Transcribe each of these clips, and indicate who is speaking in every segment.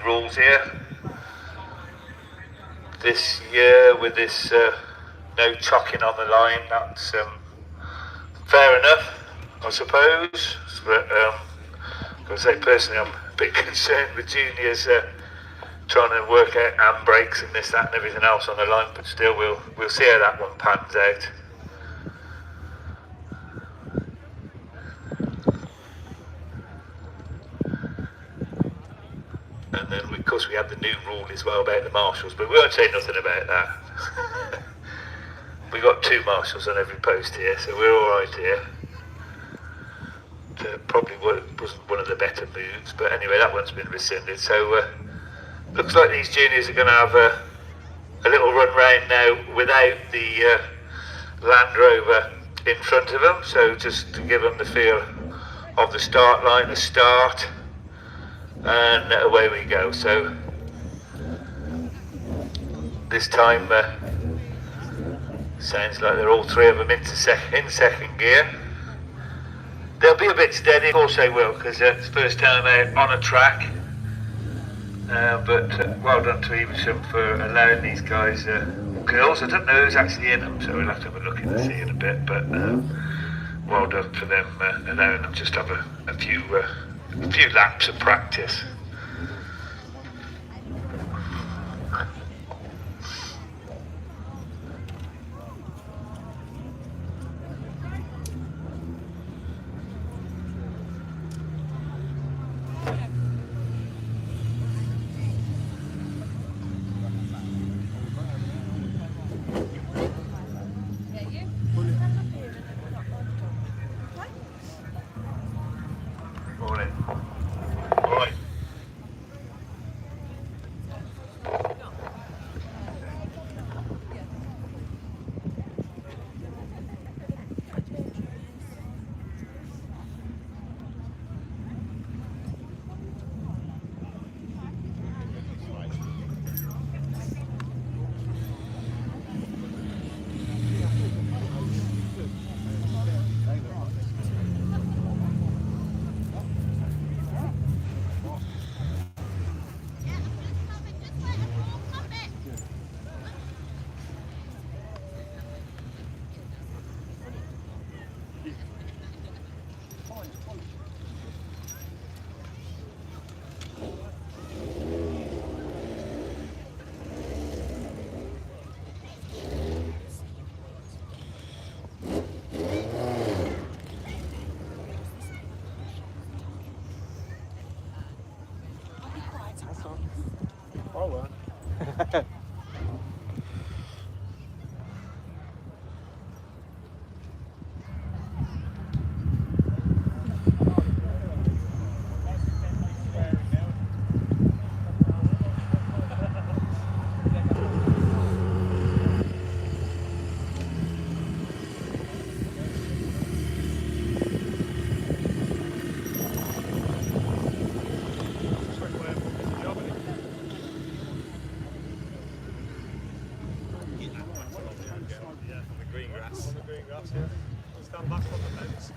Speaker 1: rules here this year with this no chocking on the line. That's fair enough, I suppose, but I say personally I'm a bit concerned with juniors trying to work out handbrakes and this, that and everything else on the line, but still we'll see how that one pans out. And then of course we have the new rule as well about the marshals, but we won't say nothing about that. We got 2 marshals on every post here, so we're alright here. Probably wasn't one of the better moves, but anyway, that one's been rescinded. So looks like these juniors are going to have a little run round now without the Land Rover in front of them, so just to give them the feel of the start line, a start, and away we go. So this time sounds like they're all 3 of them in second gear. They'll be a bit steady, of course they will, because it's the first time out on a track. But well done to Evesham for allowing these guys, girls, I don't know who's actually in them, so we'll have to have a look and see in a bit, but well done for them allowing them just have a few laps of practice.
Speaker 2: Stand back on the fence.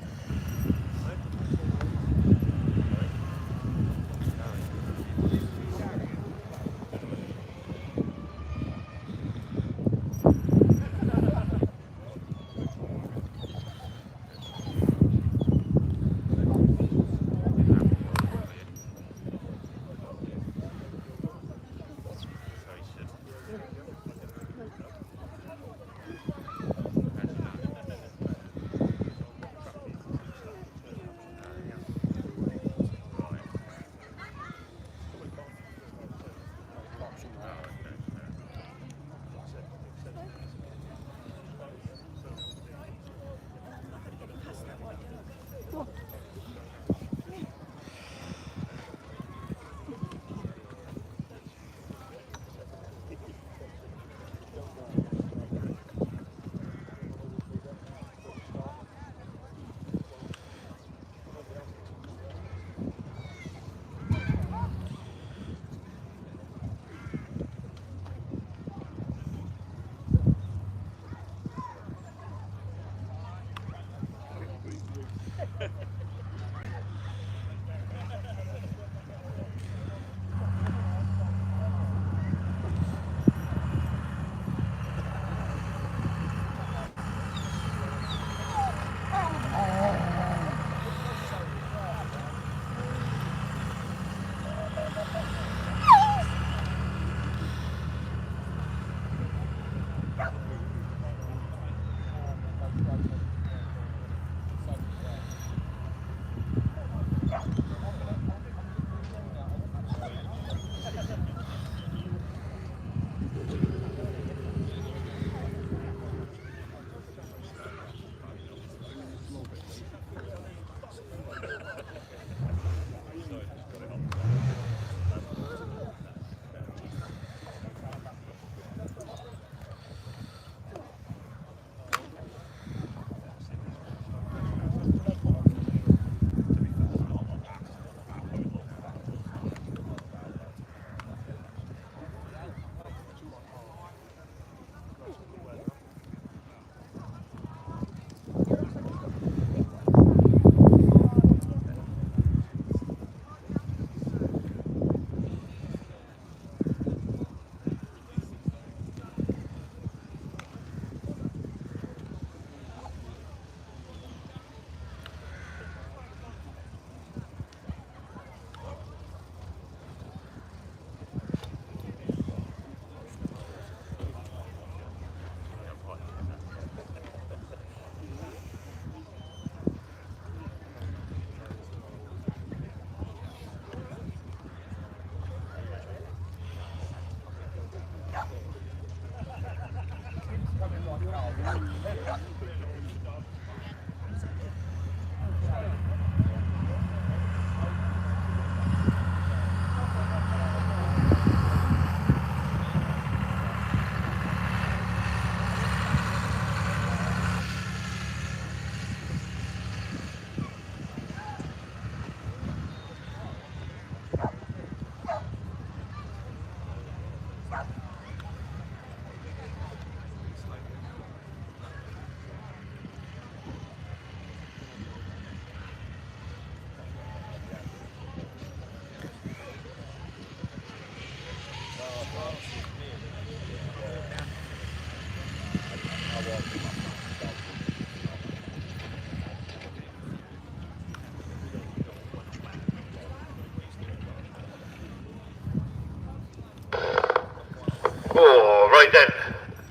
Speaker 1: Right then.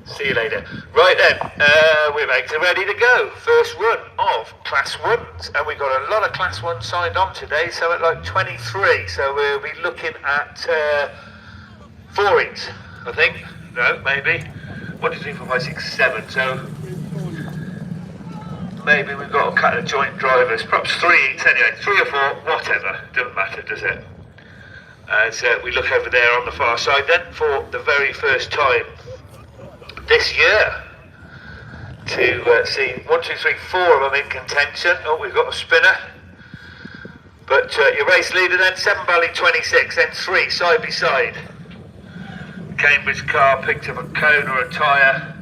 Speaker 1: See you later. Right then, we're ready to go. First run of Class 1s. And we've got a lot of Class 1 signed on today, so at like 23. So we'll be looking at 4-eats, I think. No, maybe. 1, 2, 3, 4, 5, 6, 7. So maybe we've got a couple of joint drivers. Perhaps 3-eats anyway. 3 or 4, whatever. Doesn't matter, does it? As we look over there on the far side then for the very first time this year to see 1, 2, 3, 4 of them in contention. Oh, we've got a spinner. But your race leader then, 7 Valley 26, then 3 side by side. Cambridge car picked up a cone or a tyre,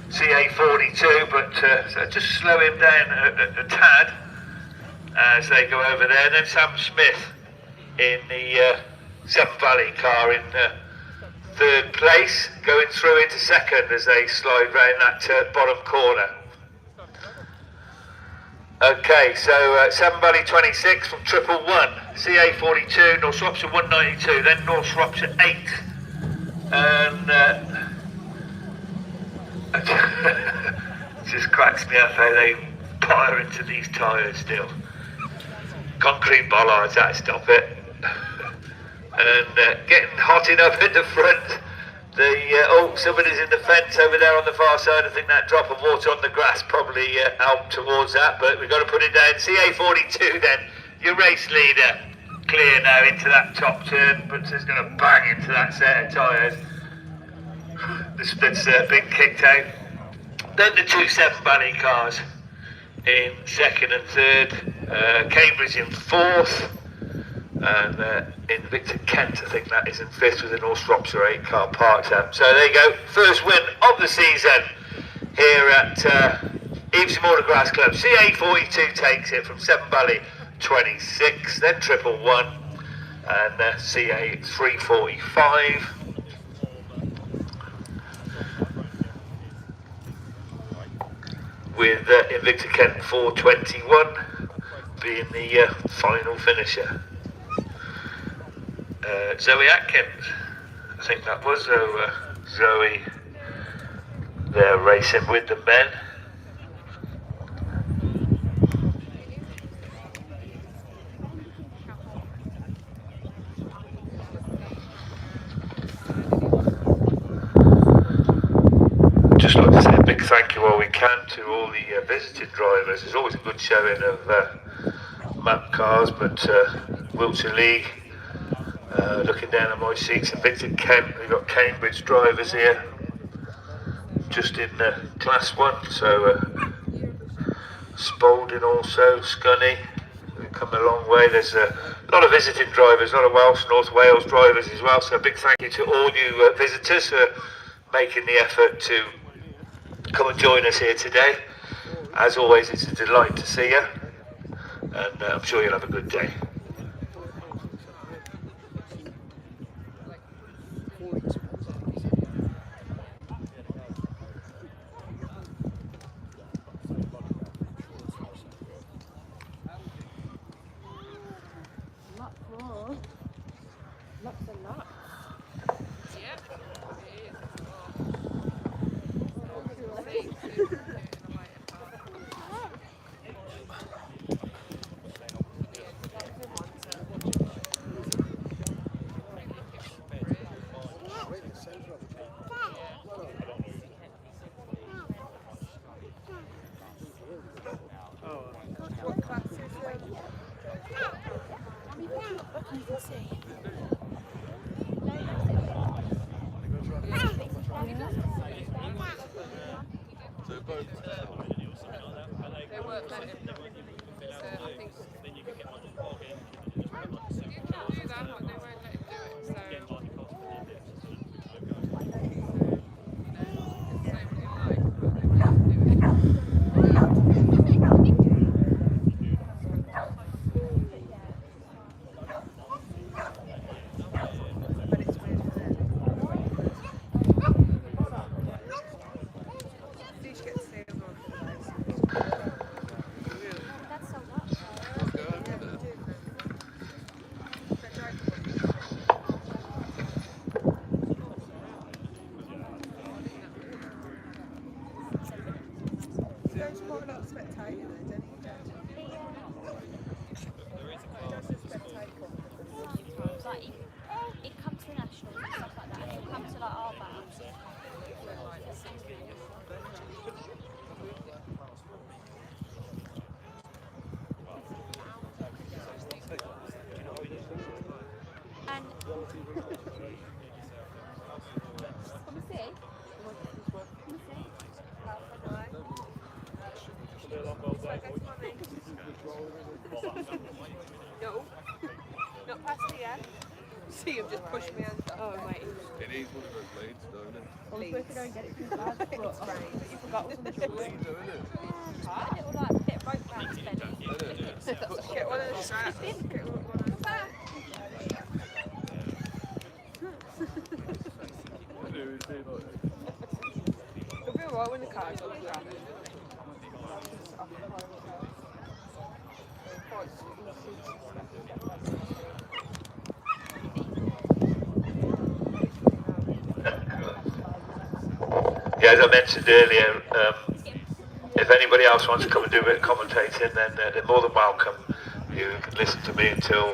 Speaker 1: CA42, but so just slow him down a tad as they go over there. Then Sam Smith in the 7 Valley car in third place, going through into second as they slide round that bottom corner. Okay, so 7 Valley 26 from 111, CA42, North Shropshire 192, then North Shropshire 8. And it just cracks me up how they fire into these tyres still. Concrete bollards, that'll stop it. And getting hot enough at the front. Somebody's in the fence over there on the far side. I think that drop of water on the grass probably helped towards that, but we've got to put it down. CA42 then, your race leader, clear now into that top turn, but it's going to bang into that set of tyres. The split's been kicked out. Then the 2 7 Valley cars in second and third, Cambridge in fourth, and in Victor Kent, I think that is in fifth with the North Shropshire 8 car parked up. So there you go, first win of the season here at Evesham Grass Club. CA42 takes it from 7 Valley 26, then 111, and CA345. With Invicta Kent 421 being the final finisher. Zoe Atkins, I think that was Zoe there racing with the men. Just like to say a big thank you while we can to all the visiting drivers. There's always a good showing of map cars, but Wiltshire League, looking down at my seats, in Victor Kent, we've got Cambridge drivers here, just in Class 1, so Spalding also, Scunny, we've come a long way. There's a lot of visiting drivers, a lot of Welsh, North Wales drivers as well, so a big thank you to all you visitors for making the effort to come and join us here today. As always, it's a delight to see you, and I'm sure you'll have a good day.
Speaker 3: Lots and lots. Yeah, what class is it? You can see. They weren't letting him. So I think you can do that, but they won't let him do it. So
Speaker 4: Like it comes to nationals and stuff like that, and it'll come to like our bands. And
Speaker 3: No. Not past here. See him just push me under. Oh, wait.
Speaker 5: It is one of those leads, though, isn't it?
Speaker 4: I was supposed to go and get it from the bag, but you forgot it was on the
Speaker 5: Lead,
Speaker 4: drawing.
Speaker 5: though, isn't it?
Speaker 4: A little like bit of rope around his belly.
Speaker 3: Get one of the straps. Get one of the straps. It'll be alright when the car's on the ground.
Speaker 1: Yeah, as I mentioned earlier, if anybody else wants to come and do a bit of commentating, then they're more than welcome. You can listen to me until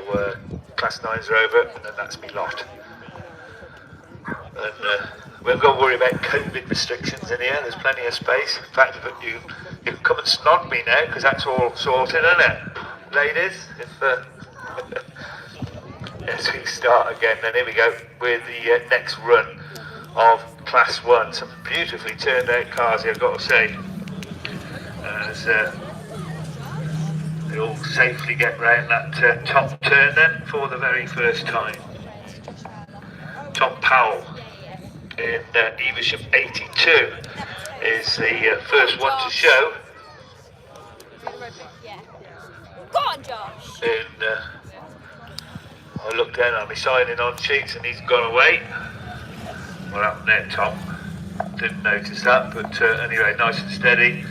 Speaker 1: class 9s are over, and then that's me lot. And we haven't got to worry about COVID restrictions in here. There's plenty of space. In fact, you can come and snog me now, because that's all sorted, isn't it, ladies? Yes, we start again. And here we go with the next run of Class 1. Some beautifully turned out cars here, I've got to say. As they all safely get round that top turn then for the very first time. Tom Powell in Evesham 82 is the first one to show.
Speaker 4: Yeah. Go on, Josh.
Speaker 1: And I looked down at my signing on sheets and he's gone away. What happened there, Tom? Didn't notice that, but anyway, nice and steady.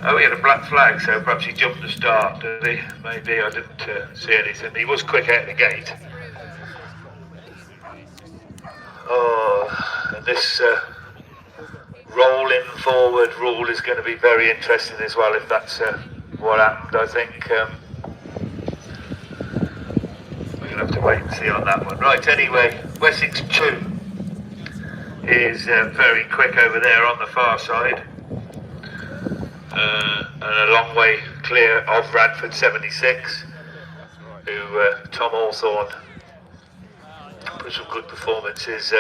Speaker 1: Oh, he had a black flag, so perhaps he jumped the start, did he? Maybe, I didn't see anything. He was quick out of the gate. Oh, and this rolling forward rule is going to be very interesting as well, if that's what happened, I think. We're going to have to wait and see on that one. Right, anyway, Wessex 2 is very quick over there on the far side. And a long way clear of Radford 76, who Tom Hawthorne put some good performances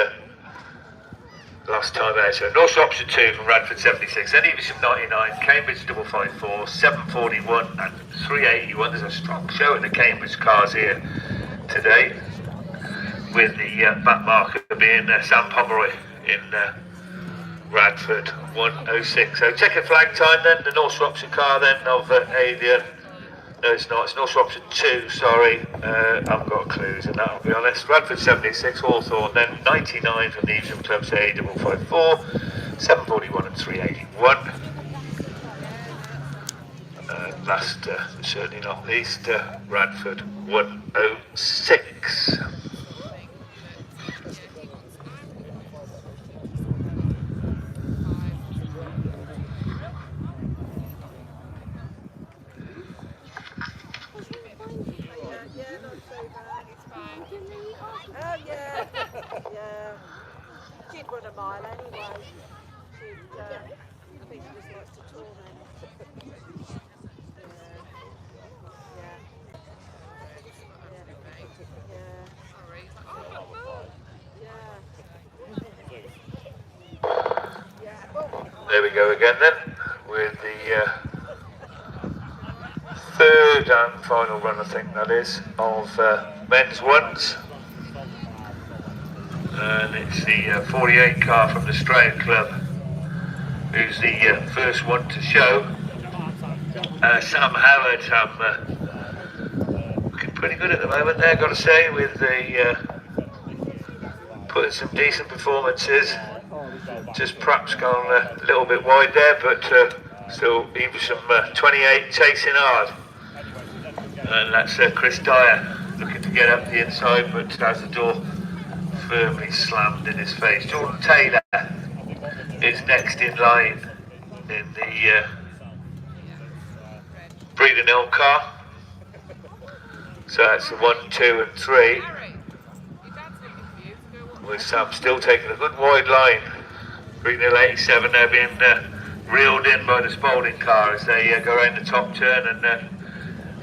Speaker 1: last time out. So North Shropshire 2 from Radford 76, then Evesham 99, Cambridge 554, 741 and 381. There's a strong show in the Cambridge cars here today, with the back marker being Sam Pomeroy in Radford 106. So check a flag time then, the North Shropshire car then of Avian. No, it's not, it's North Shropshire 2, sorry. I haven't got clues in that, I'll be honest. Radford 76, Hawthorne, then 99 from the Evesham Club, say 554, 741 and 381. Last, certainly not least, Radford 106.
Speaker 3: She'd run a mile anyway. I think she just likes to torment.
Speaker 1: There we go again then, with the third and final run, I think that is, of men's ones. And it's the 48 car from the Stroud Club, who's the first one to show. Sam Howard, looking pretty good at the moment there, got to say, with the putting some decent performances. Just perhaps gone a little bit wide there, but still Evesham 28 chasing hard. And that's Chris Dyer looking to get up the inside, but has the door firmly slammed in his face. Jordan Taylor is next in line in the Breeding Hill car. So that's the 1, 2 and 3. With Sam still taking a good wide line. Breeding Hill 87 now being reeled in by the Spalding car as they go around the top turn, and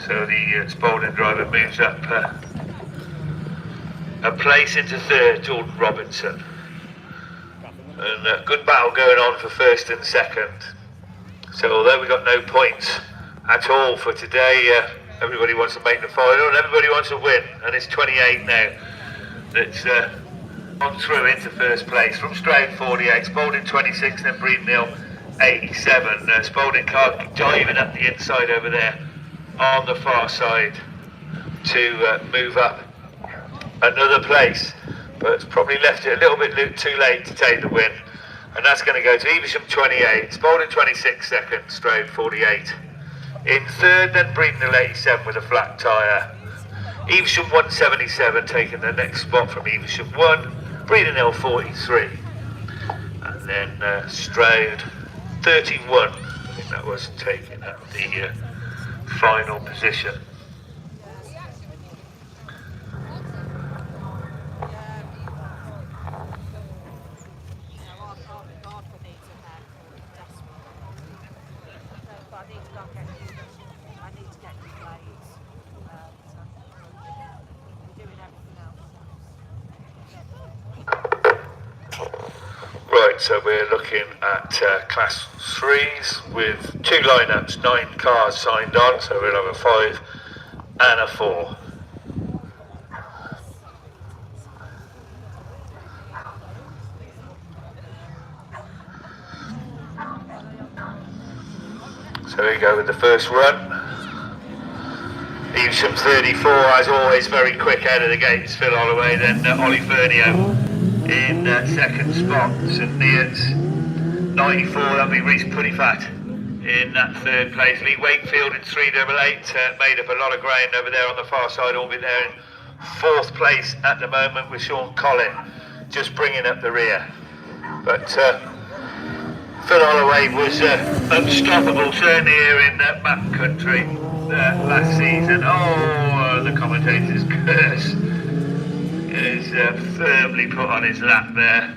Speaker 1: so the Spalding driver moves up a place into third, Jordan Robinson. And good battle going on for first and second. So although we got no points at all for today, everybody wants to make the final and everybody wants to win, and it's 28 now that's on through into first place from Stroud 48, Spalding 26, then Breeding Hill 87. Spalding car diving up the inside over there on the far side to move up another place, but it's probably left it a little bit too late to take the win, and that's going to go to Evesham 28, Spalding 26 second, Stroud 48 in third, then Breeding Hill 87 with a flat tyre. Evesham 177 taking the next spot from Evesham 1, Breeding Hill 43, and then Stroud 31, I think that was taken at the final position. Right, so we're looking at class 3s with 2 lineups, 9 cars signed on, so we'll have a 5 and a 4. So we go with the first run. Evesham 34, as always, very quick out of the gates. Phil Holloway, then Ollie Fernio in second spot. St Neots 94, that'll be Reese Puttyfat in that third place. Lee Wakefield in 388, made up a lot of ground over there on the far side, all be there in fourth place at the moment, with Sean Collin just bringing up the rear. But Phil Holloway was unstoppable, certainly here in map country last season. Oh, the commentator's curse is firmly put on his lap there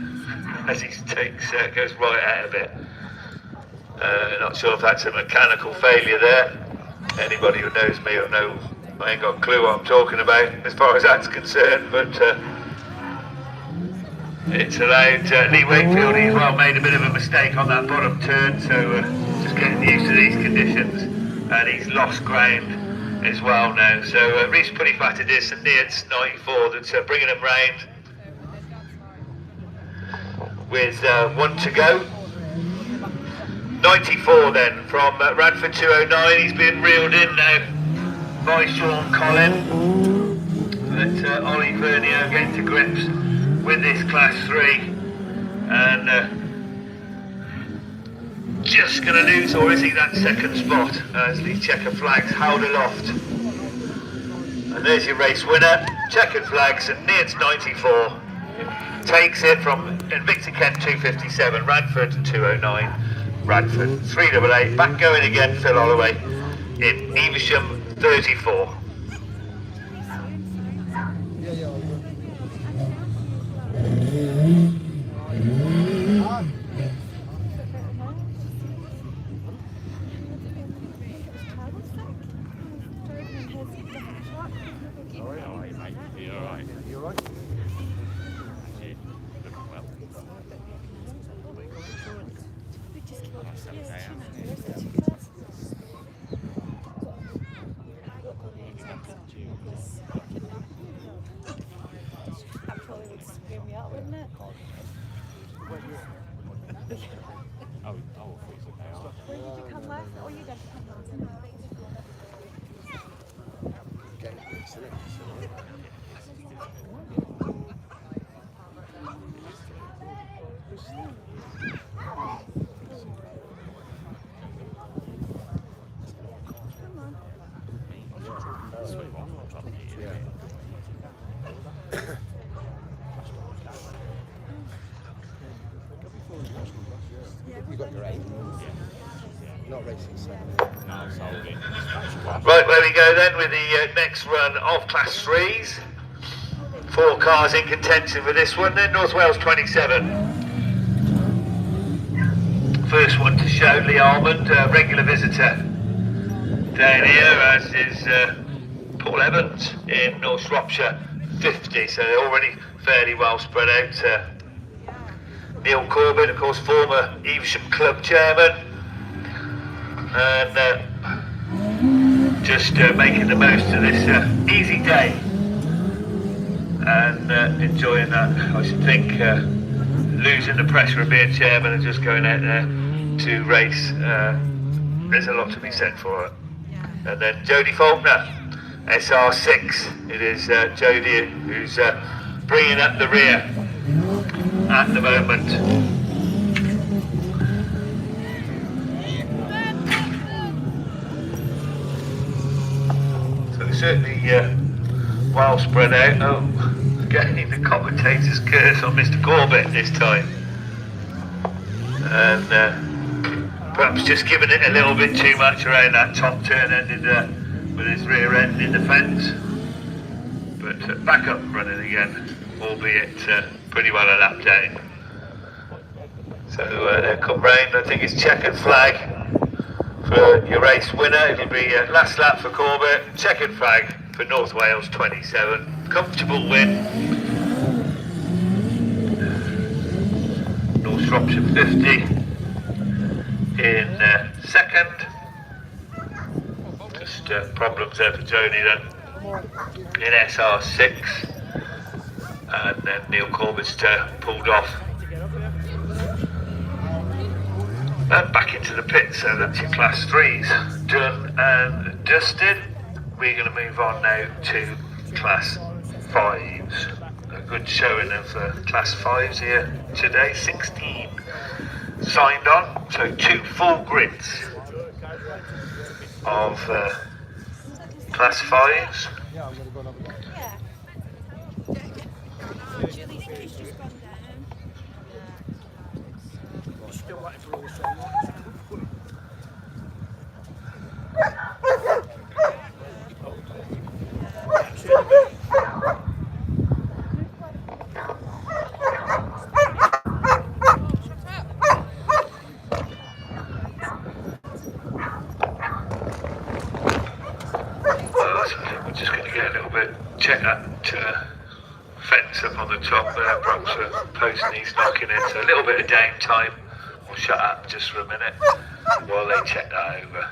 Speaker 1: as he goes right out of it. Not sure if that's a mechanical failure there. Anybody who knows me will know I ain't got a clue what I'm talking about as far as that's concerned, but it's allowed Lee Wakefield, he's well made a bit of a mistake on that bottom turn, so just getting used to these conditions, and he's lost ground as well now. So Reese Puttyfat it is, St Neots 94 that's bringing him round with 1 to go. 94 then from Radford 209, he's been reeled in now by Sean Collin, but Ollie Fernio getting to grips with this class 3, and just going to lose, or is he that second spot as the checker flags held aloft. And there's your race winner, checkered flags, and Neots 94 takes it from Invicta Kent 257, Radford 209, Radford 388, back going again Phil Holloway in Evesham 34.
Speaker 6: You got your aim? Yeah. Not racing, so.
Speaker 2: No, sold it. Scratch class.
Speaker 1: Right, where we go then with the next run of Class 3s. 4 cars in contention for this one then, North Wales 27. First one to show, Lee Almond, regular visitor down here, as is Paul Evans in North Shropshire 50, so they're already fairly well spread out. Neil Corbett, of course, former Evesham Club chairman, and just making the most of this easy day and enjoying that. I should think losing the pressure of being chairman and just going out there to race, there's a lot to be said for it. And then Jodie Faulkner, SR6. It is Jodie who's bringing up the rear at the moment. So certainly well spread out. Oh, getting the commentator's curse on Mr. Corbett this time. And perhaps just giving it a little bit too much around that top turn, ended with his rear end in the fence. But back up and running again, albeit pretty well a lap down. So they'll come round, I think it's checkered flag for your race winner. It'll be last lap for Corbett, checkered flag for North Wales 27. Comfortable win. North Shropshire 50 in second. Just problems there for Jodie then in SR6, and then Neil Corbett's pulled off and back into the pit. So that's your Class 3s done and dusted. We're going to move on now to Class 5s. A good showing of Class 5s here today, 16 signed on, so 2 full grids of Class 5s.
Speaker 6: Yeah, I'm going to go and have a look.
Speaker 2: Still waiting for all the sunlight.
Speaker 1: We're just going to get a little bit, check that fence up on the top there, perhaps a post needs knocking in, so a little bit of downtime. We'll shut up just for a minute while they check that over.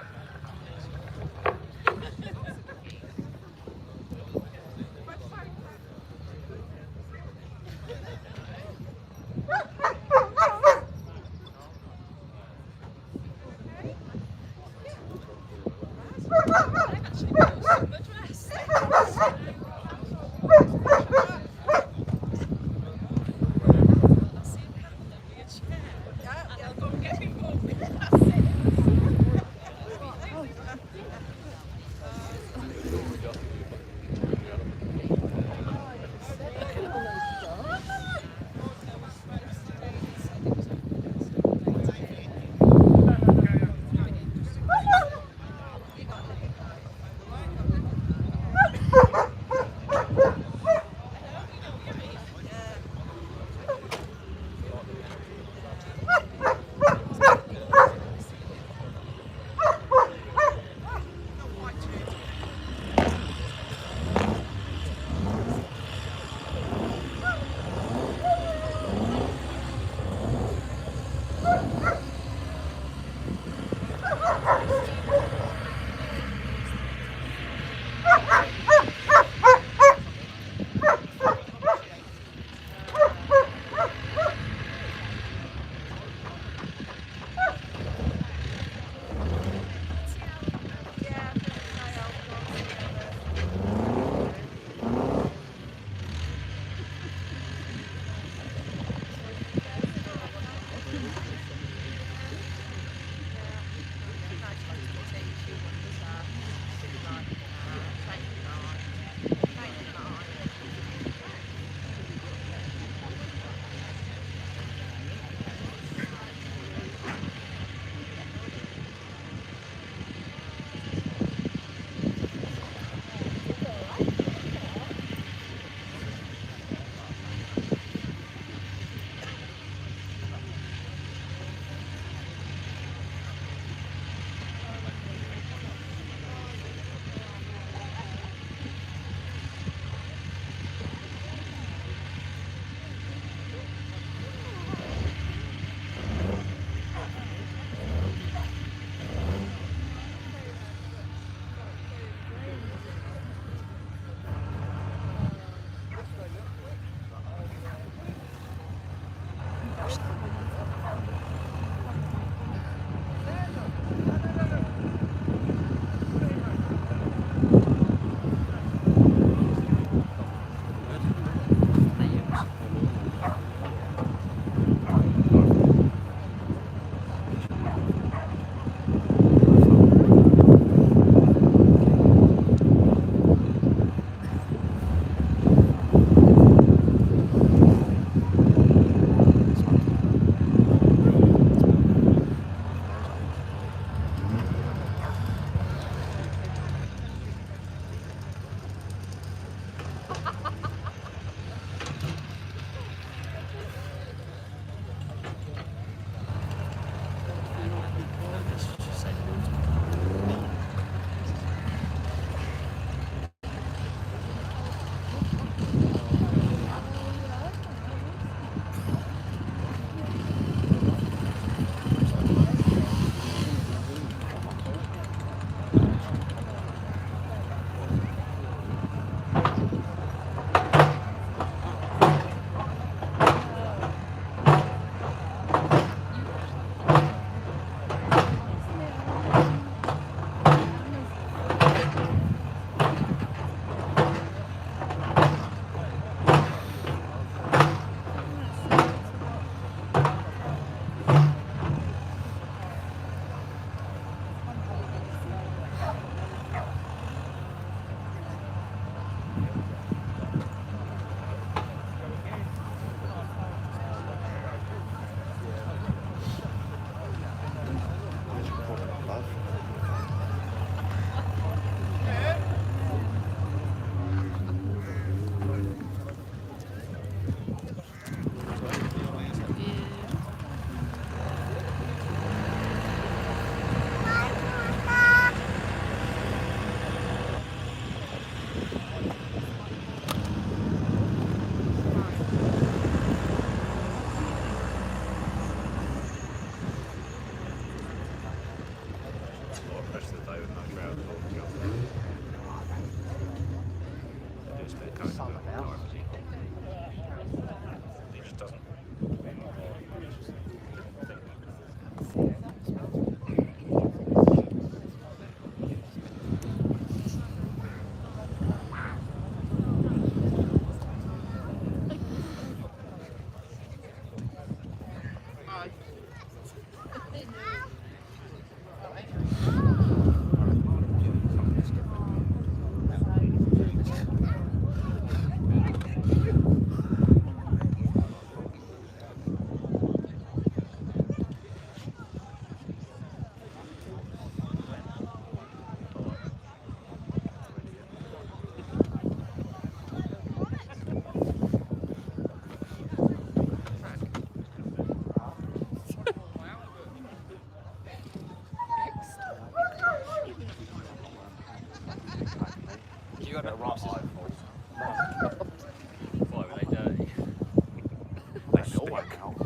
Speaker 2: Oh, I can't.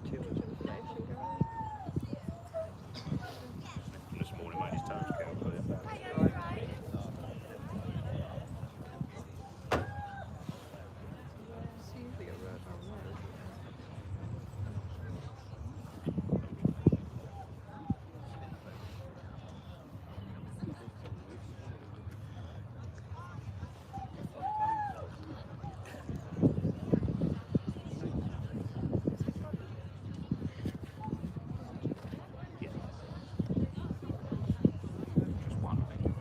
Speaker 3: Too much information going.
Speaker 2: This morning, mate, his toes count, but
Speaker 3: It's usually a road down there, isn't it?
Speaker 2: just one, I think.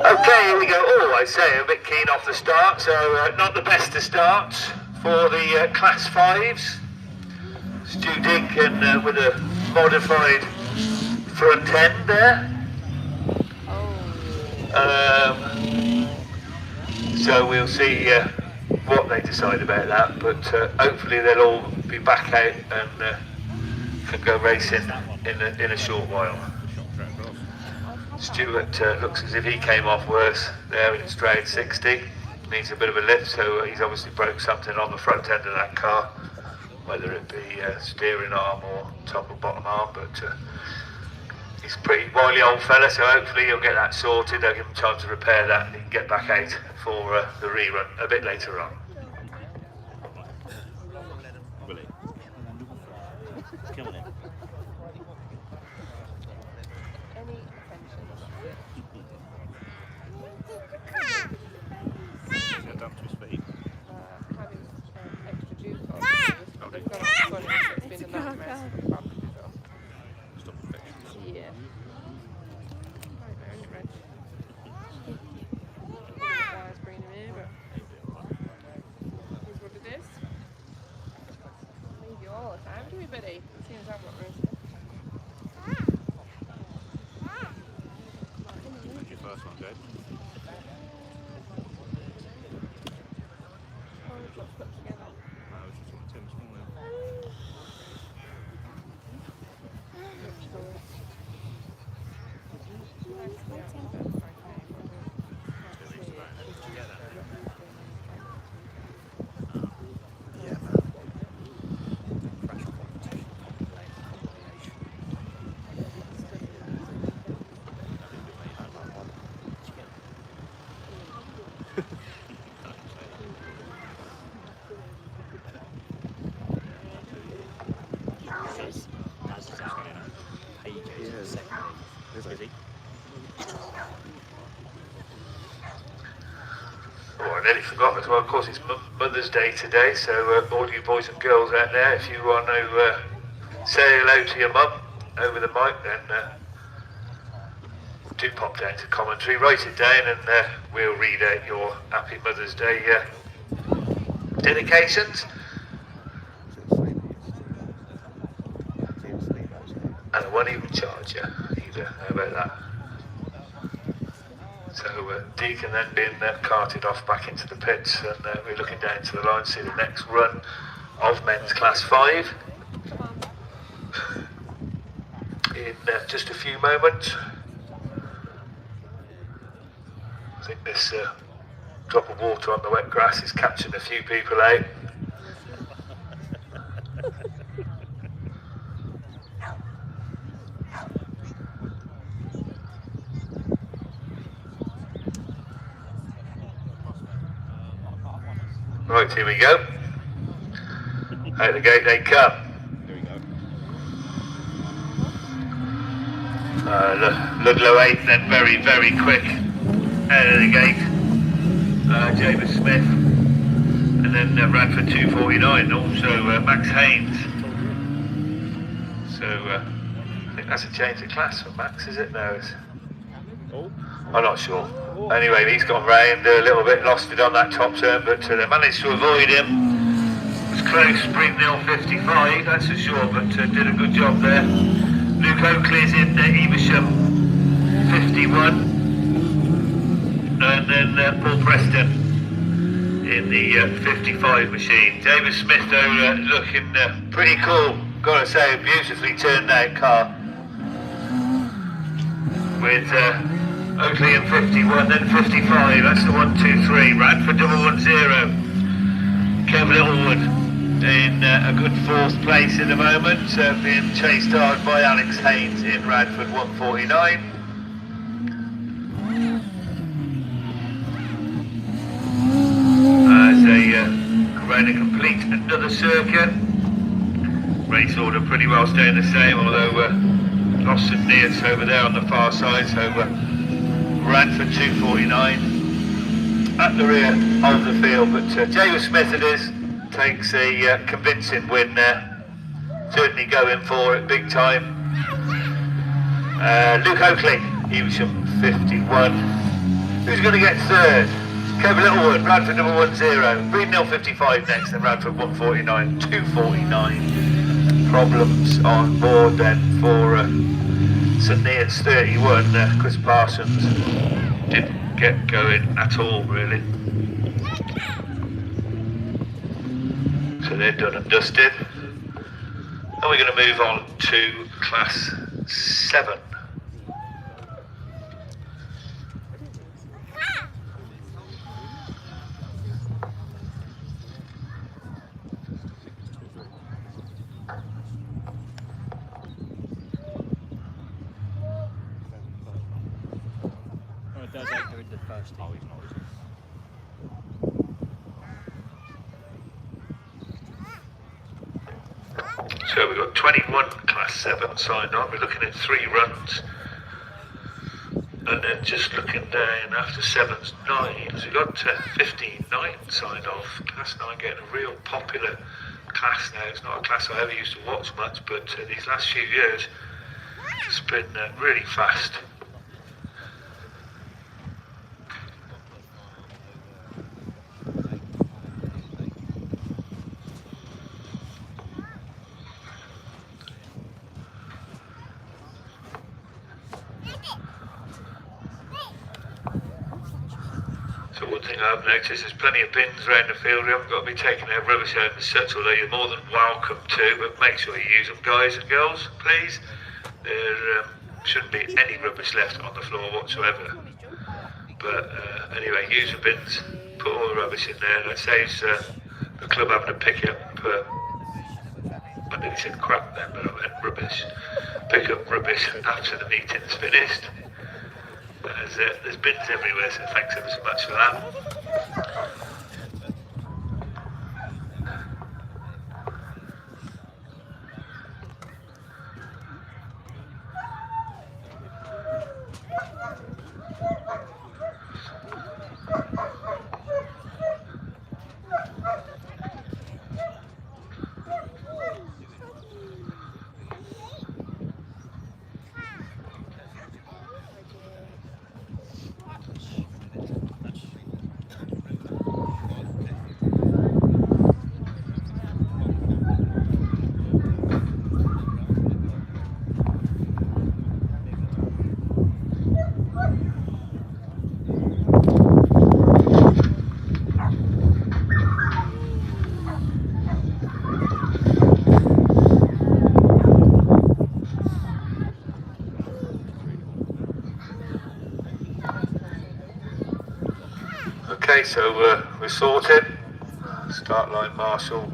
Speaker 1: Okay, here we go. Oh, I say, a bit keen off the start, so not the best of starts for the Class 5s. Stu Dinkin with a modified front end there. So we'll see what they decide about that, but hopefully they'll all be back out and can go racing in a short while. Stuart looks as if he came off worse there in straight 60. Needs a bit of a lift, so he's obviously broke something on the front end of that car, whether it be steering arm or top or bottom arm, but he's a pretty wily old fella, so hopefully he'll get that sorted. They'll give him time to repair that and he can get back out for the rerun a bit later on.
Speaker 2: Will he? Killing it.
Speaker 3: Any attention?
Speaker 2: Get down to his feet.
Speaker 3: Having extra juice on. They've gone off funny, so it's been a nightmare to put bandages on.
Speaker 2: Stop infections.
Speaker 3: Yeah. Right there, isn't it, Reg? Guys bringing him here, but here's what it is. Leave you all the time, do we, buddy? Seems I've got room.
Speaker 2: When's your first one, Dave?
Speaker 3: Oh, we've got to put together.
Speaker 2: No, it was just on Tim's morning.
Speaker 3: Which story?
Speaker 1: Oh, I nearly forgot as well, of course it's Mother's Day today, so all you boys and girls out there, if you want to say hello to your mum over the mic, then do pop down to commentary, write it down, and we'll read out your Happy Mother's Day dedications. And I won't even charge you either, how about that? So Deacon then being carted off back into the pits, and we're looking down to the line to see the next run of men's Class 5 in just a few moments. I think this drop of water on the wet grass is catching a few people out. Right, here we go. Out the gate they come.
Speaker 2: Here we go.
Speaker 1: Ludlow 8 then very, very quick out of the gate. James Smith, and then ran for 2:49. Also Max Haynes. So I think that's a change of class for Max, is it? No, I'm not sure. Anyway, he's gone round a little bit, lost it on that top turn, but they managed to avoid him. It was close, sprint nil 55, that's for sure, but did a good job there. Luke Oakley's in Evesham 51, and then Paul Preston in the 55 machine. David Smith though looking pretty cool, gotta say, a beautifully turned out car. With Oakley in 51, then 55, that's the 1, 2, 3. Radford 110. Kev Littlewood in a good 4th place at the moment, being chased hard by Alex Haynes in Radford 149. As they around to complete another circuit. Race order pretty well staying the same, although lost St Neots over there on the far side, so Radford 249 at the rear of the field, but James Smith it is, takes a convincing win there, certainly going for it big time. Luke Oakley, Evesham 51, who's going to get 3rd? Kevin Littlewood, Radford 110, Breed Nil 55 next, and Radford 149, 249. Problems on board then for St Neots 31, Chris Parsons didn't get going at all really. So they're done and dusted. And we're going to move on to Class 7.
Speaker 2: Does enter in the first team. Oh, he's not, is he?
Speaker 1: So we've got 21 Class 7 signed on. We're looking at 3 runs. And then just looking down after 7's 9s, we've got 15 9 signed off. Class 9 getting a real popular class now. It's not a class I ever used to watch much, but these last few years it's been really fast. So one thing I've noticed, there's plenty of bins around the field. We haven't got to be taking our rubbish out and such, although you're more than welcome to, but make sure you use them, guys and girls, please. There shouldn't be any rubbish left on the floor whatsoever. But anyway, use the bins, put all the rubbish in there. That saves the club having to pick up, I nearly said crap then, but I meant rubbish. Pick up rubbish after the meeting's finished. There's bins everywhere, so thanks ever so much for that. Okay, so we're sorted. Start line marshal,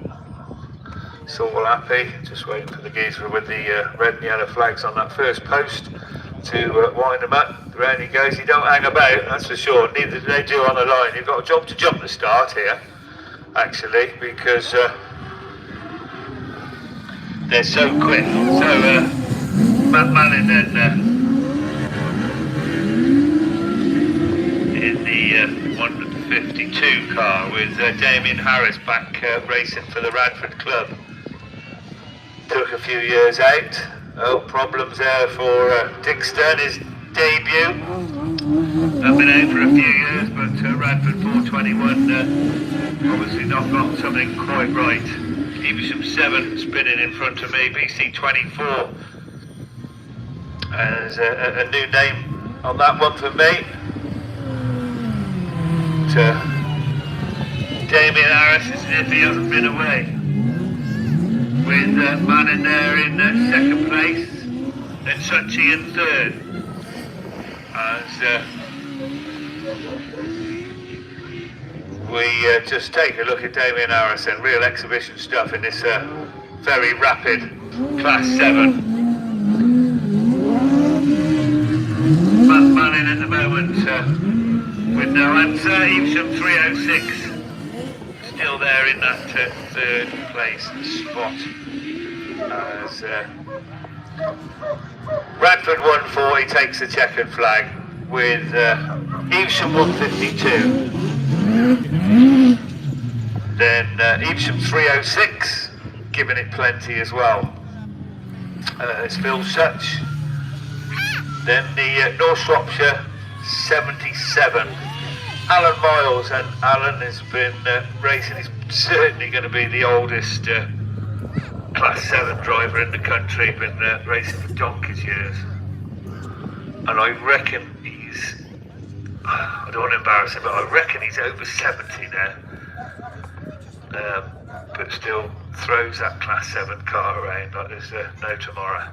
Speaker 1: it's all happy. Just waiting for the geezer with the red and yellow flags on that first post to wind them up. Around he goes. He don't hang about, that's for sure. Neither do they do on the line. You've got a job to jump the start here, actually, because they're so quick. So Matt Manning then in the 1 152 car with Damien Harris back racing for the Radford Club. Took a few years out. Oh, problems there for Dick Stern, his debut. Not been out for a few years, but Radford 421 obviously not got something quite right. Evesham 7 spinning in front of me, BC 24. There's a new name on that one for me. Damien Harris is as if he hasn't been away. With Manning there in second place, and Suchi in third. As we just take a look at Damien Harris and real exhibition stuff in this very rapid Class 7. Manning at the moment with no answer. Evesham 306 still there in that third place spot. As Radford 140 takes the checkered flag with Evesham 152. Then Evesham 306 giving it plenty as well. It's Phil Such. Then the North Shropshire 77. Alan Miles, and Alan has been racing. He's certainly going to be the oldest Class 7 driver in the country. Been racing for donkey's years, and I reckon he's, I don't want to embarrass him, but I reckon he's over 70 now, but still throws that Class 7 car around like there's no tomorrow.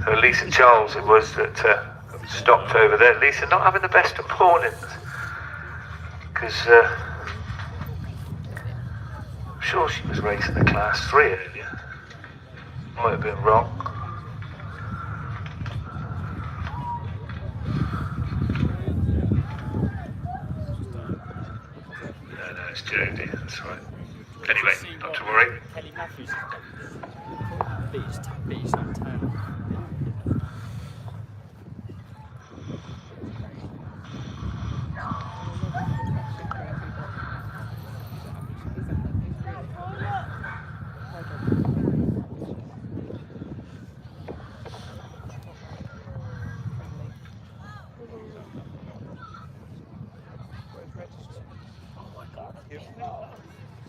Speaker 1: So Lisa Charles it was that stopped over there. Lisa not having the best of mornings, because I'm sure she was racing the Class 3 earlier. Might have been wrong. No, it's Jodie, that's right. Anyway, not to worry.
Speaker 2: Kelly Matthews beat Downtime.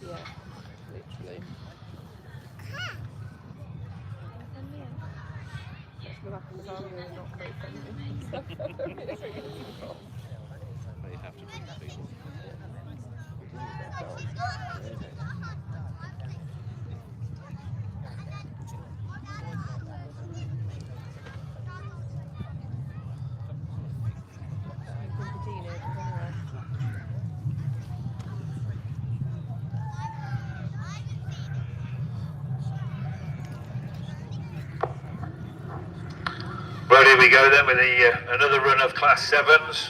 Speaker 3: Yeah, literally. That's what happens when you're not very friendly.
Speaker 5: They have to be people.
Speaker 1: Well, here we go then with another run of Class 7s.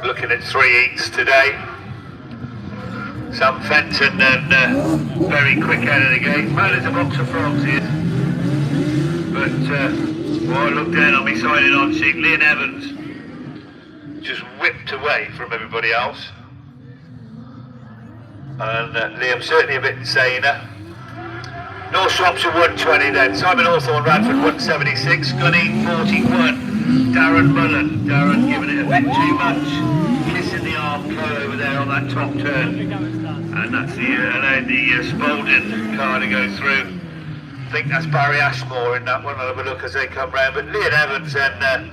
Speaker 1: Looking at 3 heats today. Sam Fenton and very quick out of the gate. Man, there's a box of frogs here. But while I look down on me signing on sheet, Liam Evans just whipped away from everybody else. And Liam certainly a bit saner. North Shropshire 120 then, Simon Hawthorne, Radford 176, Gunny 41, Darren Mullen, Darren giving it a bit too much, kissing the arm car over there on that top turn, and that's allowed the Spalding car to go through. I think that's Barry Ashmore in that one. I'll have a look as they come round, but Liam Evans and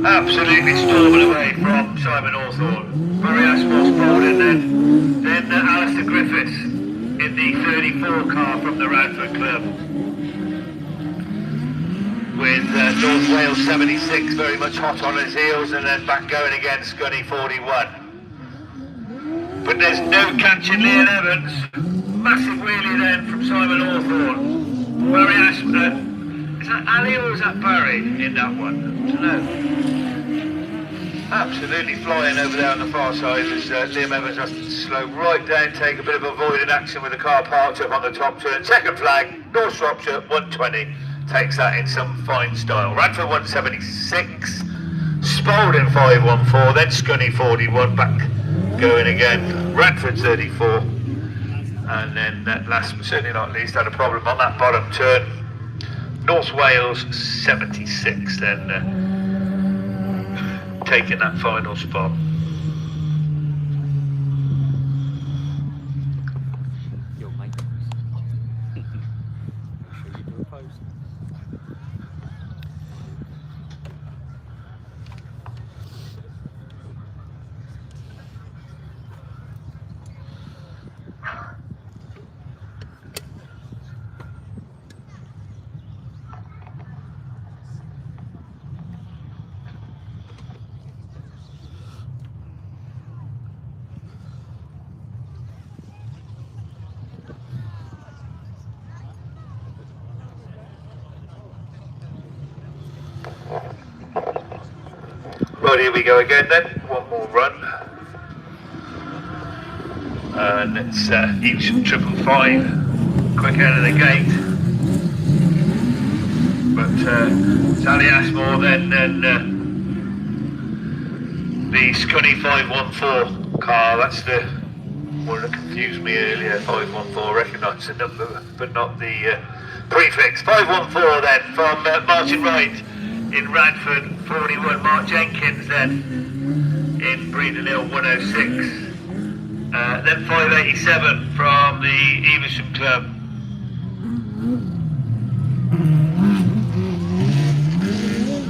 Speaker 1: absolutely storming away from Simon Hawthorne. Barry Ashmore, Spalding then Alistair Griffiths in the 34 car from the Radford Club. With North Wales 76 very much hot on his heels, and then back going again, Scunny 41. But there's no catching Liam Evans. Massive wheelie then from Simon Hawthorne. Barry Ashmore, is that Ali or is that Barry in that one? I don't know. Absolutely flying over there on the far side as Liam Evans has to slow right down, take a bit of avoided action with the car parked up on the top turn. Second flag, North Shropshire 120, takes that in some fine style. Radford 176, Spalding 514, then Scunny 41, back going again. Radford 34, and then last but certainly not least had a problem on that bottom turn. North Wales 76, then taking that final spot.
Speaker 2: Your mate. Make sure you do a post.
Speaker 1: Right, here we go again then, one more run. And it's each 555, quick out of the gate. But Sally Ashmore then the Scunny 514 car, that's the one that confused me earlier. 514, recognise the number but not the prefix. 514 then from Martin Wright in Radford 41, Mark Jenkins then in Breeden Hill 106. Then 587 from the Evesham Club.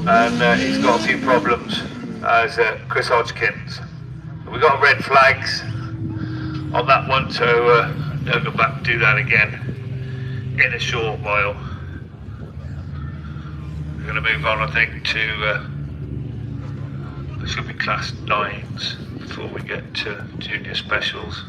Speaker 1: And he's got a few problems as Chris Hodgkins. We've got red flags on that one, so they'll go back and do that again in a short while. We're going to move on, I think, to there should be class 9s before we get to junior specials.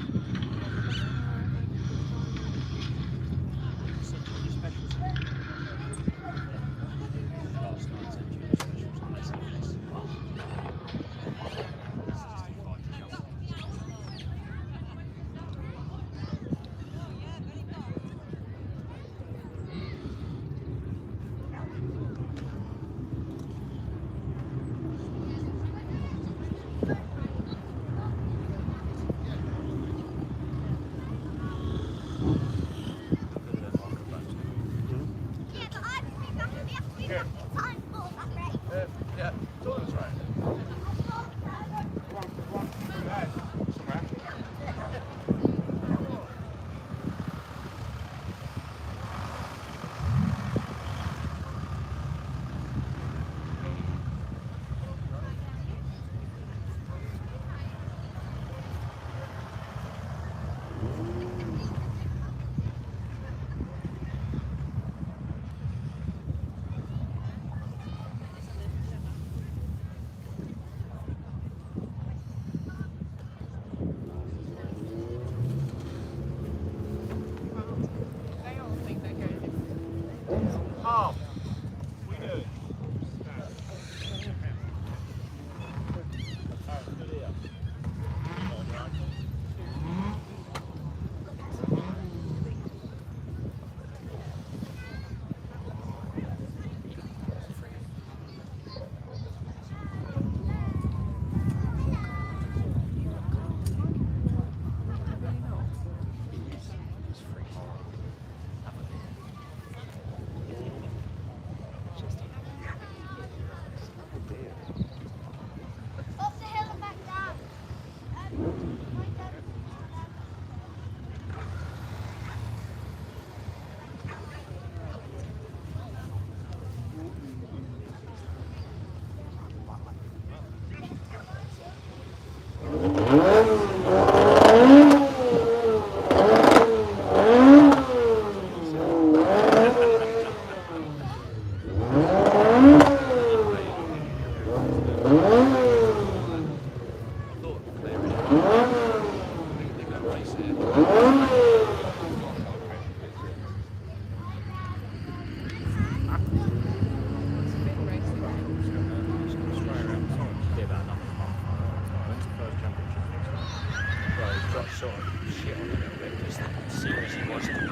Speaker 2: Serious he was to me. In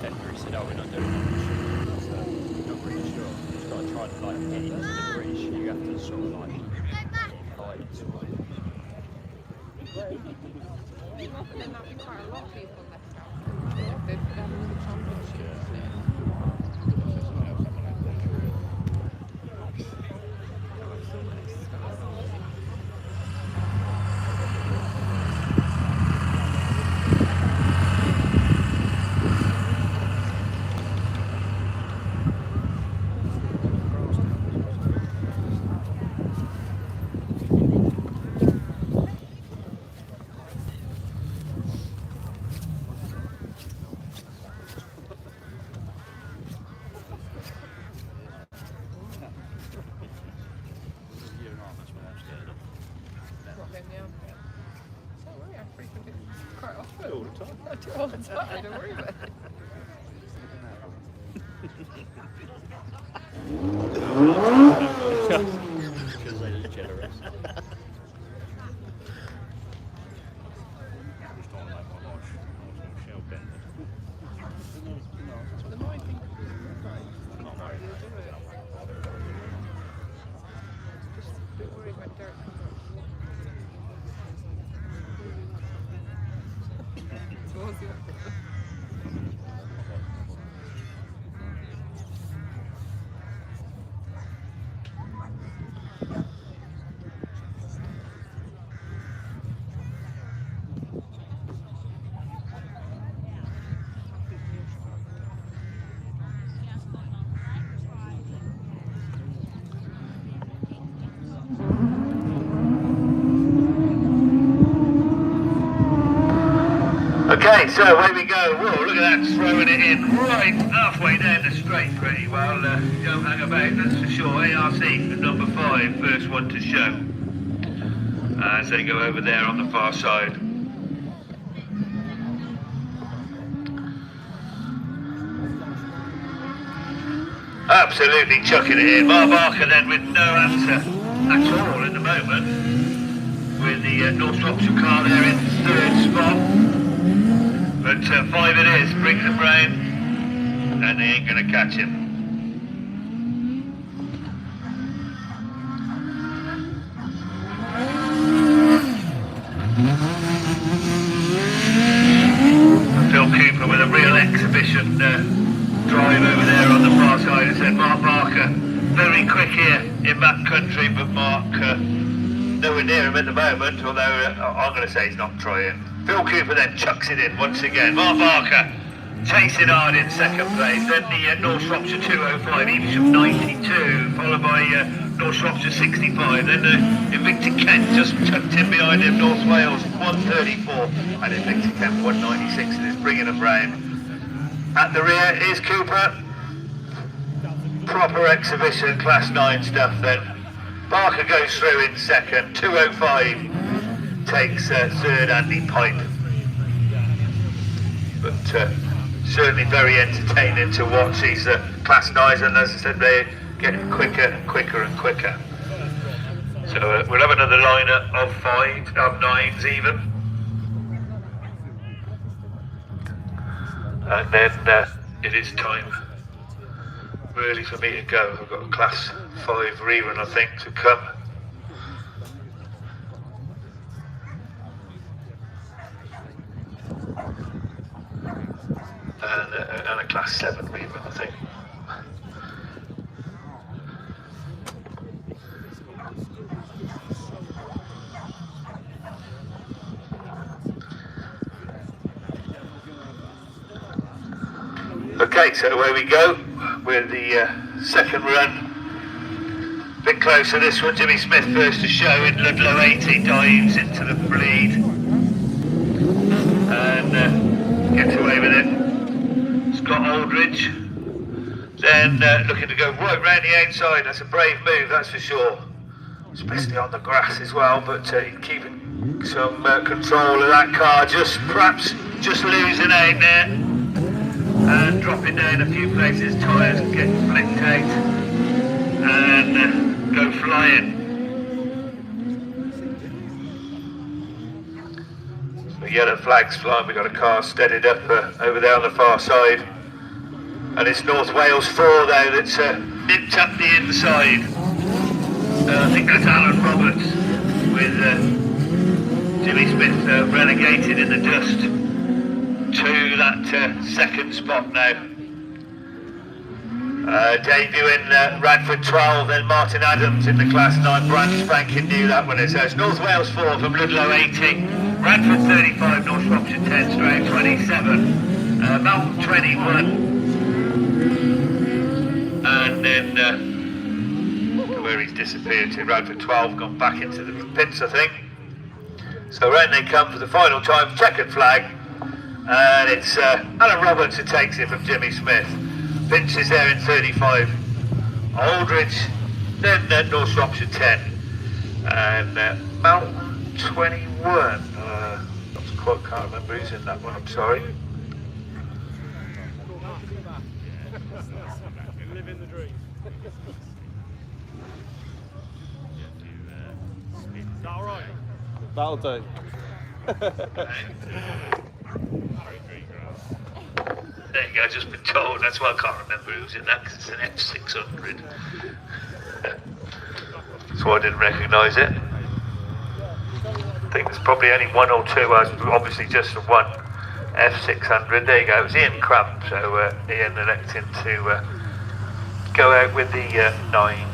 Speaker 2: February, he said, "Oh, we're not doing that."
Speaker 5: sort of like vibes.
Speaker 3: But then that'd be quite a lot of people left out. They'd have another championship, isn't it?
Speaker 5: You're not, that's what I'm scared of.
Speaker 3: What then, yeah. Don't worry, I frequent it quite often.
Speaker 5: All the time.
Speaker 3: I do all the time, don't worry about it.
Speaker 5: Because they're just generous. Just don't like my watch. Shell bended.
Speaker 3: The more I think about it,
Speaker 5: Not worried.
Speaker 3: you'll do it. Just a bit worried when dirt comes up. Towards you.
Speaker 1: Okay, so away we go. Whoa, look at that, throwing it in right halfway down the straight pretty well. Don't hang about, that's for sure. ARC, number 5, first one to show. As they go over there on the far side. Absolutely chucking it in. Mark Barker then with no answer at all in the moment. With the North Shropshire car there in third spot. But 5 it is, brings him round, and they ain't going to catch him. Phil Cooper with a real exhibition drive over there on the far side. I said Mark Barker, very quick here in back country, but Mark nowhere near him at the moment, although I'm going to say he's not trying. Phil Cooper then chucks it in once again. Mark Barker chasing hard in second place. Then the North Shropshire 205, Evesham 92, followed by North Shropshire 65. Then Invicta Kent just tucked in behind him, North Wales 134. And Invicta Kent 196, and is bringing them round. At the rear is Cooper. Proper exhibition, class 9 stuff then. Barker goes through in second, 205. Takes third Andy Pipe, but certainly very entertaining to watch these class 9s, and as I said, they get quicker and quicker and quicker. So we'll have another lineup of 9s even, and then it is time really for me to go. I've got a class 5 rerun I think to come. And a class 7 rerun, I think. Okay, so away we go with the second run. A bit closer this one, Jimmy Smith first to show in Ludlow 80, dives into the bleed and gets away with it. Scott Aldridge then looking to go right round the outside. That's a brave move, that's for sure, especially on the grass as well, but keeping some control of that car, perhaps just losing out there and dropping down a few places, tyres get flicked out and go flying. The yellow flag's flying, we've got a car steadied up over there on the far side. And it's North Wales 4 though that's nipped up the inside. I think that's Alan Roberts with Jimmy Smith relegated in the dust to that second spot now. Debuting Radford 12, then Martin Adams in the Class 9, brand spanking new that one is. So it's North Wales 4 from Ludlow 80, Radford 35, North Shropshire 10, Stroud 27, Mountain 21, and then where he's disappeared to, Radford 12, gone back into the pits I think. So round they come for the final time, checkered flag, and it's Alan Roberts who takes it from Jimmy Smith. Pinch is there in 35, Aldridge, then North Shropshire 10, and Mountain 21. Can't remember who's in that one, I'm sorry.
Speaker 5: Living the dream. Is that alright?
Speaker 6: That'll do.
Speaker 1: There you go, I've just been told, that's why I can't remember who's in that, because it's an F600. That's why I didn't recognise it. I think there's probably only one or two, obviously just the one F600. There you go, it was Ian Crump, so Ian electing to go out with the 9s.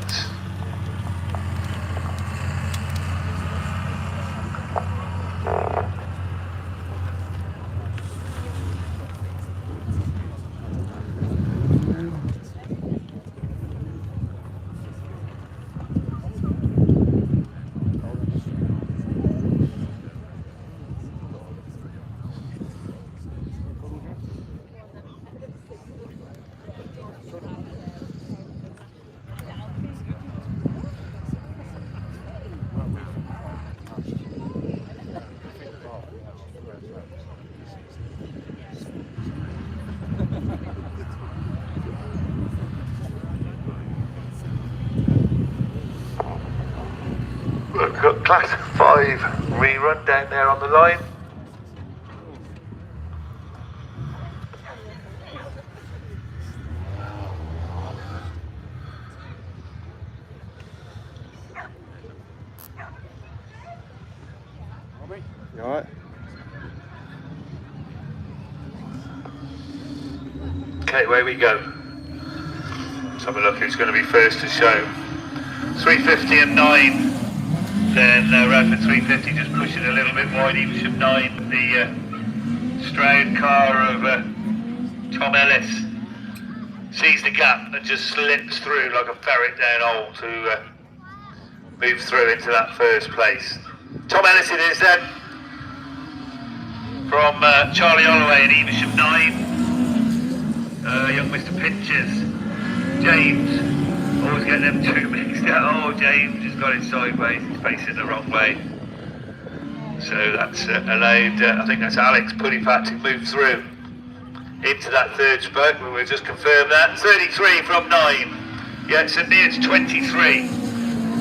Speaker 1: We've got Class 5 rerun down there on the line.
Speaker 6: You alright?
Speaker 1: Okay, away we go. Let's have a look who's going to be first to show. 350 and 9. Then Radford 350 just pushing a little bit wide, Evesham 9, the Stroud car of Tom Ellis sees the gap and just slips through like a ferret down hole to move through into that first place. Tom Ellis it is then, from Charlie Holloway and Evesham 9, young Mr. Pinches, James. Always getting them two mixed up. Oh, James has got it sideways, he's facing the wrong way. So that's allowed, I think that's Alex Puddipat to move through into that third spot. We'll just confirm that. 33 from 9. Yeah, so near to 23.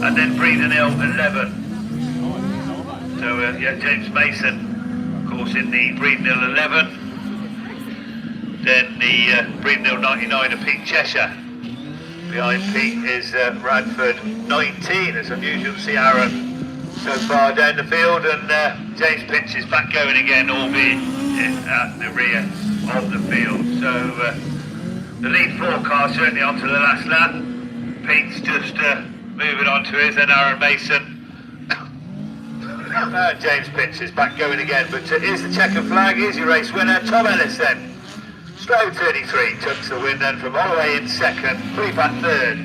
Speaker 1: And then Breeden Hill 11. So, yeah, James Mason, of course, in the Breeden Hill 11. Then the Breeden Hill 99 of Pete Cheshire. Behind Pete is Radford 19. It's unusual to see Aaron so far down the field, and James Pinch is back going again, albeit at the rear of the field. So the lead four car certainly onto the last lap. Pete's just moving on to his, and Aaron Mason. James Pinch is back going again, but here's the checkered flag. Here's your race winner, Tom Ellis then. Stroud 33 took the win then from Holloway in second, Puddipat third,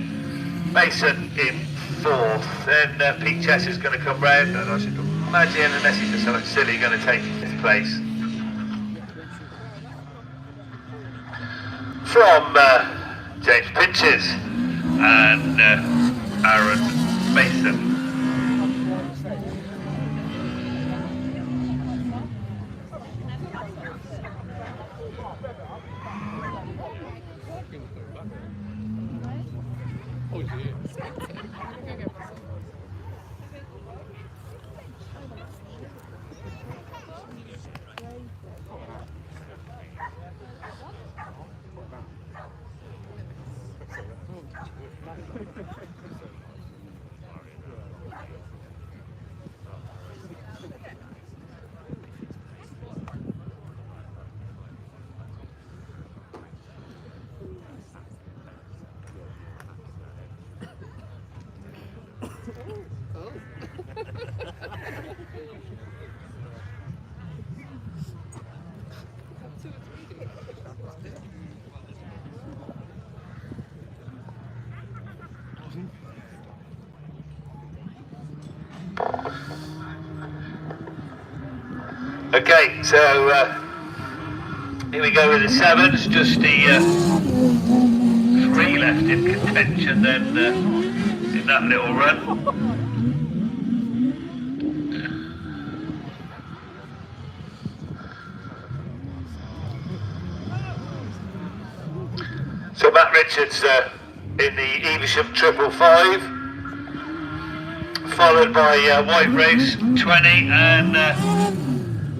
Speaker 1: Mason in fourth. Then Pete Chess is going to come round, and I should imagine, unless he's just something silly, going to take fifth place. From James Pinches and Aaron Mason. Okay, so here we go with the sevens, just the 3 left in contention then in that little run. So Matt Richards in the Evesham 555, followed by White Rose 20 and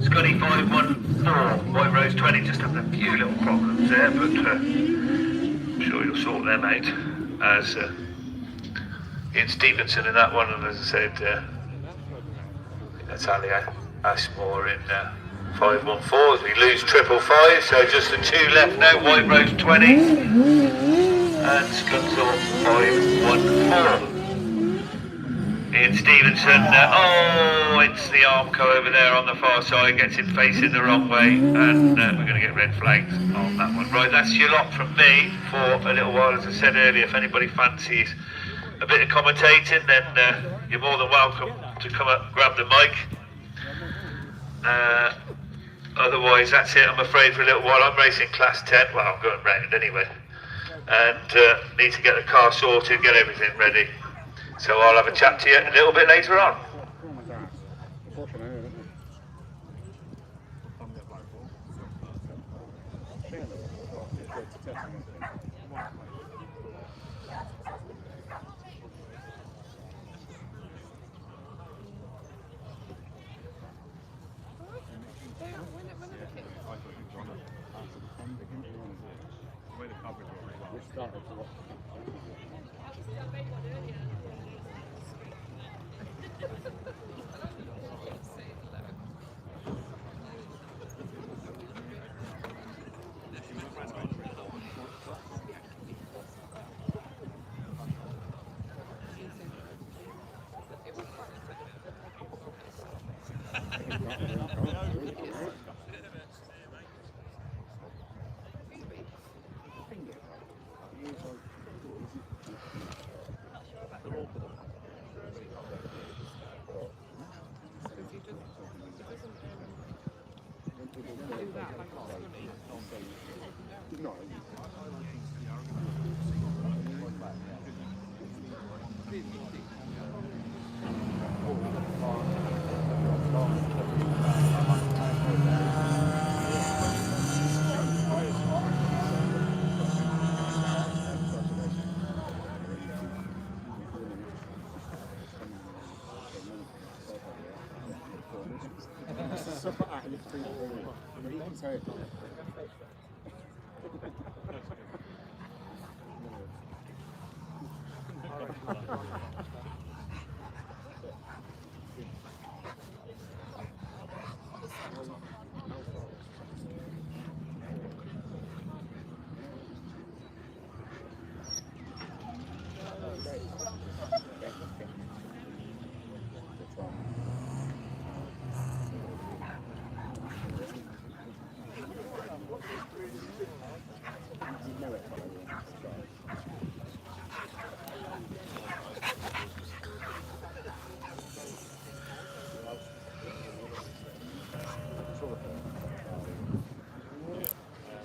Speaker 1: Scotty 514. White Rose 20 just having a few little problems there, but I'm sure you'll sort them out. As Ian Stevenson in that one, and as I said, Natalia Ashmore in 514 as we lose 555, so just the 2 left now. White Rose 20 and Scunthorpe 514. Ian Stevenson, oh, it's the Armco over there on the far side, gets it facing the wrong way, and we're going to get red flags on that one. Right, that's your lot from me for a little while. As I said earlier, if anybody fancies a bit of commentating, then you're more than welcome to come up and grab the mic. Otherwise, that's it, I'm afraid, for a little while. I'm racing Class 10, well, I'm going round anyway, and need to get the car sorted, get everything ready. So I'll have a chat to you a little bit later on.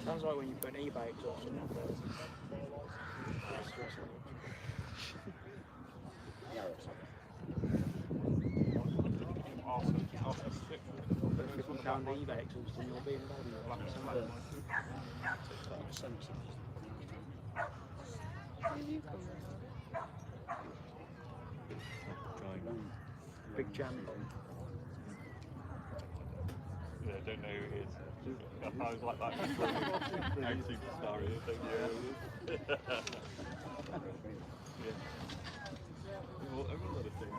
Speaker 2: Sounds like when you put an eBay exhaust on that. If you put down the eBay exhaust on your BMW, like something. Big jam.
Speaker 5: Yeah, don't know who he is. I was like that. No superstar here, don't you? Yeah. Well, every other thing.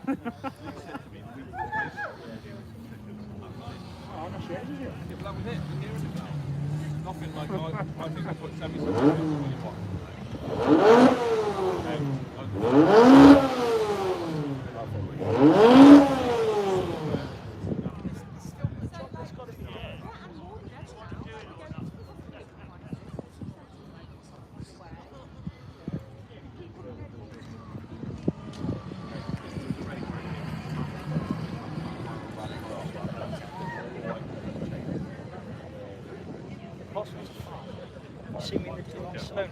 Speaker 5: Yeah, but that was it. Here is it now. Nothing like I think I put 77 minutes on your box.
Speaker 2: See me in the saloon.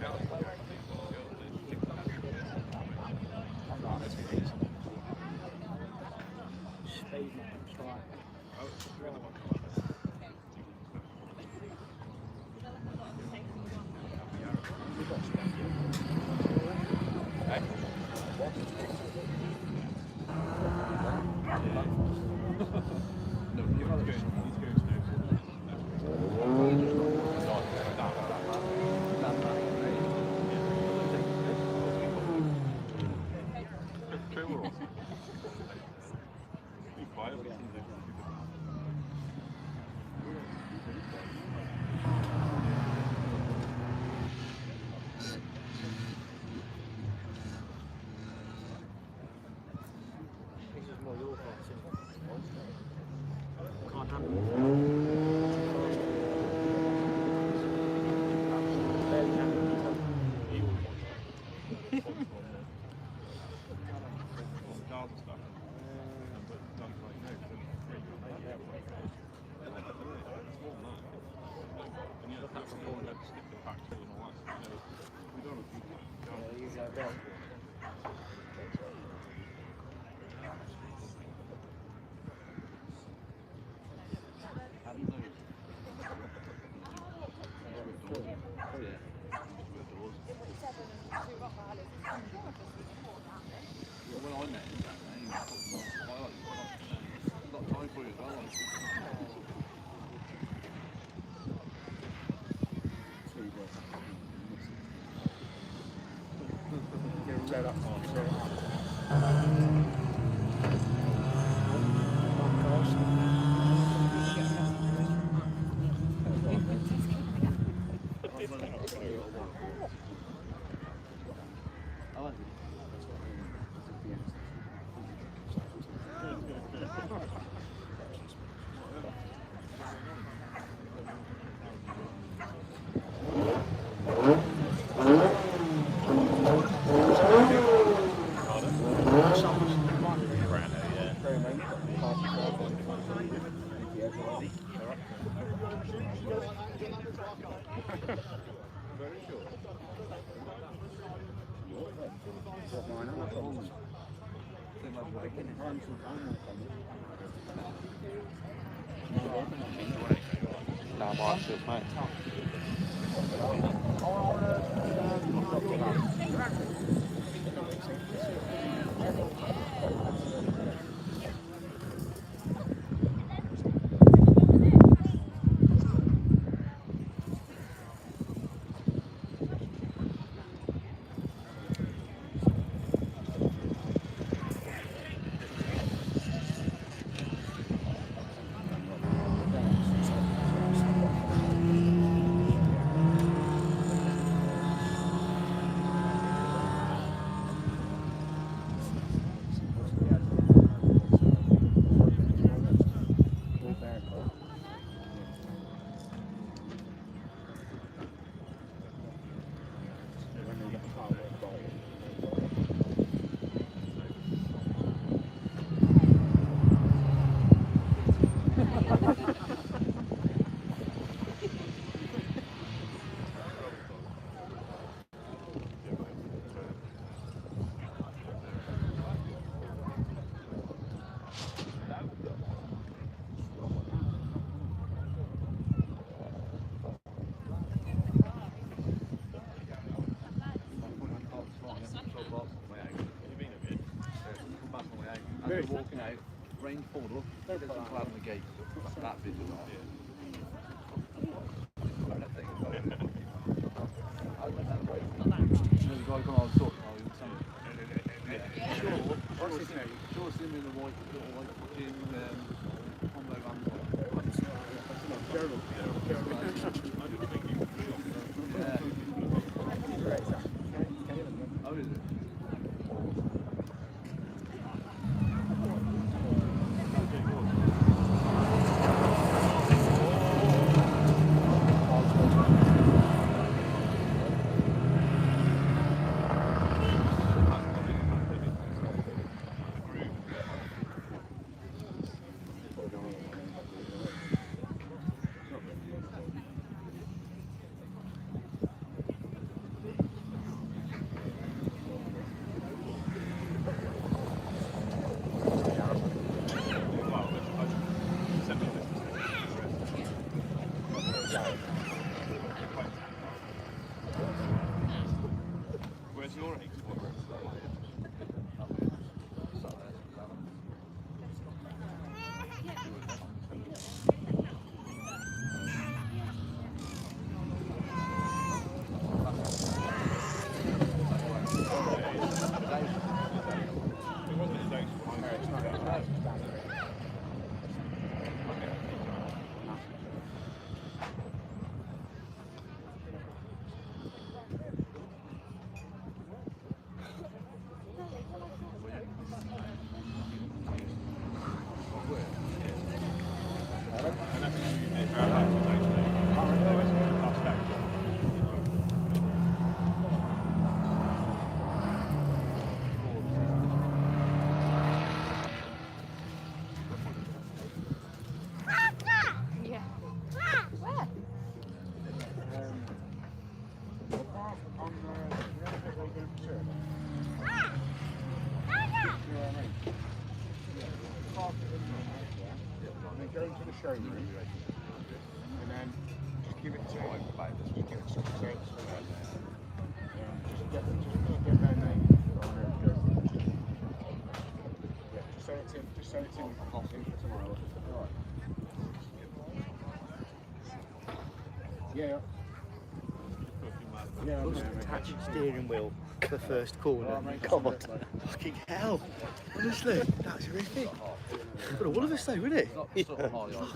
Speaker 6: Nah, my shit, mate.
Speaker 5: Walking out, rain poured up, there's a cloud on the gate, that bit was off. Sure, Where's your eggs?
Speaker 3: Yeah. Where?
Speaker 6: And then go into the showroom, and then just give it to him. Just give it some sense. Just get their name on it. Yeah, just say it's in for tomorrow. Alright. Yeah. Yeah,
Speaker 2: Just attach steering wheel to the first corner. Come on. Fucking hell. Honestly, that's horrific. For all of us though, isn't it? Yeah. Fucking horrible.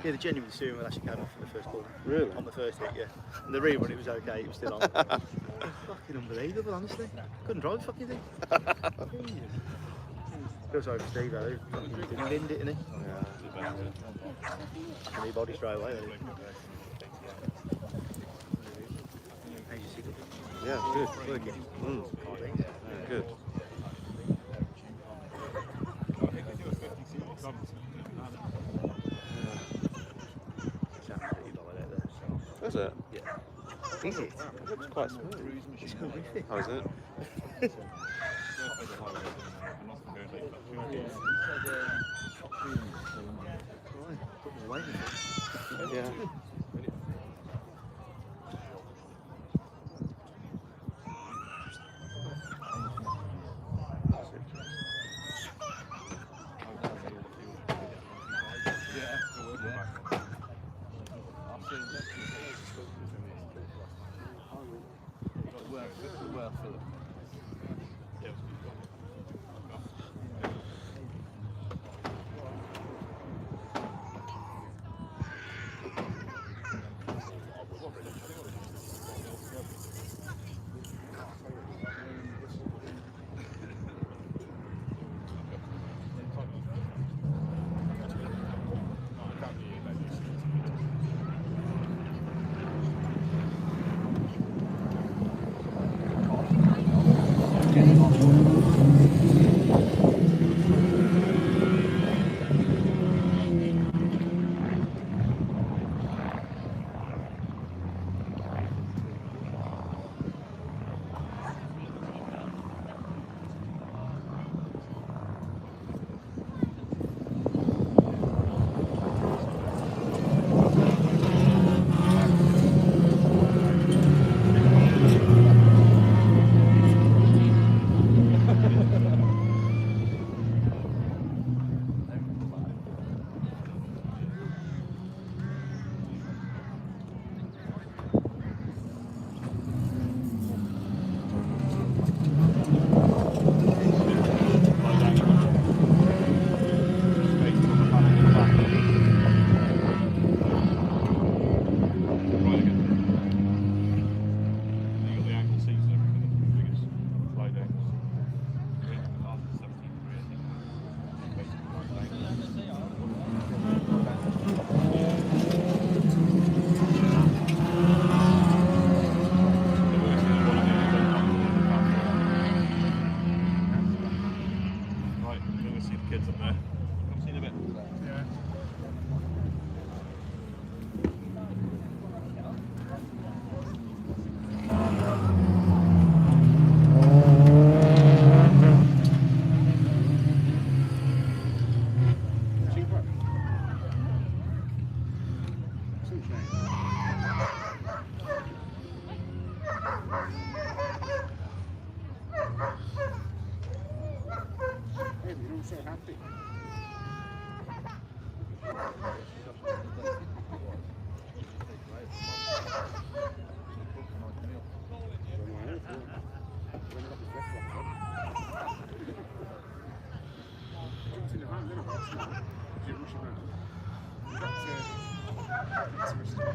Speaker 2: Yeah, the genuine steering wheel actually came off in the first corner.
Speaker 7: Really?
Speaker 2: On the first hit, yeah. And the rerun, it was okay, it was still on. Fucking unbelievable, honestly. Couldn't drive the fucking thing. Feels sorry for Steve, though. He linned it, didn't he?
Speaker 7: Yeah.
Speaker 2: And he body straight away, really.
Speaker 7: Yeah, good.
Speaker 2: Working.
Speaker 7: Mm. Yeah, good.
Speaker 2: It's absolutely violent there.
Speaker 7: Is it?
Speaker 2: Yeah. Is it?
Speaker 7: It looks quite smooth.
Speaker 2: It's horrific.
Speaker 7: Oh, is it?
Speaker 2: Put me away.
Speaker 7: Yeah.
Speaker 6: Kathy. Jumped in the van, didn't I? Did you rush around? We got to restore.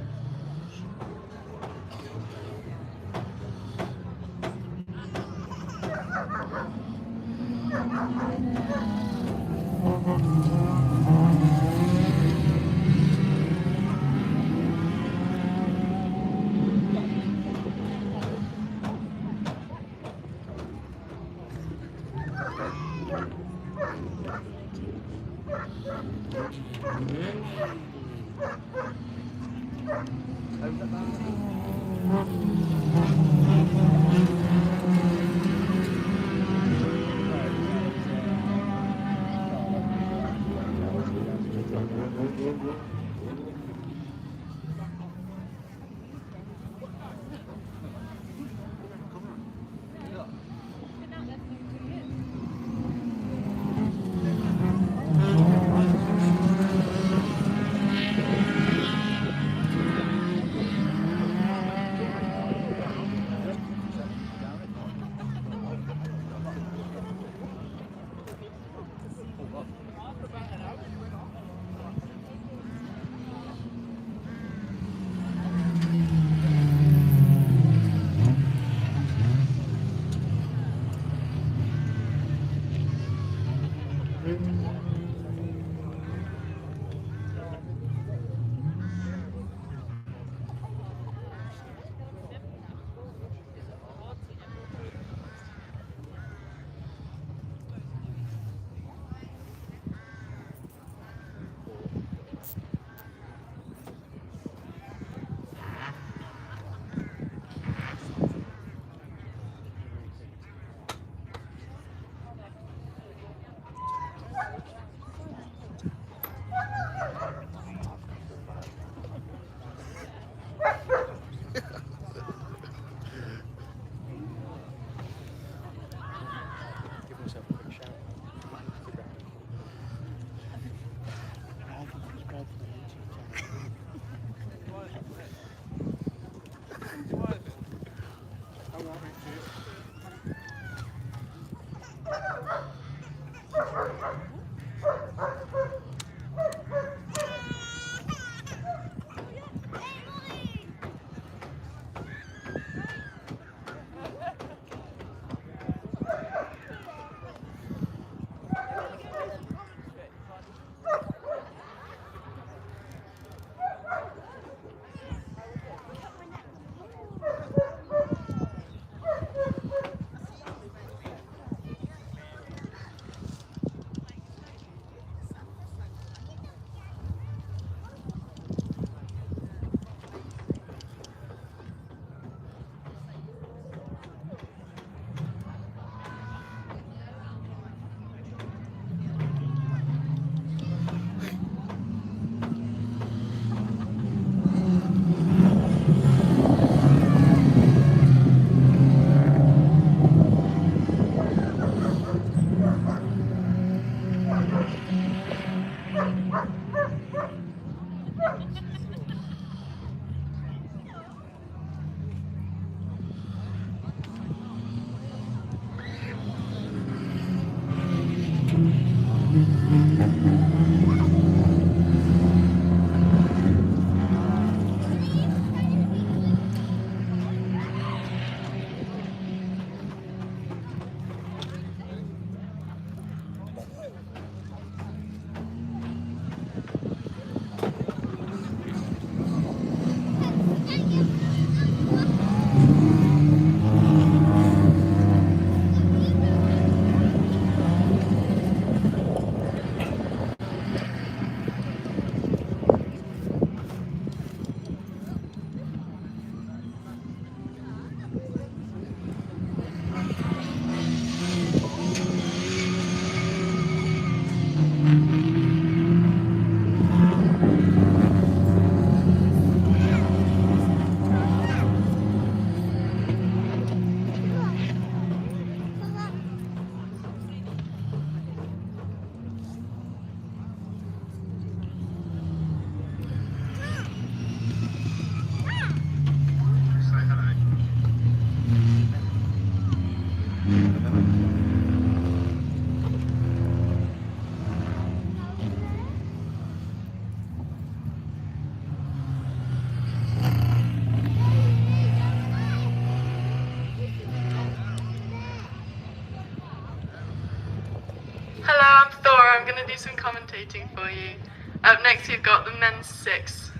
Speaker 3: going to do some commentating for you. Up next, you've got the men's 6.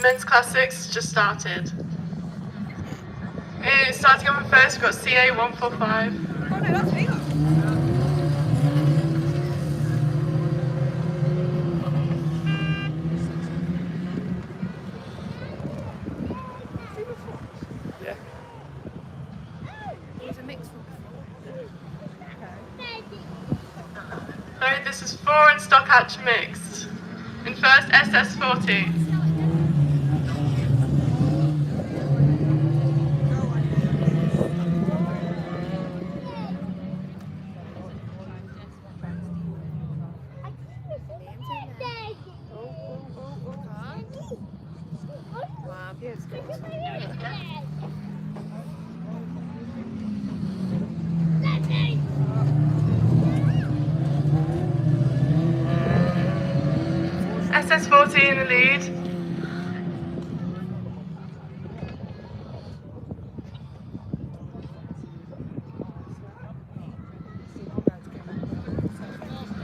Speaker 3: Men's class 6 just started. Starting off first, we've got CA 145. Oh no, that's me.
Speaker 7: Yeah.
Speaker 3: Sorry, this is 4 in stock hatch mixed. In first, SS40. SS40 in the lead.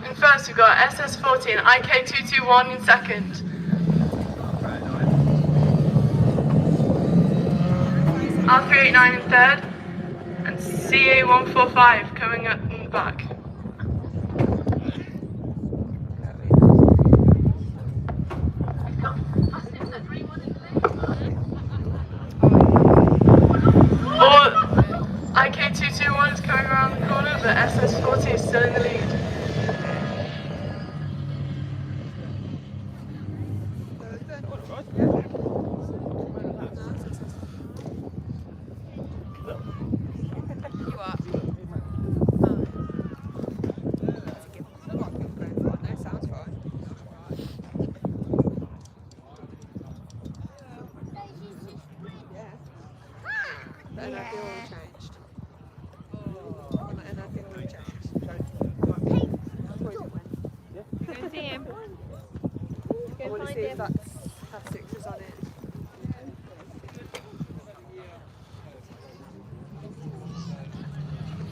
Speaker 3: In first, we've got SS40 and IK221 in second. R389 in third. And CA145 coming up in the back. IK221 is coming around the corner, but SS40 is still in the lead.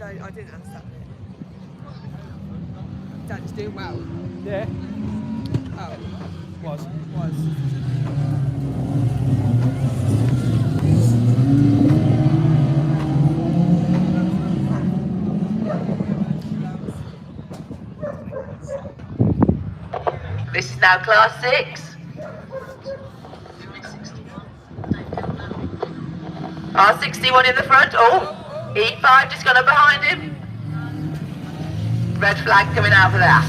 Speaker 8: I didn't ask that bit. Dad's doing well.
Speaker 2: Yeah.
Speaker 8: Oh.
Speaker 2: Was.
Speaker 9: This is now class 6. R61 in the front. Oh, E5 just gone up behind him. Red flag coming out for that.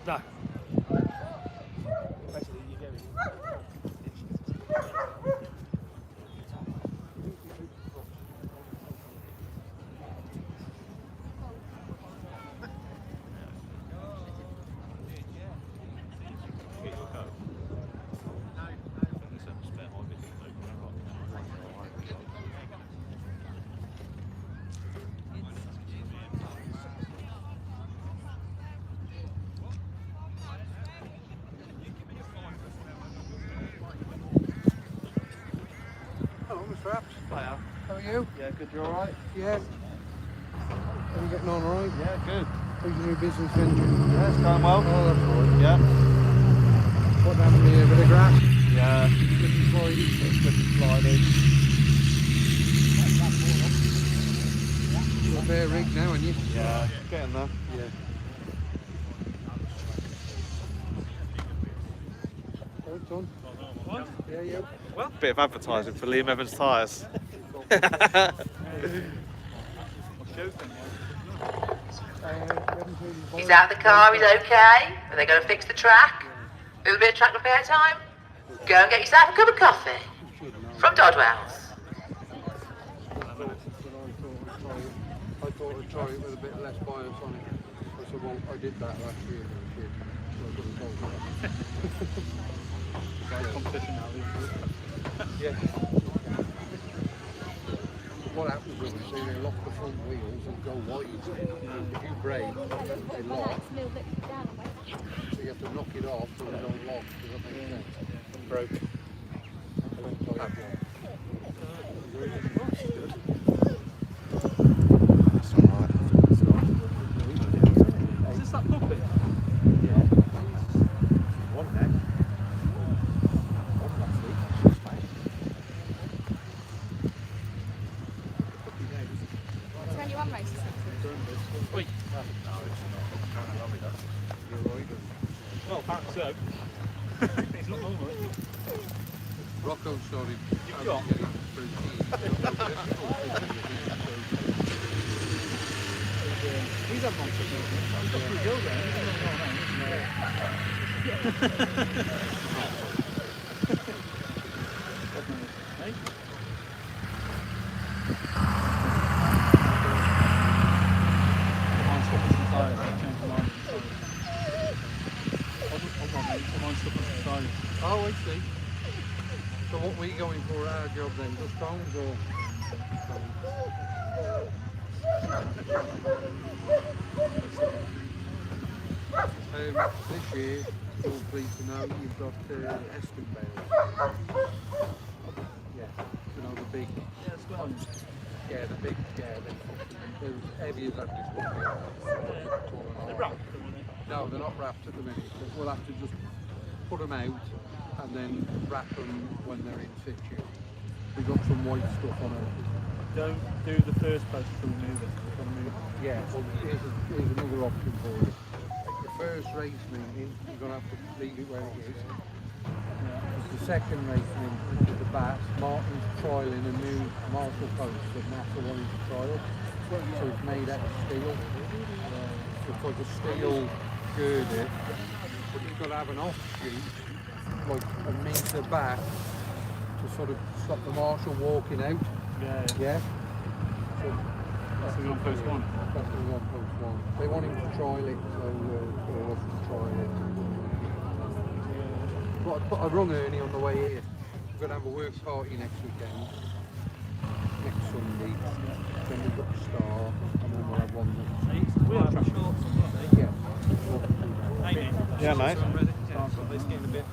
Speaker 2: No.
Speaker 6: Hiya.
Speaker 8: How are you?
Speaker 6: Yeah, good. You alright?
Speaker 8: Yeah. Are you getting on alright?
Speaker 6: Yeah, good.
Speaker 8: How's your new business venture?
Speaker 6: Yeah, it's going well.
Speaker 8: Oh, that's good.
Speaker 6: Yeah.
Speaker 8: What happened here? Bit of grass?
Speaker 6: Yeah.
Speaker 8: Looking slidey?
Speaker 6: It's looking slidey.
Speaker 8: You're a bare rig now, aren't you?
Speaker 6: Yeah, getting there.
Speaker 8: Yeah. Oh, John.
Speaker 6: What?
Speaker 8: Yeah, you.
Speaker 6: Well, bit of advertising for Liam Evans tyres.
Speaker 9: He's out of the car, he's okay. Are they going to fix the track? A little bit of track repair time? Go and get yourself a cup of coffee. From Dodwell's.
Speaker 8: I thought I'd try it with a bit less bias on it. I said, well, I did that last year and it did. So I couldn't talk about it.
Speaker 5: Competition now,
Speaker 8: Yeah. What happens is they lock the front wheels and go wide. If you brake, they lock. So you have to knock it off so they don't lock. Does that make sense?
Speaker 5: broke. Is this that puppy?
Speaker 2: One neck. One last week.
Speaker 4: Turn you on races.
Speaker 5: Wait. No, it's not. Well, apparently so. It's not normal.
Speaker 8: Rocco started.
Speaker 5: You've got. He's had one. He's got 3 girls there. Hey? Mine's stuck on some tyres. I changed the line. Mine's stuck on some tyres.
Speaker 8: Oh, I see. So what were you going for at our job then? Just stones or? This year, you're pleased to know you've got Eston bales. Yeah, you know the big.
Speaker 5: Yeah, squares.
Speaker 8: Yeah, the big. Yeah, they're heavy as that just.
Speaker 5: They're wrapped.
Speaker 8: No, they're not wrapped at the minute. We'll have to just put them out and then wrap them when they're in situ. We've got some white stuff on it.
Speaker 5: Don't do the first post to remove it. You've got to move it.
Speaker 8: Yeah, well, here's another option for you. The first race meeting, you're going to have to leave it where it is. The second race meeting with the bats, Martin's trialling a new Marshall post that NASA wanted to trial. So it's made out of steel. It's like a steel girder, but you've got to have an offshoot, like a metre back, to sort of stop the marshal walking out. Yeah. So
Speaker 5: That's the on post one.
Speaker 8: that's the on post one. They want him to trial it, so we'll have to trial it. But I rung Ernie on the way here. We're going to have a work party next weekend, next Sunday. Then we've got the Star, and then we'll have one next.
Speaker 5: Wheel track.
Speaker 8: Yeah.
Speaker 7: Yeah, mate.
Speaker 5: It's getting a bit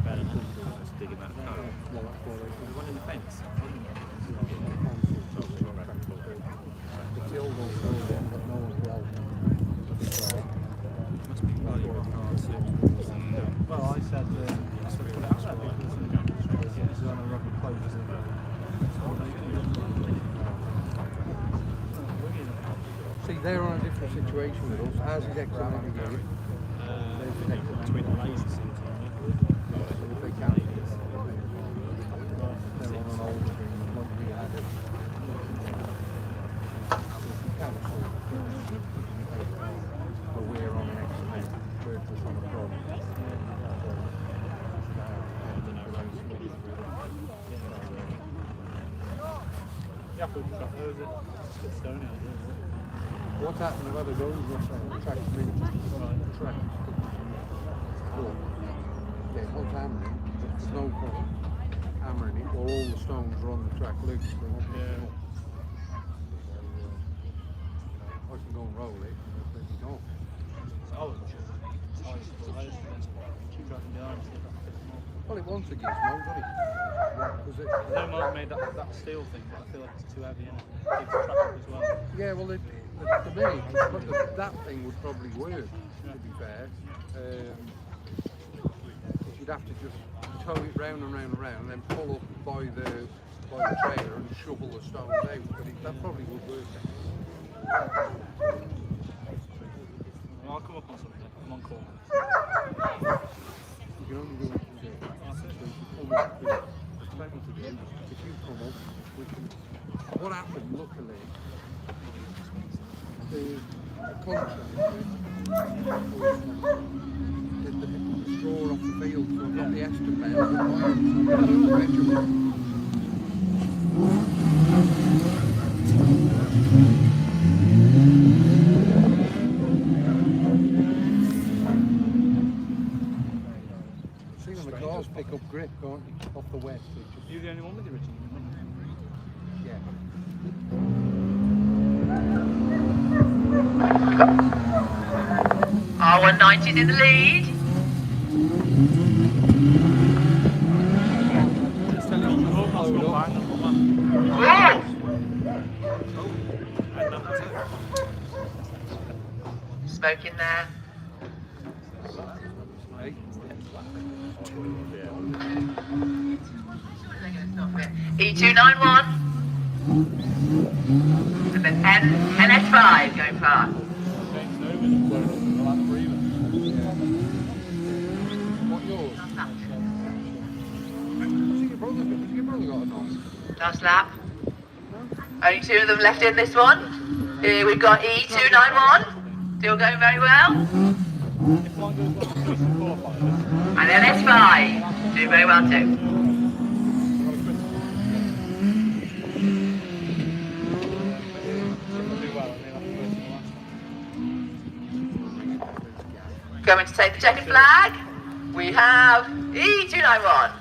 Speaker 5: better now. Just digging that car.
Speaker 8: Well, that's why they
Speaker 5: One in the fence.
Speaker 8: It's the old one, but no one's well.
Speaker 5: Must be value of cars. Well, I said put it out there because it's on a rubber plate, isn't it?
Speaker 8: See, they're on a different situation with us. Ours is extra navigated.
Speaker 5: Between the lanes and something.
Speaker 8: So if they can't, they're on an old thing, like we had it. But we're on an X-Men, we're just on a Pro.
Speaker 5: Yeah, but it's stony out there.
Speaker 8: What's happened with other roads? The track's been tracked. Cool. Yeah, what's happening? The snow from hammering it, while all the stones are on the track loose. They won't pick them up. I can go and roll it, but you don't.
Speaker 5: Oh, keep driving behind.
Speaker 8: Well, it wants a gizmo, doesn't it? Yeah, because
Speaker 5: No one made that steel thing, but I feel like it's too heavy and it keeps the track up as well.
Speaker 8: yeah, well, the minute, but that thing would probably work, to be fair. You'd have to just tow it round and round and round, and then pull up by the trailer and shovel the stones out. But that probably would work.
Speaker 5: Well, I'll come up on something. I'm on call.
Speaker 8: You can only do what you can do. So if you come up, there's plenty to do. If you come up, we can. What happened, luckily, the country. Did the straw off the field, so I got the estimate bales and measurement. See when the cars pick up grip, can't you? Off the wet.
Speaker 5: You're the only one with the original.
Speaker 8: Yeah.
Speaker 9: R190's in the lead.
Speaker 5: Just tell you on the road, that's not bad, number one.
Speaker 9: Whoa!
Speaker 5: And number two.
Speaker 9: Smoke in there.
Speaker 8: Hey.
Speaker 9: E291. And then NS5 going fast.
Speaker 8: What yours? Your brother got a nice.
Speaker 9: Last lap. Only two of them left in this one. Here we've got E291. Still going very well. And NS5. Doing very well too. Coming to take the checkered flag, we have E291.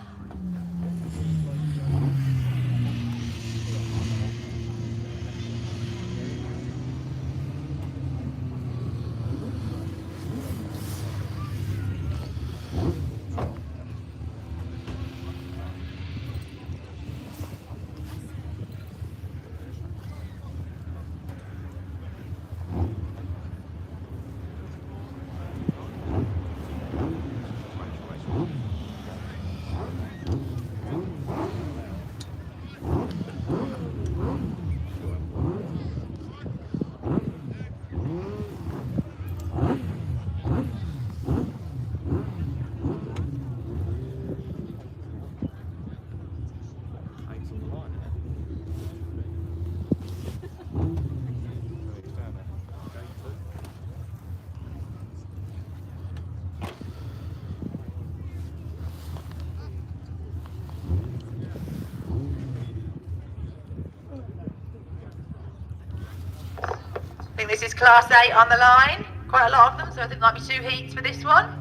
Speaker 9: I think this is Class 8 on the line. Quite a lot of them, so I think there might be 2 heats for this one.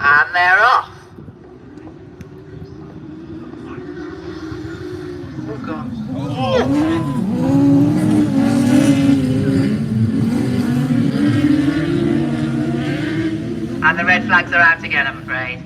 Speaker 9: And they're off. Oh God. And the red flags are out again, I'm afraid.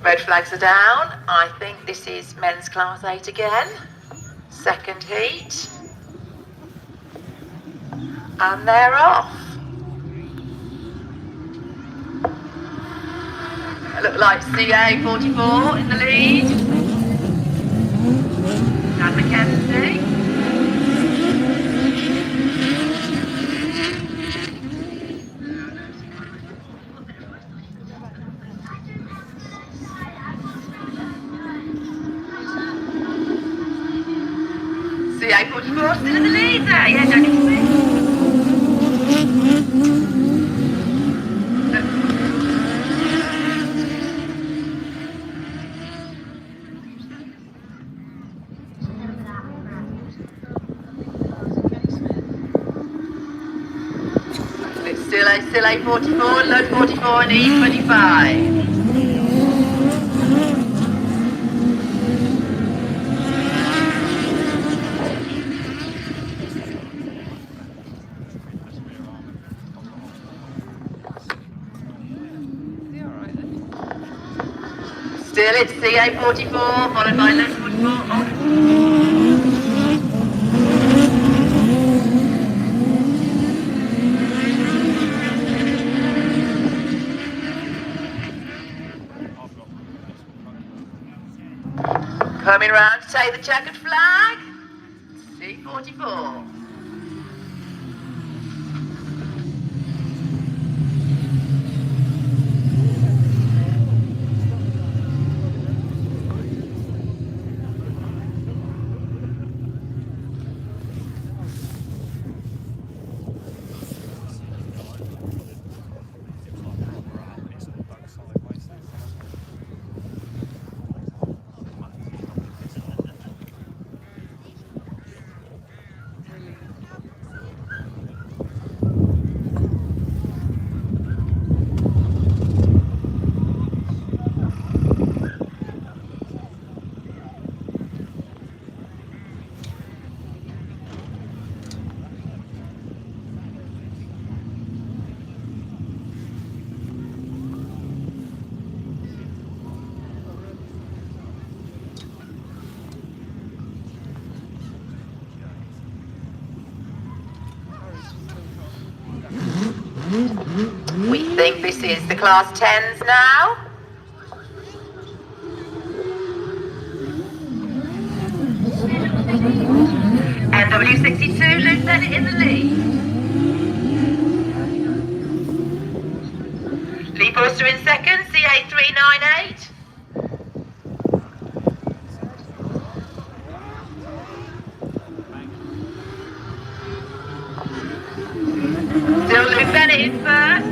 Speaker 9: Red flags are down. I think this is men's class 8 again. Second heat. And they're off. It looked like CA 44 in the lead. Dan Mackenzie. CA 44 still in the lead there. Yeah, Daniel Smith. It's still A 44, low 44 and E 25.
Speaker 3: Is he alright then?
Speaker 9: Still it's CA 44, followed by low 44. Coming round to take the checkered flag. C44. We think this is the class 10s now. NW62, Luke Bennett in the lead. Lee Forster in second, CA398. Still Luke Bennett in first.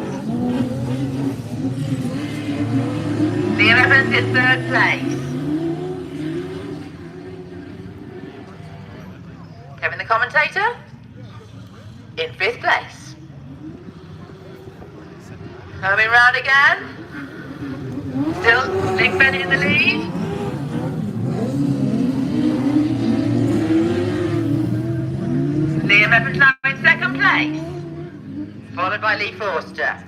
Speaker 9: Liam Evans in third place. Kevin the commentator in 5th place. Coming round again. Still Luke Bennett in the lead. Liam Evans now in second place, followed by Lee Forster.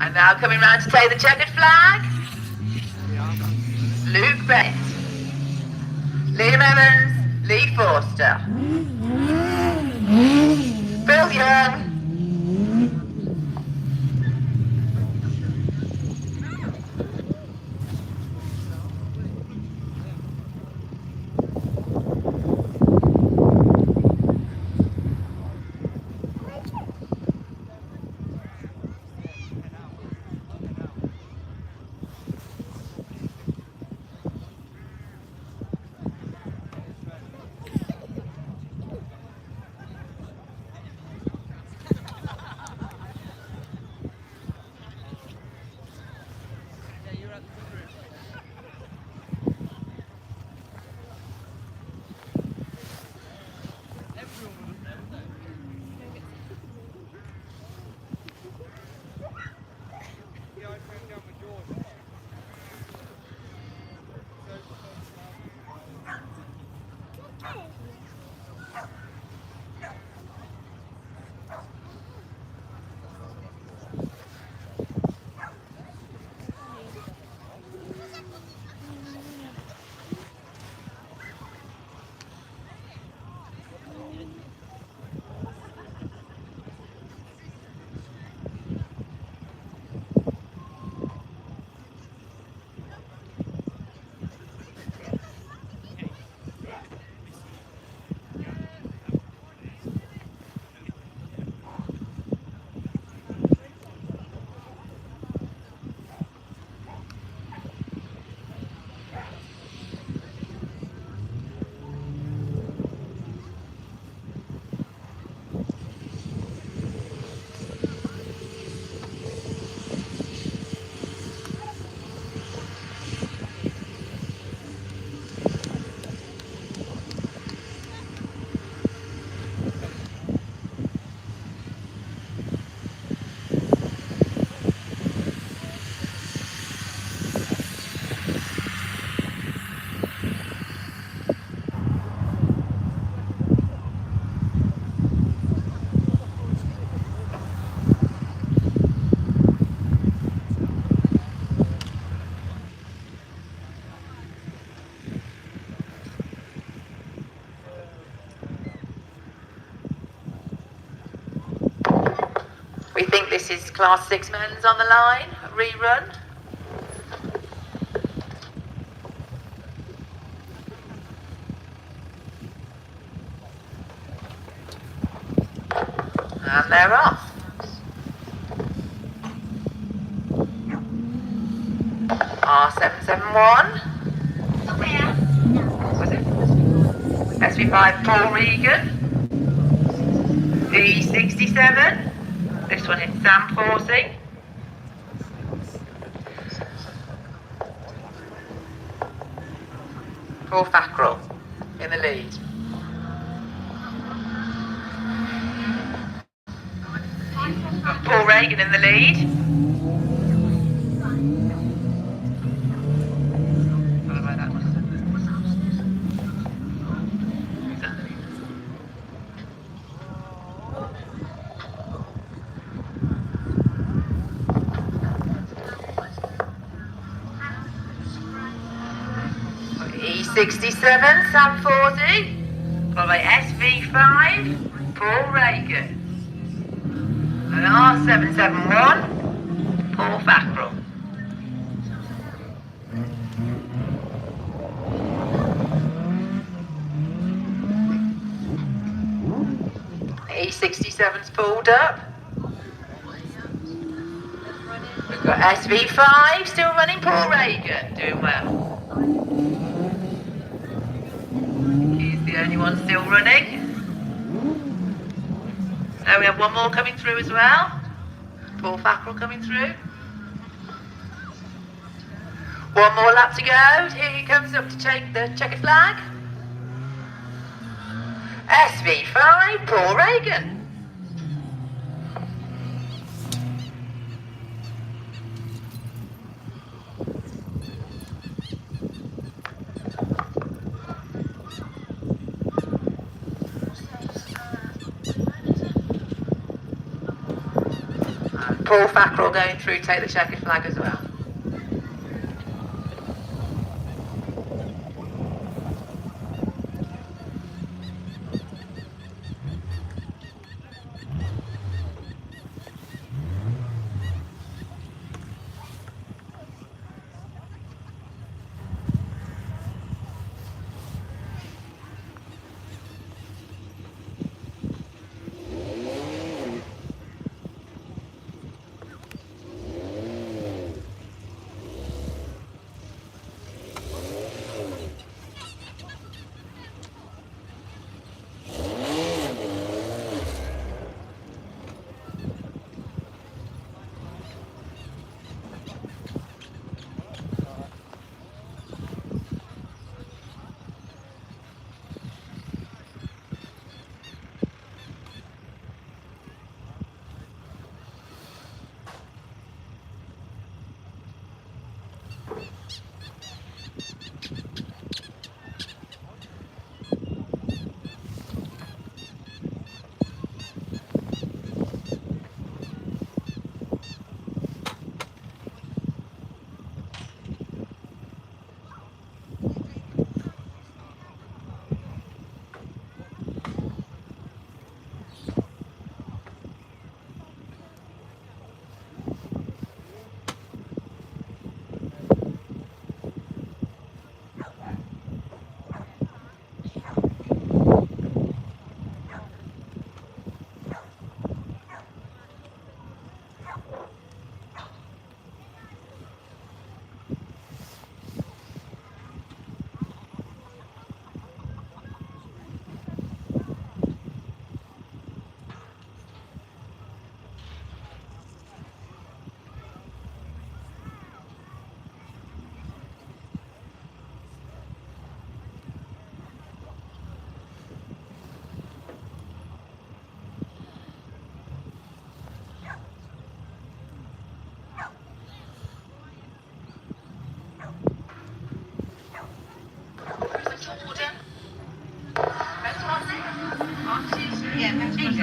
Speaker 9: And now coming round to take the checkered flag, Luke Bennett, Liam Evans, Lee Forster, Phil Young, This is Class 6 men's on the line, rerun. And they're off. R771. Was it? SV5 Paul Regan. E67. This one is Sam Forsey. Paul Fackrell in the lead. Paul Regan in the lead. What about that one? E67, Sam Forsey. Followed by SV5, Paul Regan. And R771, Paul Fackrell. E67's pulled up. We've got SV5 still running, Paul Regan doing well. He's the only one still running. So we have one more coming through as well. Paul Fackrell coming through. One more lap to go. Here he comes up to take the checkered flag. SV5, Paul Regan. And Paul Fackrell going through to take the checkered flag as well.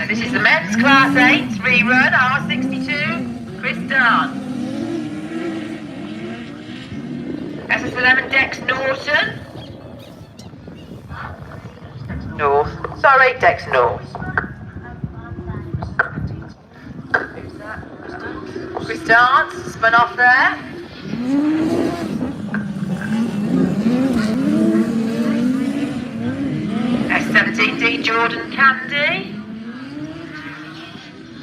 Speaker 9: This is the men's Class 8 rerun, R62, Chris Darn. SS11 Dex Norton. North. Sorry, Dex North. Who's that? stance, spun off there. S17D Jordan Candy.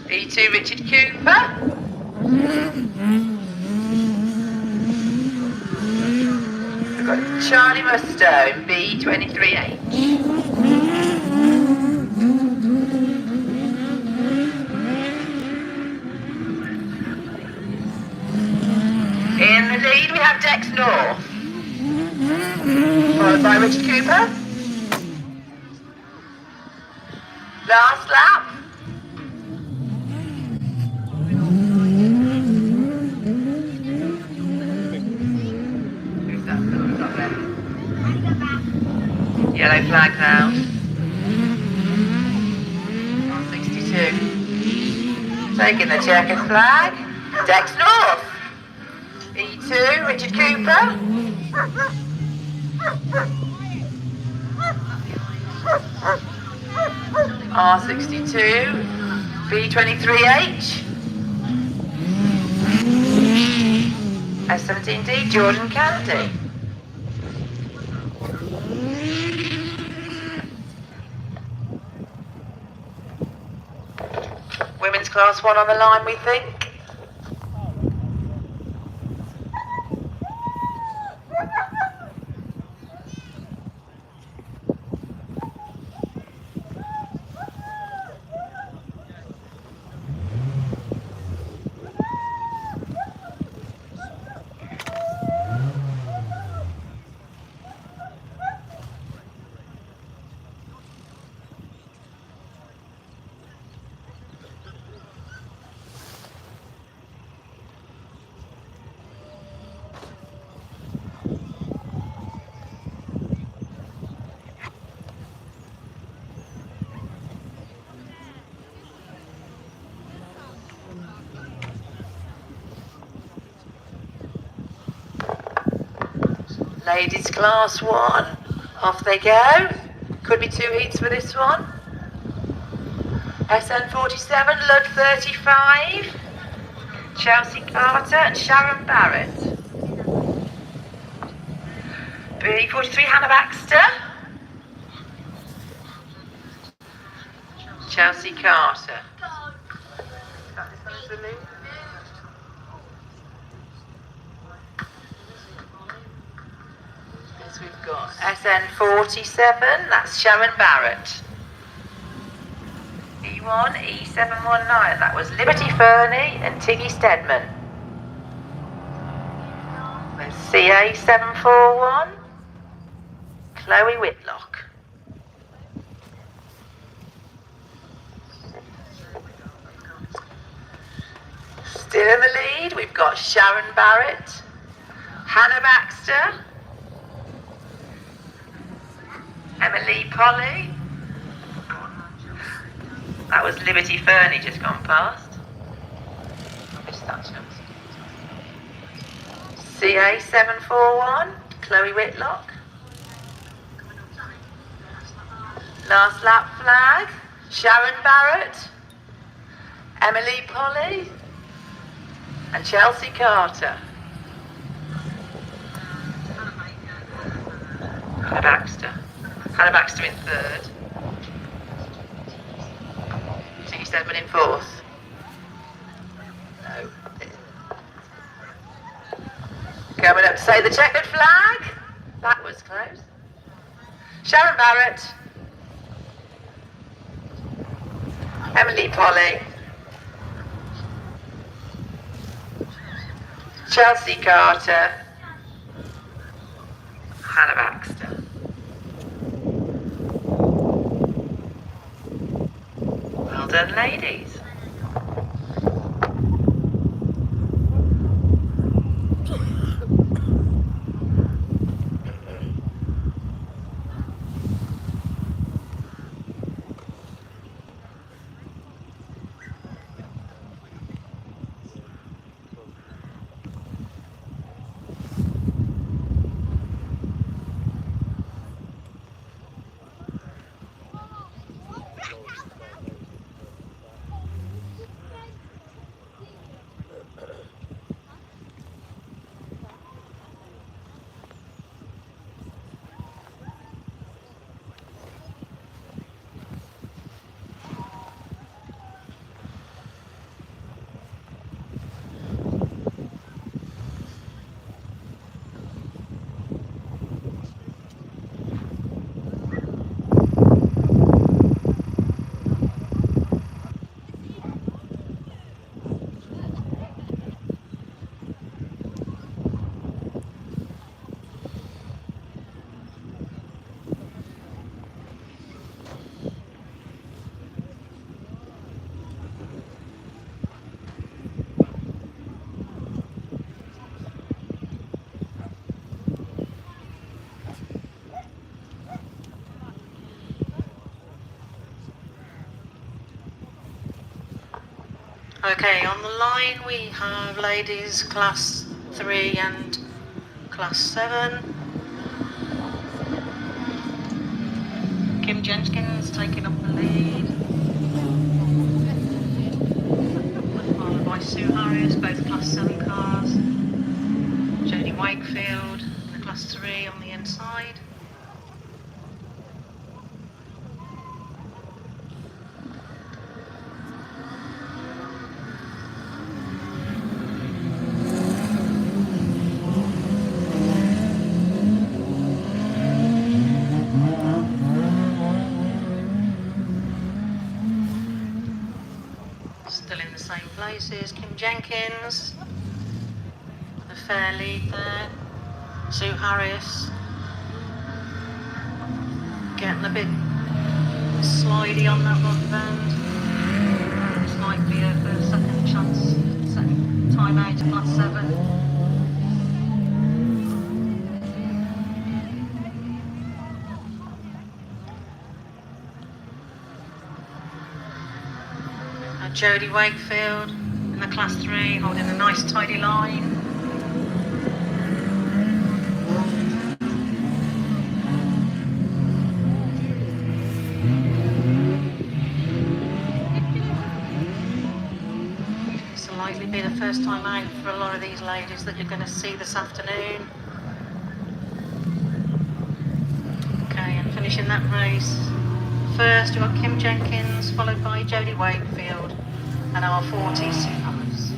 Speaker 9: B2 Richard Cooper. We've got Charlie Musto in B23H. In the lead we have Dex North, followed by Richard Cooper. Last lap. Who's that? Who's up there? Yellow flag now. 62. Taking the checkered flag. Dex North. E2, Richard Cooper. R62, B23H. S17D, Jordan Candy. Women's class 1 on the line, we think. Ladies class 1, off they go. Could be 2 heats for this one. SN47, Lud 35, Chelsea Carter and Sharon Barrett. B43, Hannah Baxter, Chelsea Carter. We've got SN47, that's Sharon Barrett. E1, E719, that was Liberty Fernie and Tiggy Stedman. There's CA741, Chloe Whitlock. Still in the lead, we've got Sharon Barrett, Hannah Baxter, Emily Polly. That was Liberty Fernie just gone past. I missed that chance. CA741, Chloe Whitlock. Last lap flag, Sharon Barrett, Emily Polly, and Chelsea Carter. Hannah Baxter. Hannah Baxter in 3rd. Tiggy Stedman in 4th. No. Coming up to say the checkered flag. That was close. Sharon Barrett. Emily Polly. Chelsea Carter. Hannah Baxter. Well done, ladies. Okay, on the line we have ladies class 3 and class 7. Kim Jenkins taking up the lead, followed by Sue Harris, both class 7 cars. Jodie Wakefield in the class 3 on the inside. Still in the same places, Kim Jenkins, the fair lead there. Sue Harris, getting a bit slidey on that rubber band. This might be a second chance, second time out of class 7. Jodie Wakefield in the class 3, holding a nice tidy line. This will likely be the first time out for a lot of these ladies that you're going to see this afternoon. Okay, and finishing that race. First, we've got Kim Jenkins, followed by Jodie Wakefield, and our 40 Supermodels.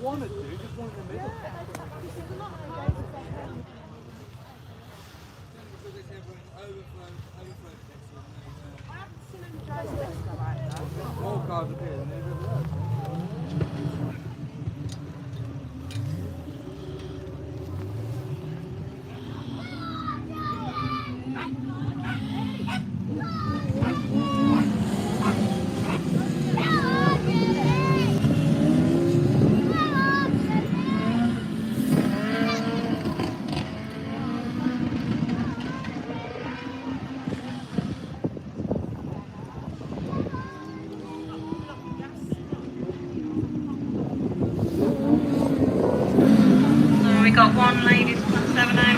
Speaker 8: One or two, just one in the middle. More cars appear than they've ever had.
Speaker 9: We got one ladies class 7 out,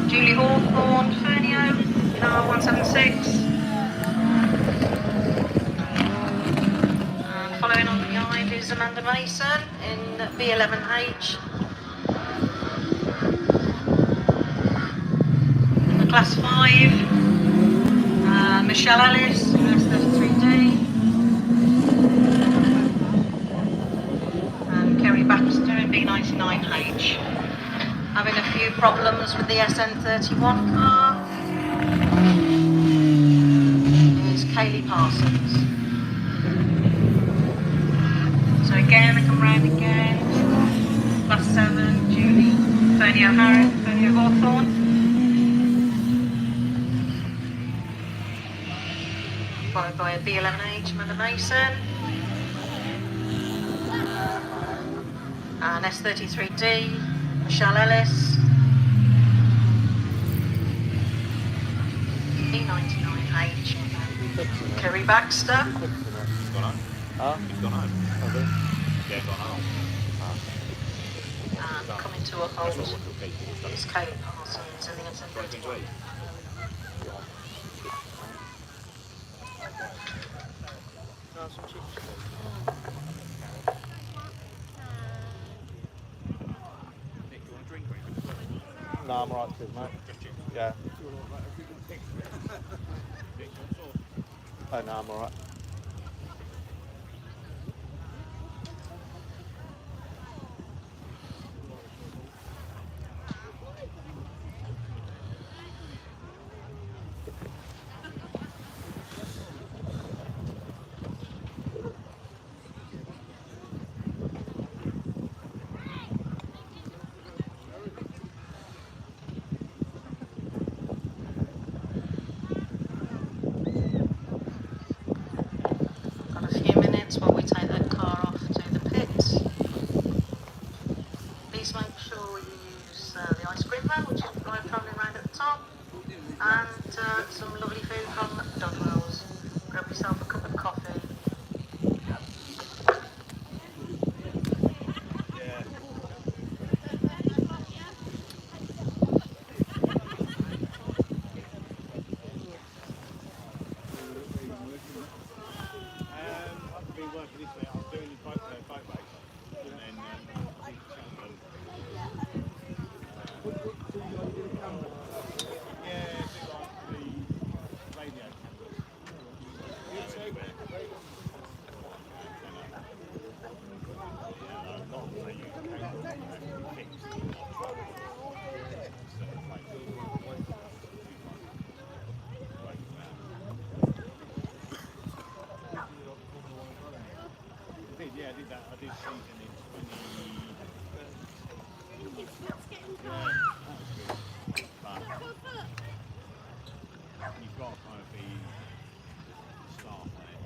Speaker 9: Julie Hawthorne, Fernio, in R176. And following on behind is Amanda Mason in B11H. In the class 5, Michelle Ellis, E99H. Having a few problems with the SN31 car. Here's Kaylee Parsons. So again, I come round again. Class 7, Julie, Fernie O'Hara, Fernie Hawthorne. Followed by a B11H, Amanda Mason. And S33D, Michelle Ellis. E99H, Kerry Baxter.
Speaker 7: He's gone home. He's gone home. Yeah, gone home.
Speaker 9: And coming to a halt is Kaylee Parsons in the SN31.
Speaker 7: No, I'm alright, cheers, mate. Yeah. Oh, no, I'm alright.
Speaker 9: Got a few minutes while we take that car off to the pits. Please make sure you use the ice cream van, which is right travelling around at the top, and some lovely food from Dodwell's. Grab yourself a cup of coffee.
Speaker 6: I've been working this way. I was doing the boat race, and then I think Cheltenham. Yeah, it's a bit like the radio cameras. Not they use cameras fixed. Yeah, I did that. I did season in 20. Yeah, that was good. But you've got to kind of be staff there.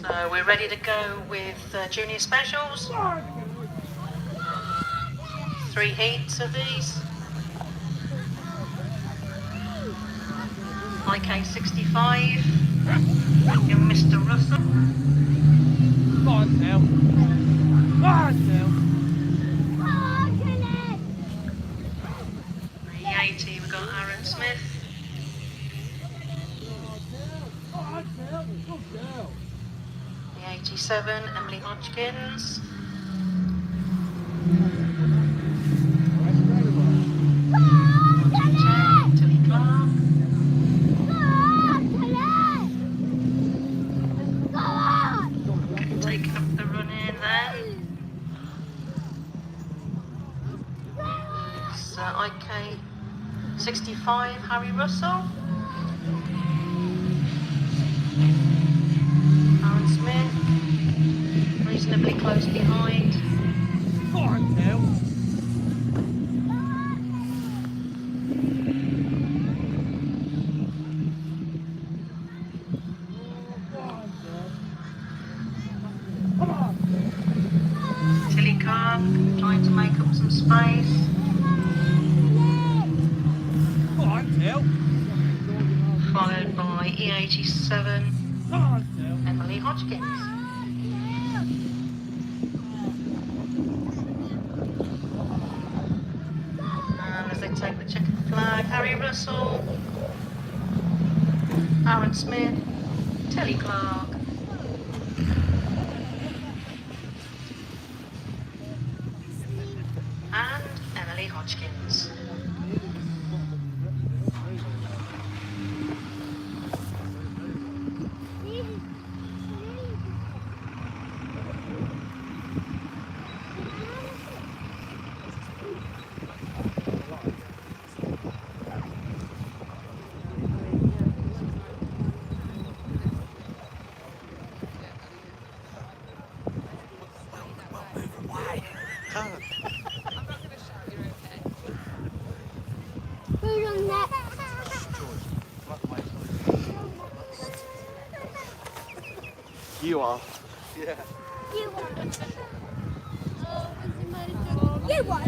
Speaker 9: So we're ready to go with junior specials. 3 heats of these. IK65. Your Mr. Russell. E80, we've got Aaron Smith. E87, Emily Hodgkins. Tilly Clark. Take up the run in then. So IK65, Harry Russell. Aaron Smith. Reasonably close behind. truck, trying to make up some space. Followed by E87, Emily Hodgkins. And as they take the checkered flag, Harry Russell, Aaron Smith, Telly Clark, and Emily Hodgkins.
Speaker 2: You are.
Speaker 8: Yeah.
Speaker 10: You are. You are.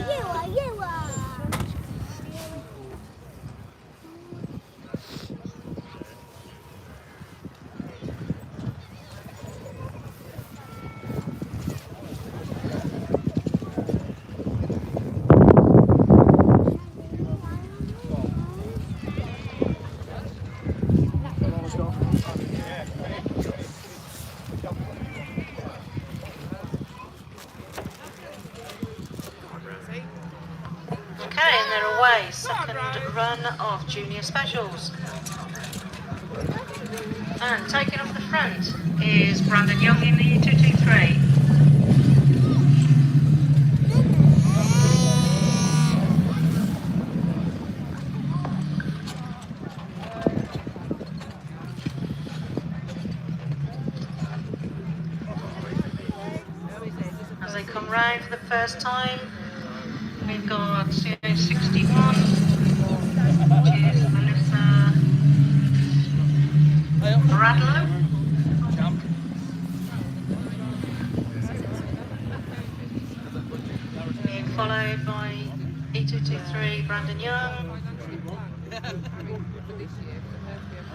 Speaker 9: Okay, and they're away. Second run of junior specials. And taking off the front is Brandon Young in the 223. As they come round for the first time, we've got CO61, which is Melissa Bradlow. Being followed by E223 Brandon Young.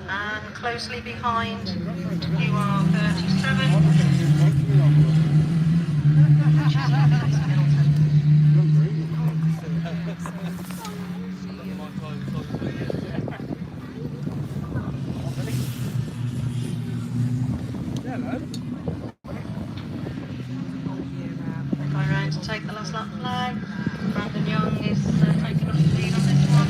Speaker 9: And closely behind UR37, which is Alex Middleton. Going round to take the last lap flag. Brandon Young is taking up the lead on this one.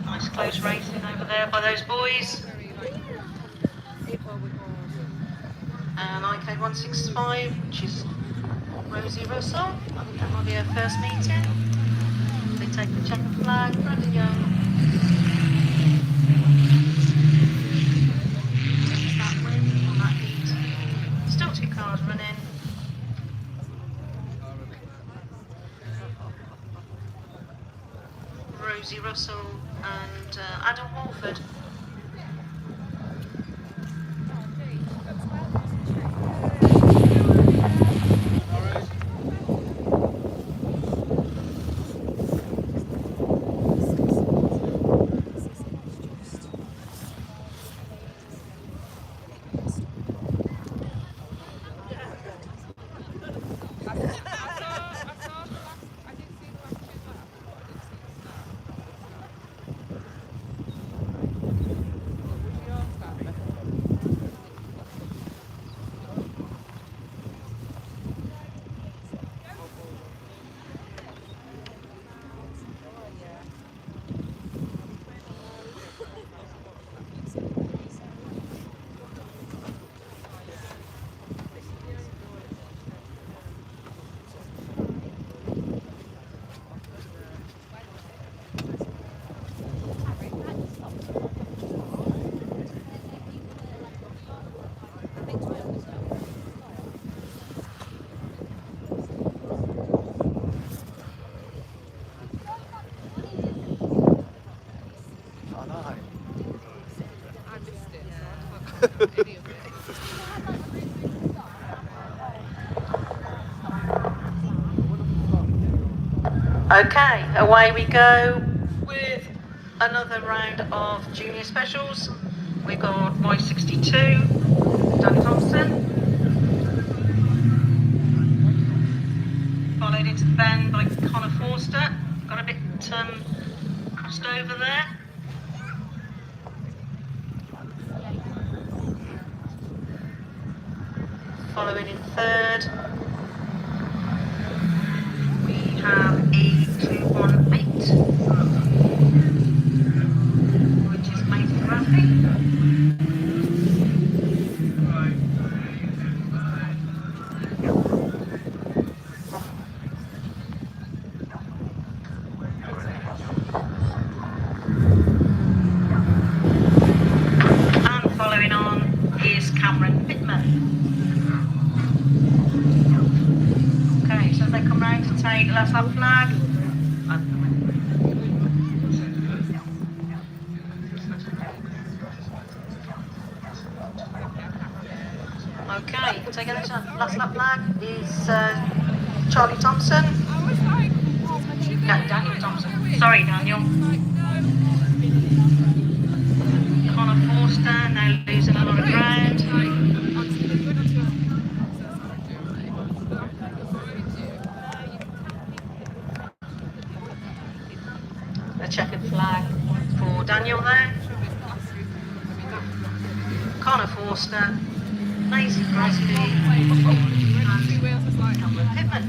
Speaker 9: Nice close racing over there by those boys. And IK165, which is Rosie Russell. I think that might be her first meeting. They take the checkered flag, Brandon Young. That win on that heat. Still two cars running. Rosie Russell and Adam Walford. Okay, away we go with another round of junior specials. We've got Y62, Danny Thompson, followed into the bend by Connor Forster. Got a bit crossed over there. Following in third, we have E218, which is Maisie Bradley. And following on is Cameron Pittman. Okay, so they come round to take last lap flag. Okay, taking the last lap flag is Charlie Thompson. No, Daniel Thompson. Sorry, Daniel. Connor Forster now losing a lot of ground. A checkered flag for Daniel there. Connor Forster, Maisie Bradley, and Cameron Pittman.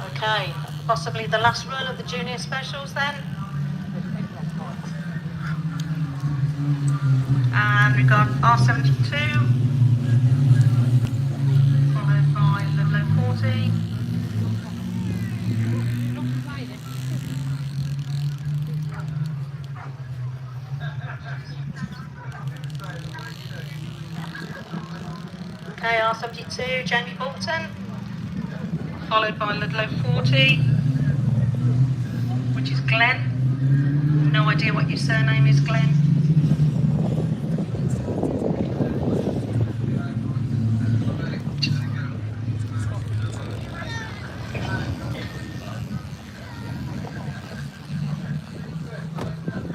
Speaker 9: Okay, possibly the last run of the junior specials then. And we've got R72, followed by Ludlow 40. Okay, R72, Jamie Bolton, followed by Ludlow 40, which is Glenn. No idea what your surname is, Glenn.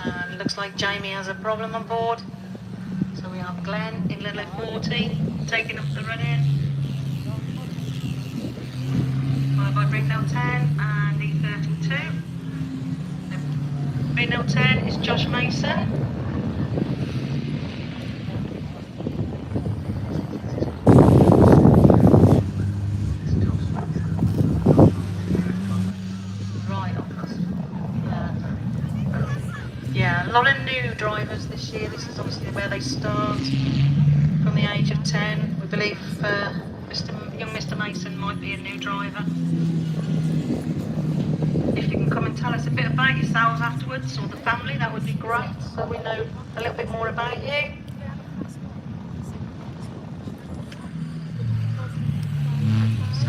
Speaker 9: And looks like Jamie has a problem on board. So we have Glenn in Ludlow 40, taking up the run in. Followed by Brindle 10 and E32. Brindle 10 is Josh Mason. Right, yeah, a lot of new drivers this year. This is obviously where they start from the age of 10. We believe young Mr. Mason might be a new driver. If you can come and tell us a bit about yourselves afterwards, or the family, that would be great, so we know a little bit more about you. So,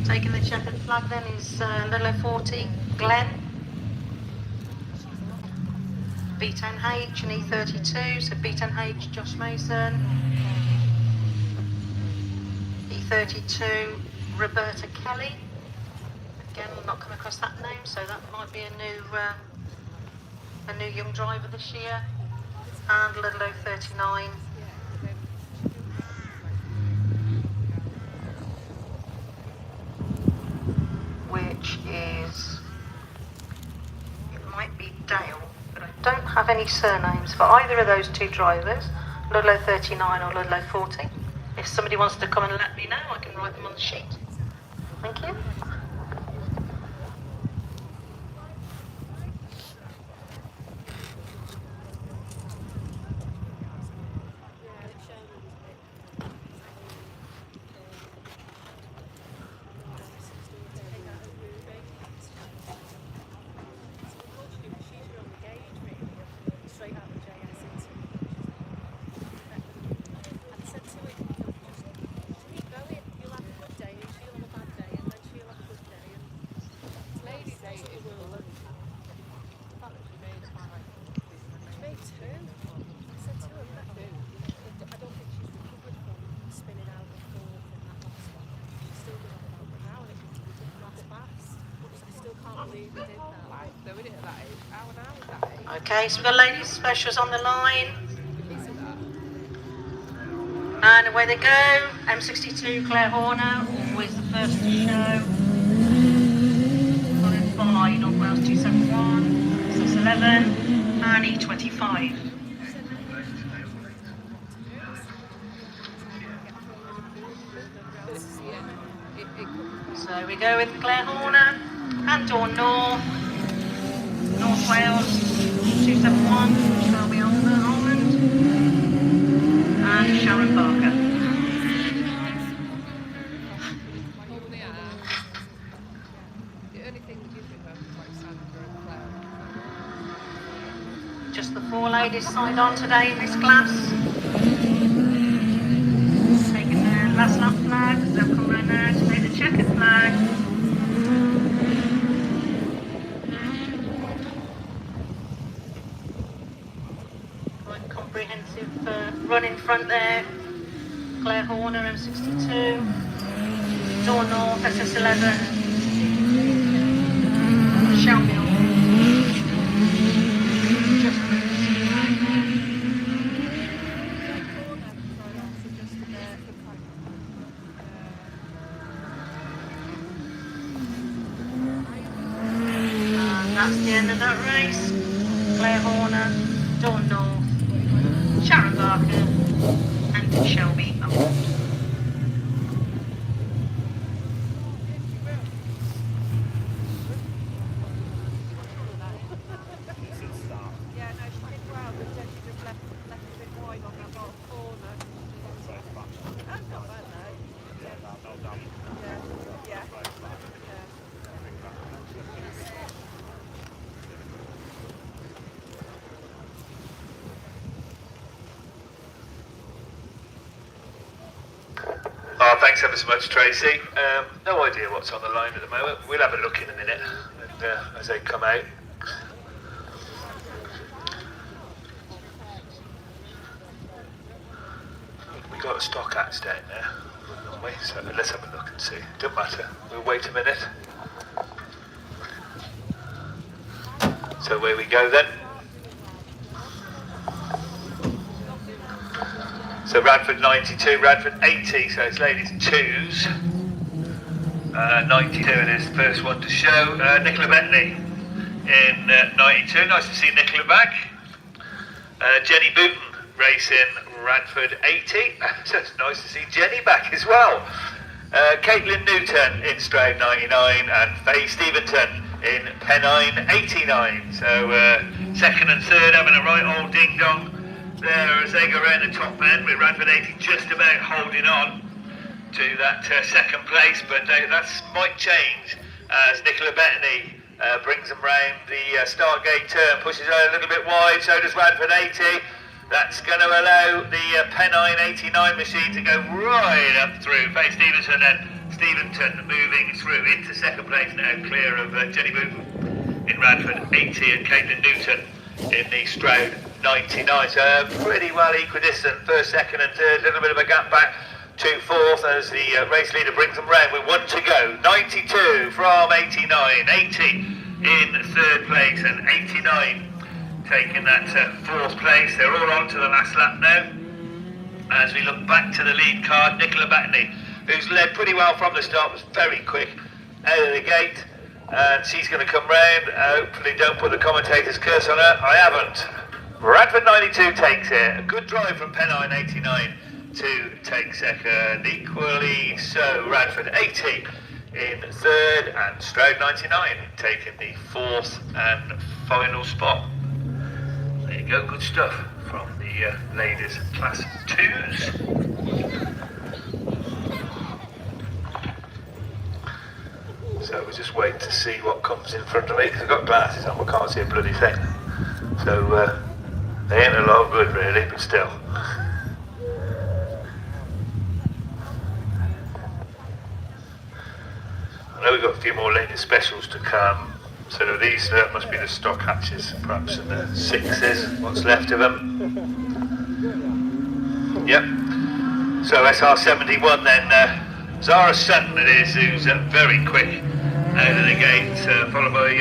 Speaker 9: taking the checkered flag then is Ludlow 40, Glenn. B10H and E32, so B10H, Josh Mason. E32, Roberta Kelly. Again, I've not come across that name, so that might be a new young driver this year. And Ludlow 39. Which is have any surnames for either of those two drivers, Ludlow 39 or Ludlow 40? If somebody wants to come and let me know, I can write them on the sheet. Thank you. Okay, so we've got ladies specials on the line. And away they go. M62 Claire Horner, always the first to show. Followed by North Wales 271, 611, and E25. So we go with Claire Horner and Dawn North, North Wales 271, Shelby Holland, and Sharon Barker. Just the 4 ladies signed on today in this class. Taking their last lap flags, they'll come round there to take the checkered flag. Quite comprehensive run in front there. Claire Horner, M62. Dawn North, SS11. Shelby. That's the end of that race. Claire Horner, Dawn North, Sharon Barker, and Shelby Holland.
Speaker 1: Oh, thanks ever so much, Tracy. No idea what's on the line at the moment. We'll have a look in a minute and, as they come out. We got a stock axe down there, haven't we? So let's have a look and see. Don't matter. We'll wait a minute. So away we go then. So Radford 92, Radford 80, so it's ladies 2s. 92 it is the first one to show. Nicola Bentley in 92, nice to see Nicola back. Jenny Booton racing Radford 80, so it's nice to see Jenny back as well. Caitlin Newton in Stroud 99 and Faye Steventon in Pennine 89. So second and third having a right old ding dong there as they go around the top end with Radford 80 just about holding on to that second place, but that might change as Nicola Bettany brings them round the start gate turn, pushes her a little bit wide, so does Radford 80. That's going to allow the Pennine 89 machine to go right up through. Faye Stevenson and Steventon moving through into second place now, clear of Jenny Booton in Radford 80 and Caitlin Newton in the Stroud 99. So pretty well equidistant, first, second and third, a little bit of a gap back to fourth as the race leader brings them round with one to go. 92 from 89, 80 in third place and 89 taking that fourth place. They're all on to the last lap now. As we look back to the lead card, Nicola Bettany, who's led pretty well from the start, was very quick out of the gate. And she's going to come round. Hopefully don't put the commentator's curse on her. I haven't. Radford 92 takes it. A good drive from Pennine 89 to take second. Equally so, Radford 80 in third, and Stroud 99 taking the fourth and final spot. There you go, good stuff from the ladies class 2s. So we're just waiting to see what comes in front of me, because I've got glasses on, I can't see a bloody thing. So they ain't a lot of good really, but still. I know we've got a few more ladies specials to come. So these must be the stock hatches, perhaps, and the sixes, what's left of them. Yep. So SR71 then, Zara Sutton it is, who's very quick out of the gate, followed by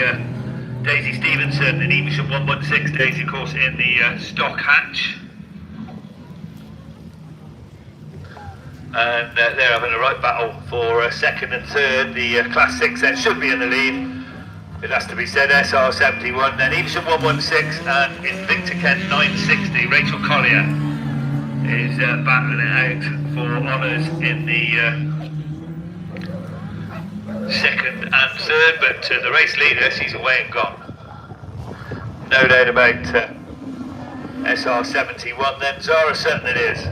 Speaker 1: Daisy Stevenson in Evesham 116. Daisy, of course, in the stock hatch. And they're having a right battle for second and third. The class 6 then should be in the lead. It has to be said, SR71, then Evesham 116 and Invicta Kent 960. Rachel Collier is battling it out for honours in the second and third, but the race leader, she's away and gone. No doubt about SR71 then, Zara Sutton it is.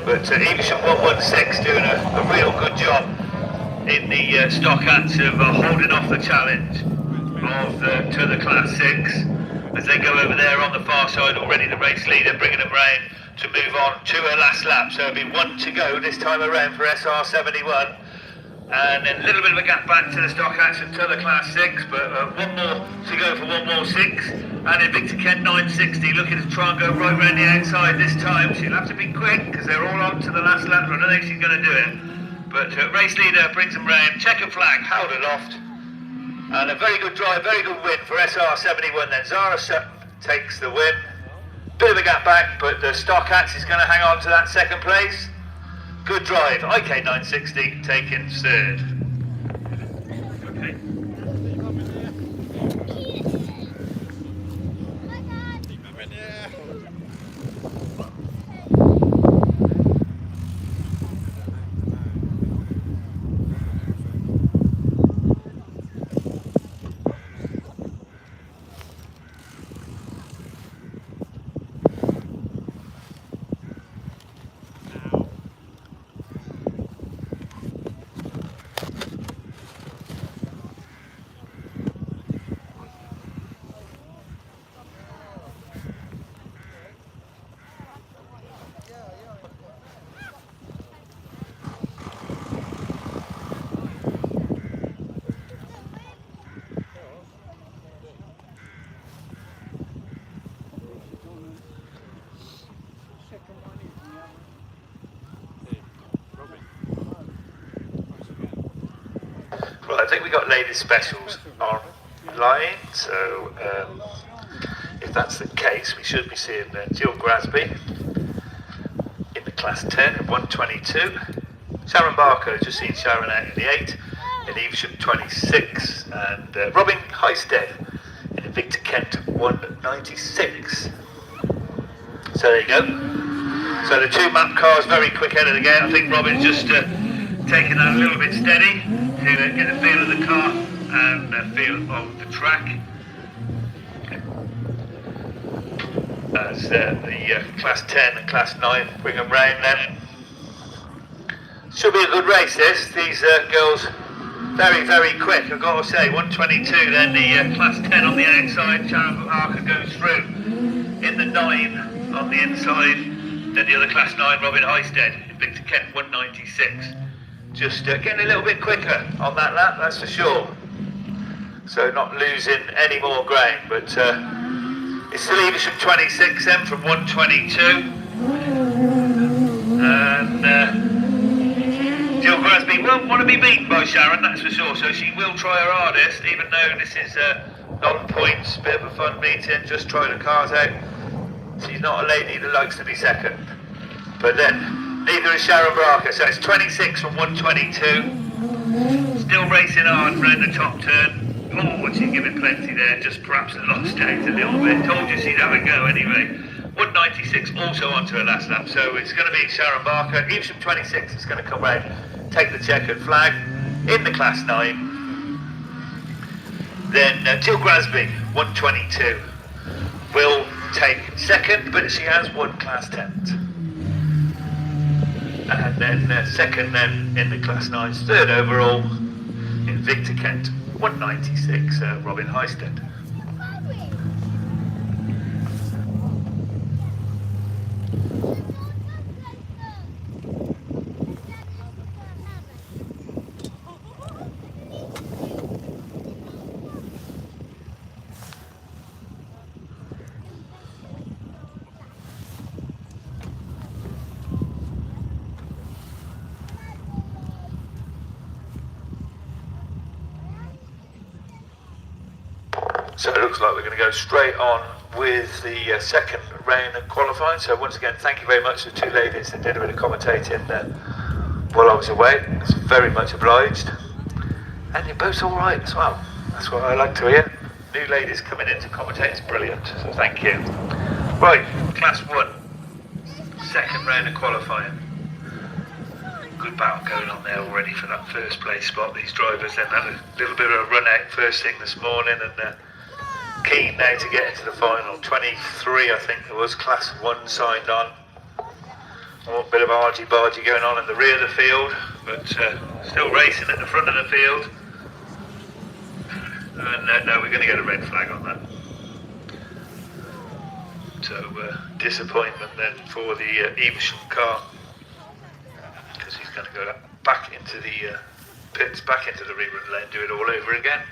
Speaker 1: But Evesham 116 doing a real good job in the stock hats of holding off the challenge to the class 6 as they go over there on the far side. Already the race leader bringing them round to move on to her last lap, so it'll be one to go this time around for SR71, and then a little bit of a gap back to the stock hats and to the class 6, but one more to go for 116. And Invicta Kent 960 looking to try and go right round the outside this time. She'll have to be quick because they're all on to the last lap. I don't think she's going to do it. But race leader brings them round, checkered flag, held aloft. And a very good drive, very good win for SR71 then. Zara Sutton takes the win. Bit of a gap back, but the stock hats is going to hang on to that second place. Good drive, IK 960 taking third. Okay. Right, I think we got ladies specials online, so if that's the case, we should be seeing Jill Grasby in the class 10 at 122. Sharon Barker, just seen Sharon out in the 8, in Evesham 26, and Robin Heisted in Invicta Kent 196. So there you go. So the two map cars very quick out of the gate. I think Robin's just taking that a little bit steady to get a feel of the car and a feel of the track. As the class 10 and class 9 bring them round then. Should be a good race this. These girls very, very quick, I've got to say. 122 then, the class 10 on the outside. Sharon Barker goes through in the 9 on the inside. Then the other class 9, Robin Heisted, Invicta Kent 196. Just getting a little bit quicker on that lap, that's for sure. So not losing any more ground, but it's still Evesham 26 then from 122. And Jill Grasby won't want to be beaten by Sharon, that's for sure. So she will try her hardest, even though this is non-points, bit of a fun meeting, just try the cars out. She's not a lady that likes to be second. But then, neither is Sharon Barker, so it's 26 from 122. Still racing hard around the top turn. Oh, she'd give it plenty there, just perhaps lost out a little bit. Told you she'd have a go anyway. 196 also onto her last lap, so it's going to be Sharon Barker. Evesham 26 is going to come round, take the checkered flag in the Class 9. Then Jill Grasby, 122, will take second, but she has won Class 10s. And then second then in the Class 9s, third overall in Victor Kent, 196, Robin Heisted. So it looks like we're going to go straight on with the second round of qualifying. So once again, thank you very much to the two ladies that did a bit of commentating while I was away. It's very much obliged. And you're both all right as well. That's what I like to hear. New ladies coming in to commentate, it's brilliant. So thank you. Right, Class 1, second round of qualifying. Good battle going on there already for that first place spot. These drivers then had a little bit of a run out first thing this morning, and keen now to get into the final. 23, I think there was, Class 1 signed on. A bit of argy-bargy going on in the rear of the field, but still racing at the front of the field. And no, we're going to get a red flag on that. So disappointment then for the Evesham car, because he's going to go back into the pits, back into the rerun lane, do it all over again.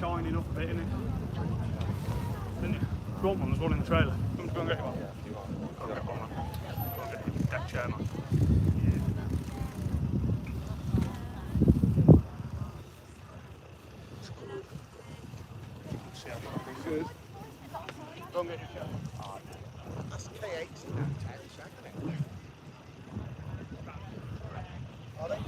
Speaker 5: Shining up a bit, innit? Didn't you? Go on, man, there's one in the trailer. Come to go and get one. Go and get one, man. Go and get his deck chair, man. See how it's good. Go and get your chair.
Speaker 6: That's K8 in Downtime, isn't it? Are they?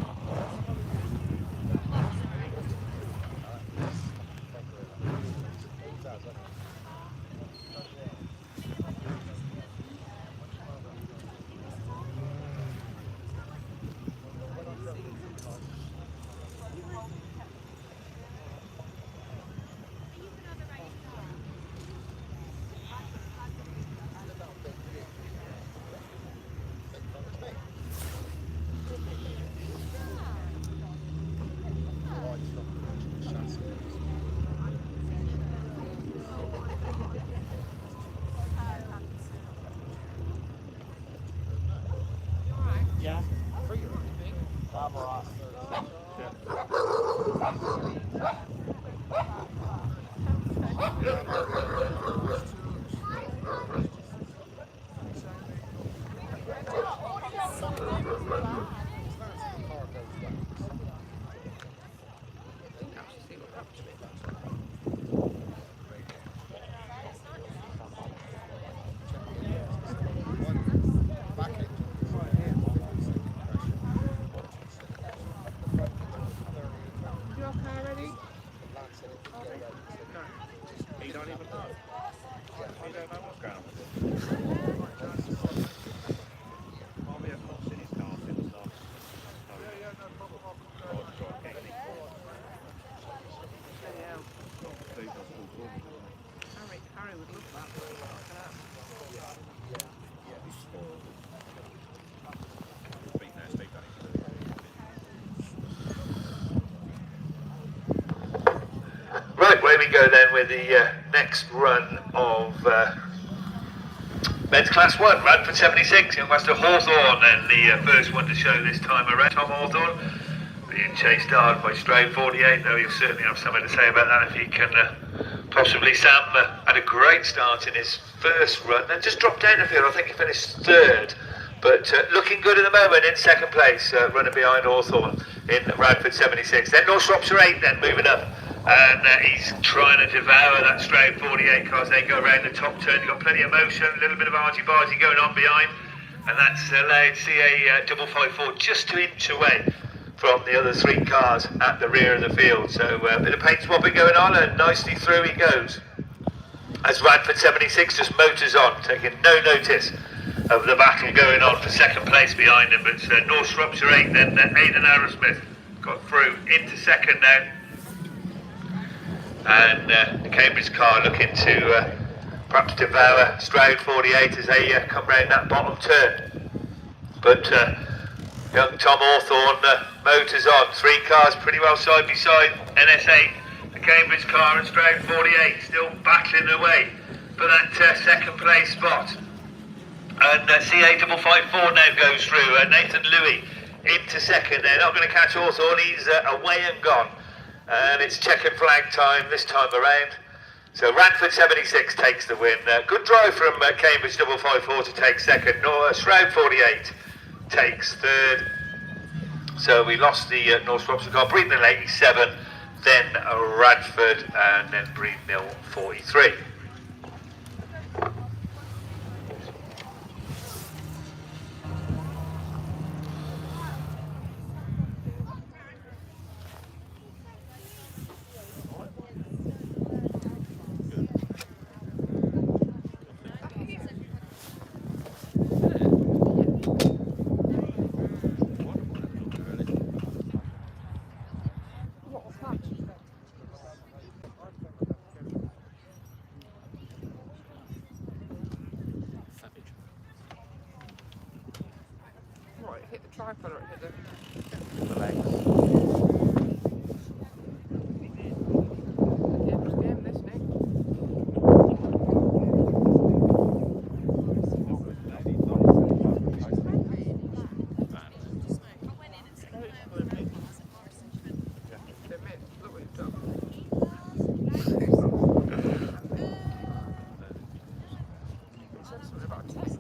Speaker 5: Yeah.
Speaker 6: I'm alright.
Speaker 3: You okay, ready?
Speaker 6: You don't even
Speaker 7: don't know what's going on with it. Might be a cross in his car since last.
Speaker 3: Harry would love that. Look at that.
Speaker 1: Right, where we go then with the next run of men's class 1, Radford 76, young Master Hawthorne, and the first one to show this time around, Tom Hawthorne, being chased hard by Stray 48, though he'll certainly have something to say about that if he can possibly. Sam had a great start in his first run, then just dropped down the field. I think he finished third, but looking good at the moment in second place, running behind Hawthorne in Radford 76. Then North Shropshire 8 then moving up, and he's trying to devour that Stray 48 cars. They go around the top turn. You've got plenty of motion, a little bit of argy-bargy going on behind, and that's allowed CA 554 just to inch away from the other 3 cars at the rear of the field. So a bit of paint swapping going on, and nicely through he goes as Radford 76 just motors on, taking no notice of the battle going on for second place behind him. But North Shropshire 8 then Aidan Arrowsmith got through into second now, and the Cambridge car looking to perhaps devour Stroud 48 as they come round that bottom turn. But young Tom Hawthorne motors on, 3 cars pretty well side by side, NS8, the Cambridge car, and Stroud 48 still battling away for that second place spot. And CA 554 now goes through, Nathan Louis into second. They're not going to catch Hawthorne, he's away and gone. And it's checkered flag time this time around. So Radford 76 takes the win. Good drive from Cambridge 554 to take second. Shroud 48 takes third. So we lost the North Shropshire car, Breedmill 87, then Radford, and then Breedmill 43.
Speaker 3: Right, hit the tripod or hit
Speaker 2: The legs.
Speaker 3: the this Nick. Look what you've done. He said something about a test.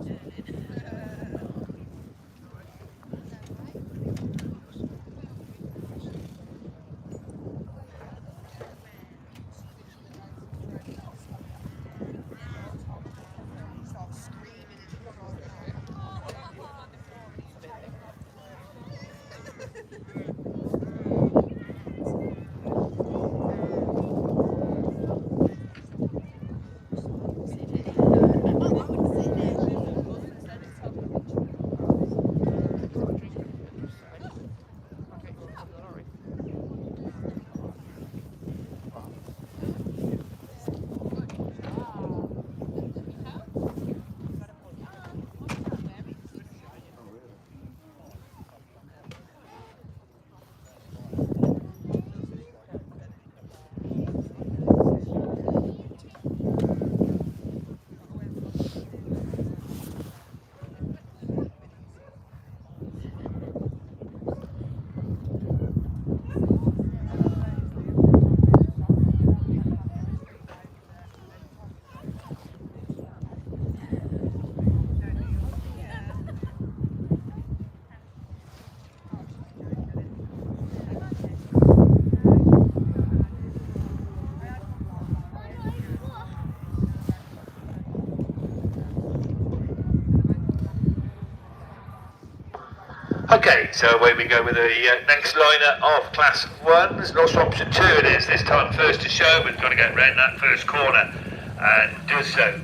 Speaker 1: Okay, so away we go with the next liner of Class 1s. North Shropshire 2 it is, this time first to show, but got to get round that first corner, and does so.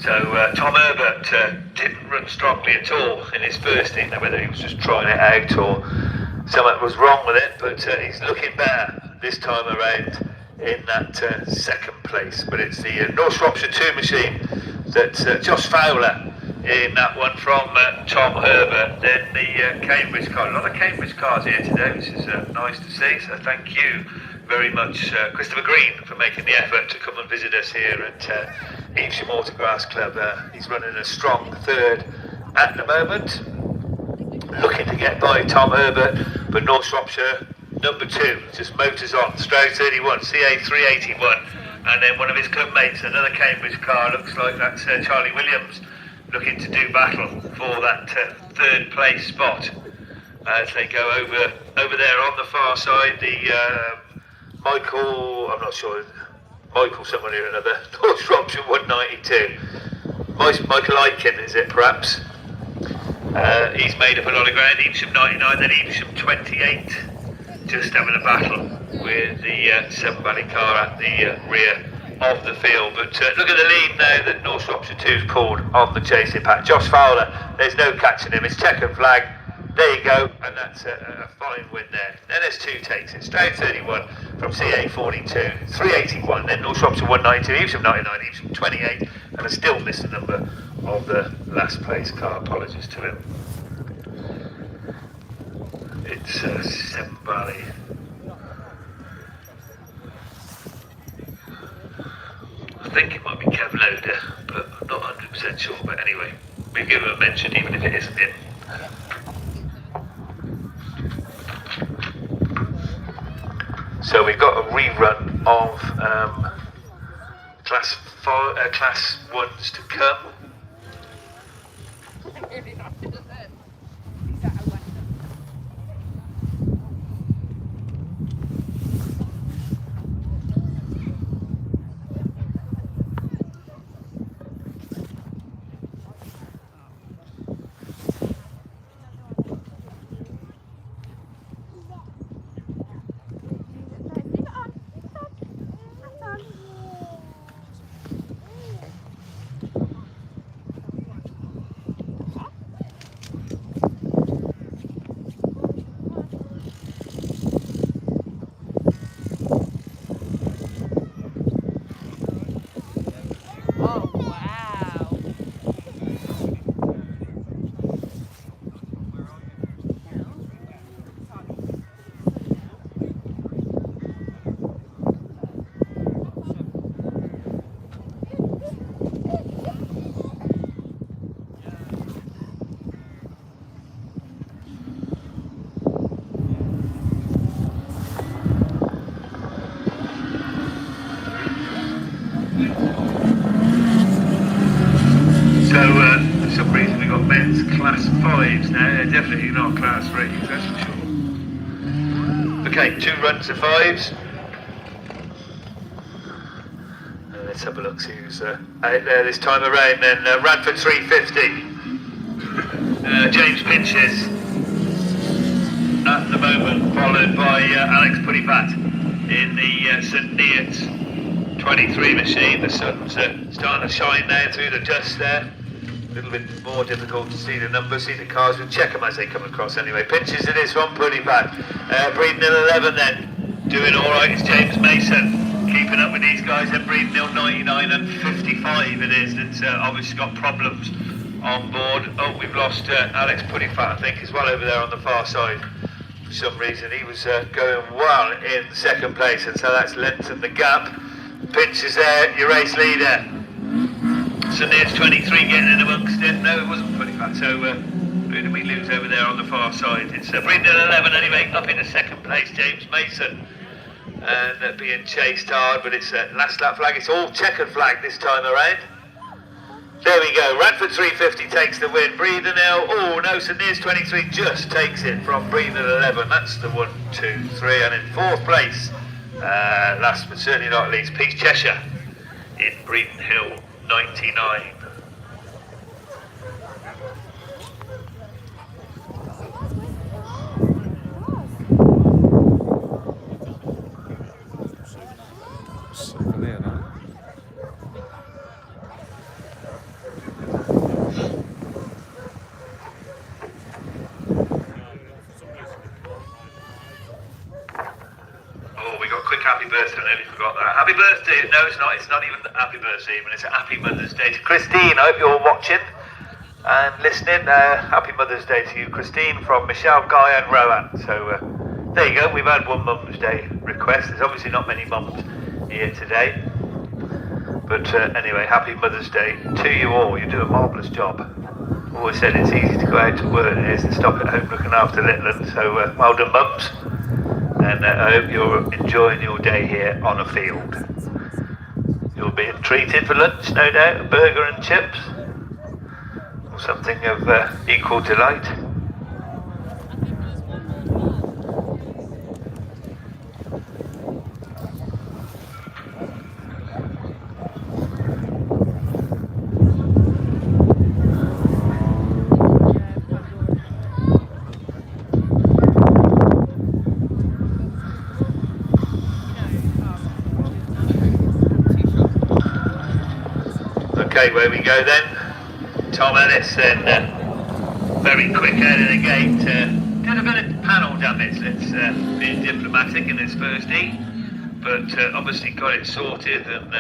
Speaker 1: So Tom Herbert didn't run strongly at all in his first inning, whether he was just trying it out or something was wrong with it, but he's looking better this time around in that second place. But it's the North Shropshire 2 machine that's Josh Fowler in that one from Tom Herbert. Then the Cambridge car, a lot of Cambridge cars here today, which is nice to see, so thank you very much Christopher Green for making the effort to come and visit us here at Evesham Autograss Club. He's running a strong third at the moment, looking to get by Tom Herbert, but North Shropshire number 2 just motors on, Stroud 31, CA 381, and then one of his club mates, another Cambridge car, looks like that's Charlie Williams, looking to do battle for that third place spot as they go over there on the far side. The Michael, I'm not sure, Michael someone or another, North Shropshire 192. Michael Aiken, is it perhaps? He's made up a lot of ground. Evesham 99, then Evesham 28, just having a battle with the Seven Valley car at the rear of the field. But look at the lead now that North Shropshire 2's pulled on the chasing pack. Josh Fowler, there's no catching him, it's checkered flag. There you go, and that's a fine win there. NS2 takes it. Stroud 31 from CA 42, 381. Then North Shropshire 192, Evesham 99, Evesham 28, and I still missed the number of the last place car. Apologies to him. It's Seven Valley. I think it might be Kev Loader, but I'm not 100% sure. But anyway, we give him a mention even if it isn't him. So we've got a rerun of class 1s to come. For some reason we've got men's class 5s now. They're definitely not class 3s, that's for sure. Okay, 2 runs of 5s. Let's have a look, see who's out there this time around then. Radford 350. James Pinches at the moment, followed by Alex Puttypat in the St Neots 23 machine. The sun's starting to shine now through the dust there. A little bit more difficult to see the numbers, see the cars. We'll check them as they come across anyway. Pinches it is from Puttypat. Breeding in 11 then. Doing alright is James Mason. Keeping up with these guys. Then Breeding Hill 99 and 55 it is. That's obviously got problems on board. Oh, we've lost Alex Puttypat, I think, as well over there on the far side. For some reason he was going well in second place, and so that's lengthened the gap. Pinches there, your race leader. So there's 23 getting in amongst it. No, it wasn't Puttypat. So who did we lose over there on the far side? It's Breeding 11 anyway, up into second place, James Mason. And being chased hard, but it's last lap flag. It's all checkered flag this time around. There we go, Radford 350 takes the win. Breeding Hill, oh no, St Neots 23 just takes it from Breeding 11. That's the 1, 2, 3, and in fourth place, last but certainly not least, Peace Cheshire in Breeding Hill 99. first, I nearly forgot that. Happy birthday. No, it's not. It's not even happy birthday even. It's a happy Mother's Day to Christine. I hope you're watching and listening. Happy Mother's Day to you, Christine, from Michelle, Guy and Rowan. So there you go. We've had one Mum's Day request. There's obviously not many mums here today. But anyway, happy Mother's Day to you all. You do a marvellous job. Always said it's easy to go out to work than it is to stop at home looking after little ones. So well done, mums. And I hope you're enjoying your day here on a field. You'll be treated for lunch, no doubt, a burger and chips, or something of equal delight. Okay, where we go then. Tom Ellis then, very quick out of the gate. Did a bit of panel damage, let's be diplomatic in his first heat. But obviously got it sorted and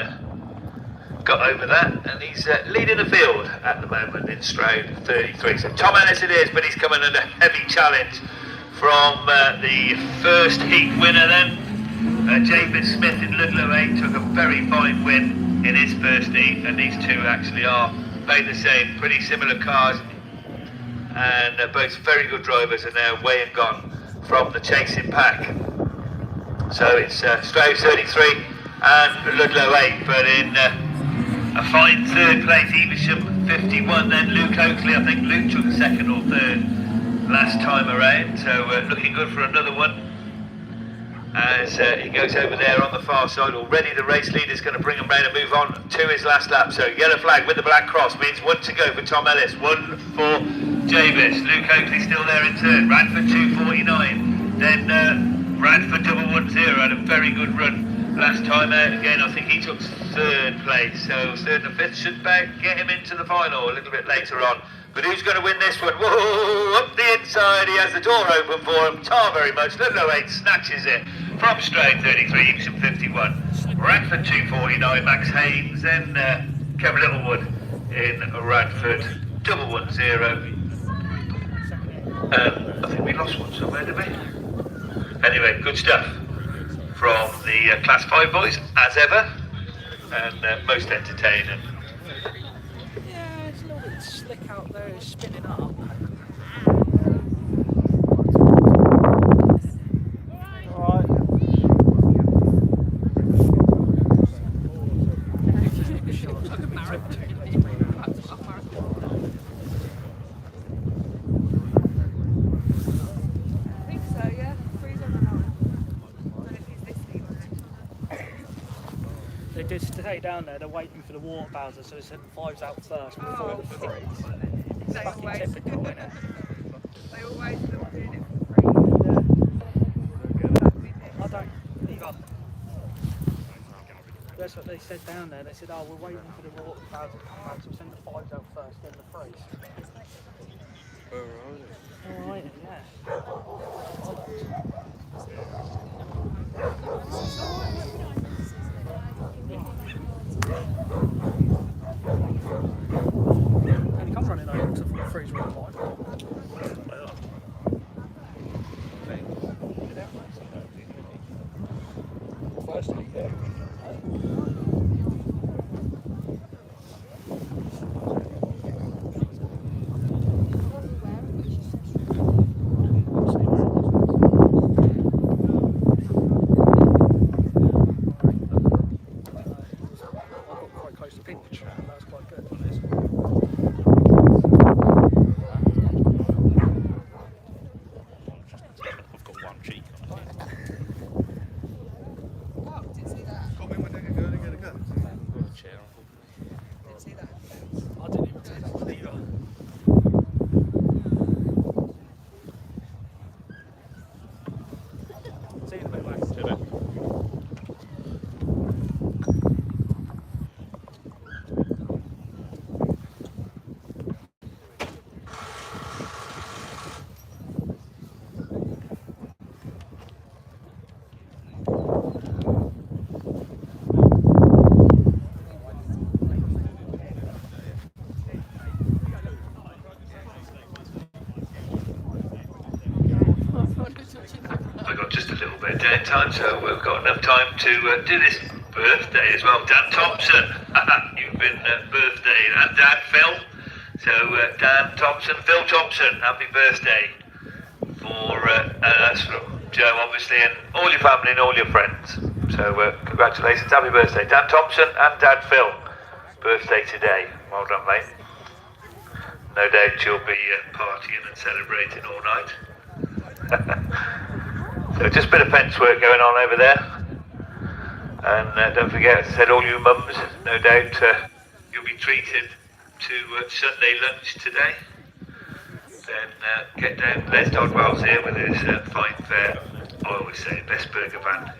Speaker 1: got over that. And he's leading the field at the moment in Stroud 33. So Tom Ellis it is, but he's coming under heavy challenge from the first heat winner then. David Smith in Ludlow 8 took a very fine win in his first heat, and these two actually are both the same, pretty similar cars, and both very good drivers are now way and gone from the chasing pack. So it's Stroud 33 and Ludlow 8, but in a fine third place, Evesham 51, then Luke Oakley. I think Luke took second or third last time around, so looking good for another one. As he goes over there on the far side. Already the race leader's going to bring him round and move on to his last lap. So yellow flag with the black cross means one to go for Tom Ellis, one for Javis. Luke Oakley still there in third. Radford 249. Then Radford 110 had a very good run last time out. Again, I think he took third place. So third and fifth should get him into the final a little bit later on. But who's going to win this one? Whoa, up the inside, he has the door open for him. Tar very much. Ludlow 8 snatches it from Stroud 33, Evesham 51. Radford 249, Max Haynes, then Kev Littlewood in Radford 110. I think we lost one somewhere, did we? Anyway, good stuff from the Class 5 boys, as ever, and most entertaining.
Speaker 5: Yeah, it's a little bit slick out there, it's spinning up. They did stay down there, they're waiting for the water bowser, so they sent the fives out first before the freeze. It's fucking typical, isn't it?
Speaker 3: They always look doing it for free.
Speaker 5: I don't either. That's what they said down there, they said, oh, we're waiting for the water bowser to come out, so we send the fives out first, then the freeze. Alright, yeah. And he comes running over to the freeze with the line. First week there.
Speaker 1: bedtime, so we've got enough time to do this birthday as well. Dan Thompson, you've been birthday, and Dad Phil. So Dan Thompson, Phil Thompson, happy birthday for that's from Joe, obviously, and all your family and all your friends. So congratulations, happy birthday, Dan Thompson and Dad Phil. Birthday today. Well done, mate. No doubt you'll be partying and celebrating all night. So just a bit of fence work going on over there. And don't forget, as I said, all you mums, no doubt you'll be treated to Sunday lunch today. Then get down to Les Dodwell's here with his fine fare, I always say, best burger van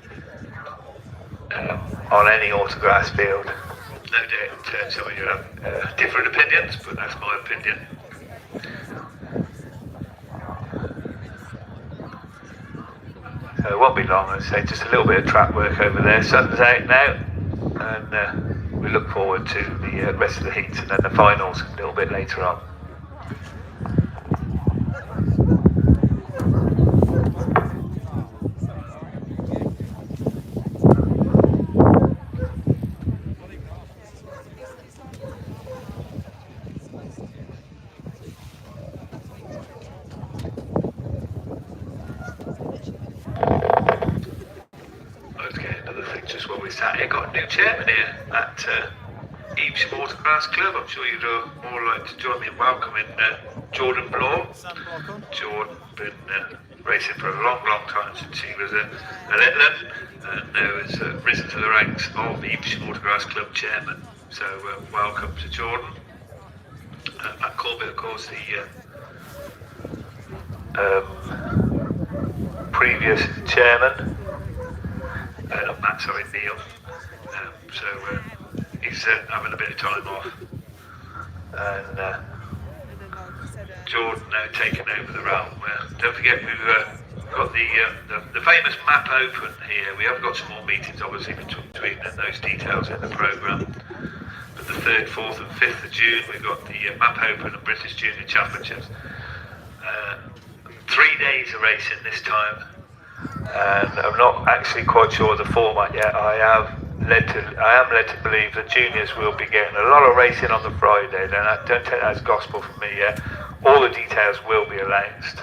Speaker 1: on any autograss field. No doubt some of you have different opinions, but that's my opinion. So it won't be long, I'd say, just a little bit of track work over there. Sun's out now, and we look forward to the rest of the heats and then the finals a little bit later on. Got a new chairman here at Evesham Watercraft Club. I'm sure you'd all like to join me in welcoming Jordan Bloor. Jordan been racing for a long time since he was a Letland, and now has risen to the ranks of Evesham Watercraft Club chairman. So welcome to Jordan. Matt Corbett, of course, the previous chairman. Not Matt, sorry, Neil. So he's having a bit of time off, and Jordan now taking over the realm. Don't forget, we've got the famous map open here. We have got some more meetings, obviously, between those details in the programme. But the 3rd, 4th and 5th of June, we've got the map open and British Junior Championships. 3 days of racing this time. And I'm not actually quite sure of the format yet. I am led to believe that juniors will be getting a lot of racing on the Friday. Then I don't take that as gospel from me yet. All the details will be announced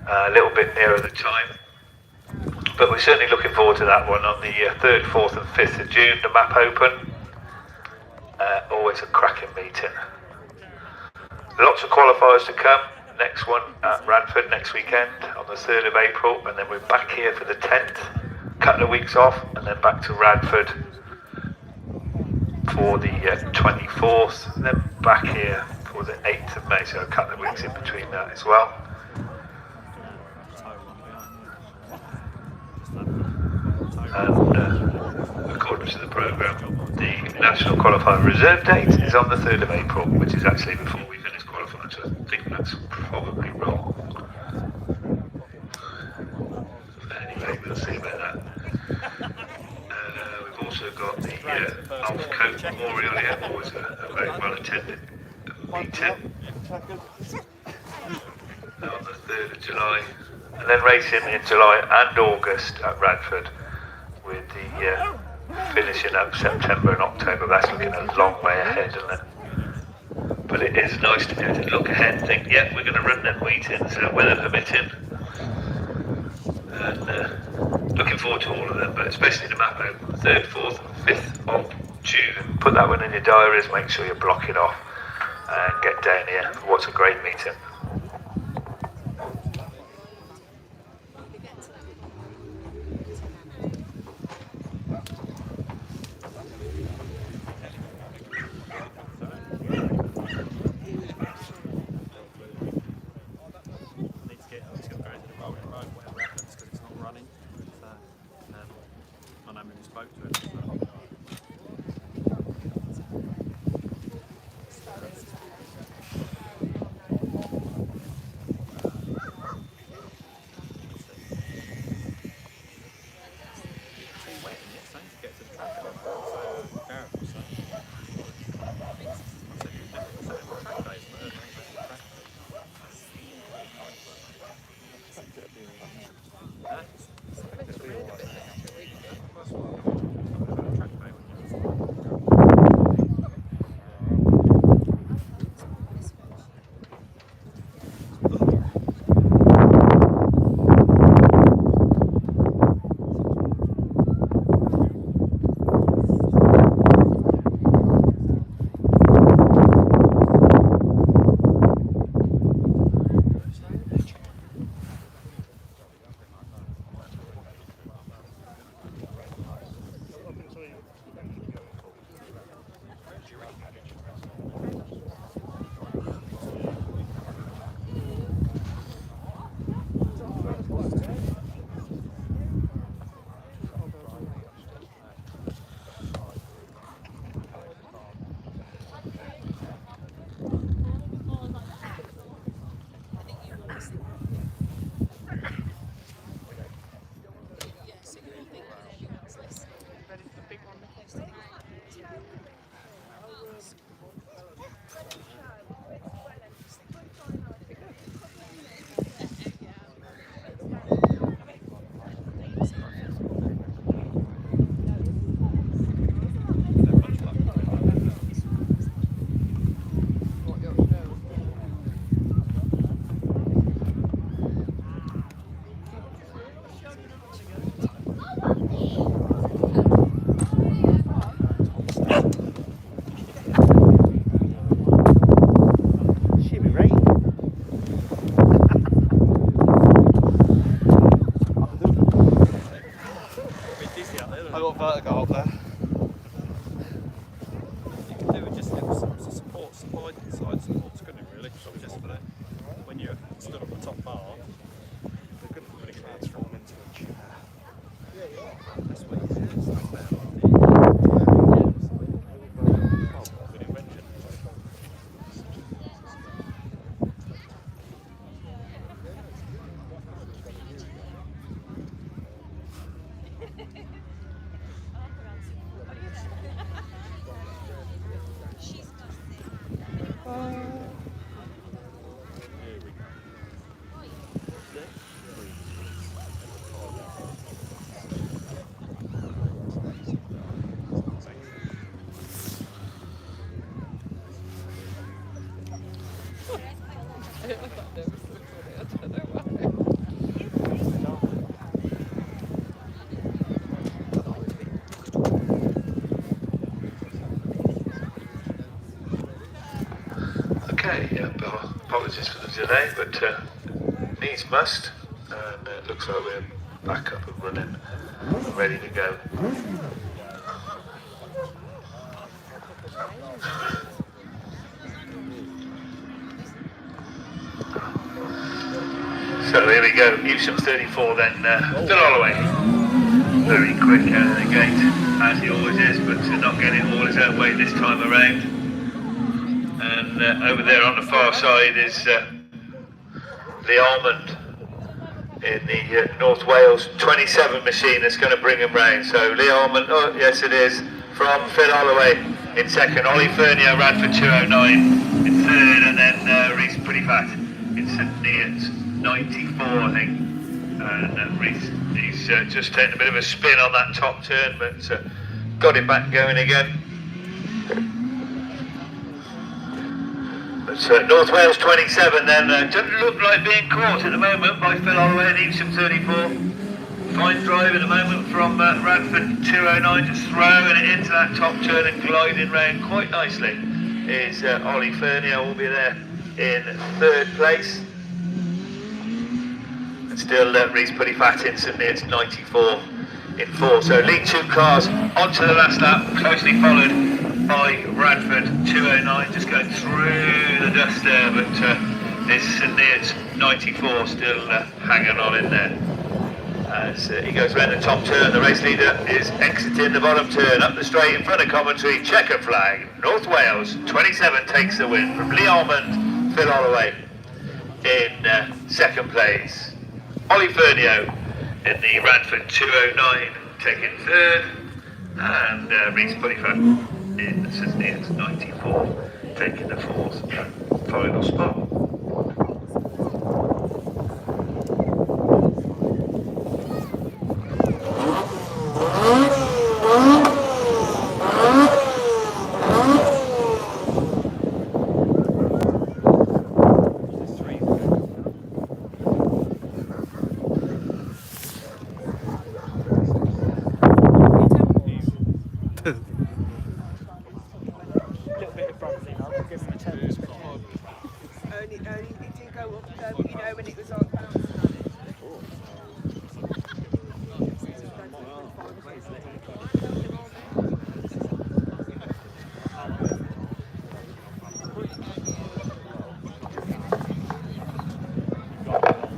Speaker 1: a little bit nearer the time. But we're certainly looking forward to that one on the 3rd, 4th and 5th of June, the map open. Always a cracking meeting. Lots of qualifiers to come. Next one at Radford next weekend on the 3rd of April, and then we're back here for the 10th, couple of weeks off, and then back to Radford for the 24th, and then back here for the 8th of May, so a couple of weeks in between that as well. And according to the programme, the National Qualifier Reserve date is on the 3rd of April, which is actually before we finish qualifying, so I think that's probably wrong. Anyway, we'll see about that. We've also got the Alf Coat Memorial here, always a very well attended meeting. On the 3rd of July, and then racing in July and August at Radford, with the finishing up September and October. That's looking a long way ahead, isn't it? But it is nice to be able to look ahead and think, yeah, we're going to run them meetings, weather permitting. And looking forward to all of them, but especially the map open, 3rd, 4th and 5th of June. Put that one in your diaries, make sure you block it off and get down here for what's a great meeting.
Speaker 2: Shimmy right. I got vertigo up there.
Speaker 7: You can do with just little support, side supports, couldn't it, really? Just for that. When you're stood up the top bar, they're good for putting transform into a chair. That's what it is. That's better. Good invention.
Speaker 3: I don't know that nervous look on it, I don't know why.
Speaker 1: Okay, apologies for the delay, but needs must, and it looks like we're back up and running, ready to go. So here we go, Evesham 34 then, Phil Holloway. Very quick out of the gate, as he always is, but not getting all his own way this time around. And over there on the far side is Lee Almond in the North Wales 27 machine that's going to bring him round. So Lee Almond, oh yes it is, from Phil Holloway in second. Ollie Fernio ran for 209 in third, and then Reese Pretty Fat in St Neots 94 I think. And Reese, he's just taken a bit of a spin on that top turn, but got it back going again. But North Wales 27 then, doesn't look like being caught at the moment by Phil Holloway and Evesham 34. Fine drive at the moment from Radford 209, just throwing it into that top turn and gliding round quite nicely is Ollie Fernio, will be there in third place. And still Reese Pretty Fat in St Neots 94 in fourth. So lead two cars onto the last lap, closely followed by Radford 209, just going through the dust there, but it's St Neots 94 still hanging on in there. As he goes round the top turn, the race leader is exiting the bottom turn, up the straight in front of commentary, checker flag, North Wales 27 takes the win from Lee Almond, Phil Holloway in second place. Ollie Fernio in the Radford 209 taking third, and Reese Pretty Fat in St Neots 94 taking the fourth and final spot.
Speaker 3: Only it didn't go up, you know, when it was on bouncing on it.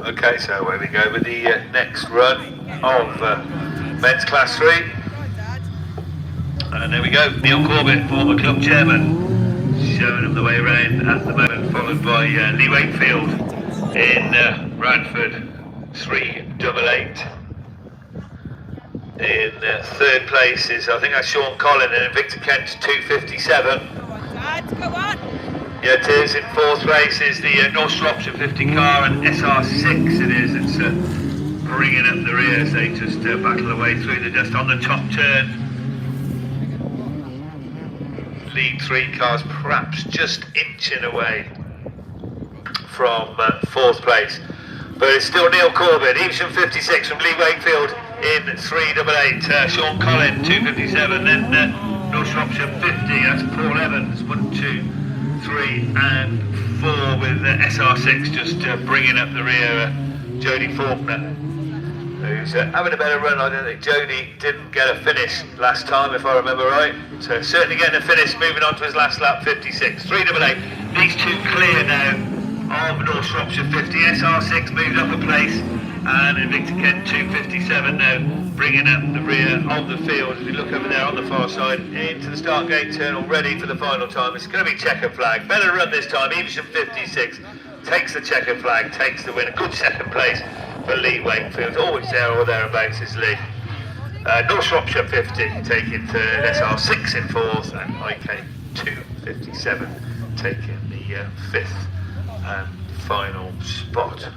Speaker 1: Okay, so where we go with the next run of men's class 3. And there we go, Neil Corbett, former club chairman, showing him the way around at the moment, followed by Lee Wakefield in Radford 388. In third place is, I think that's Sean Collin, and Victor Kent 257.
Speaker 3: Go on, Dad, go on!
Speaker 1: Yeah, it is. In fourth place is the North Shropshire 50 car, and SR6 it is. It's bringing up the rear as they just battle their way through the dust on the top turn. Lead 3 cars perhaps just inching away from fourth place. But it's still Neil Corbett, Evesham 56 from Lee Wakefield in 388. Sean Collin 257, then North Shropshire 50, that's Paul Evans, 1, 2, 3 and 4 with SR6 just bringing up the rear, Jodie Faulkner, who's having a better run. I don't think Jodie didn't get a finish last time, if I remember right. So certainly getting a finish, moving on to his last lap, 56. 388. These two clear now of North Shropshire 50. SR6 moved up a place, and Invicta Kent 257 now, bringing up the rear of the field. As we look over there on the far side, into the start gate turn, all ready for the final time. It's going to be checkered flag. Better run this time. Evesham 56 takes the checkered flag, takes the win. A good second place for Lee Wakefield. Always there or thereabouts is Lee. North Shropshire 50 taking third, SR6 in fourth, and IK 257 taking the fifth and final spot.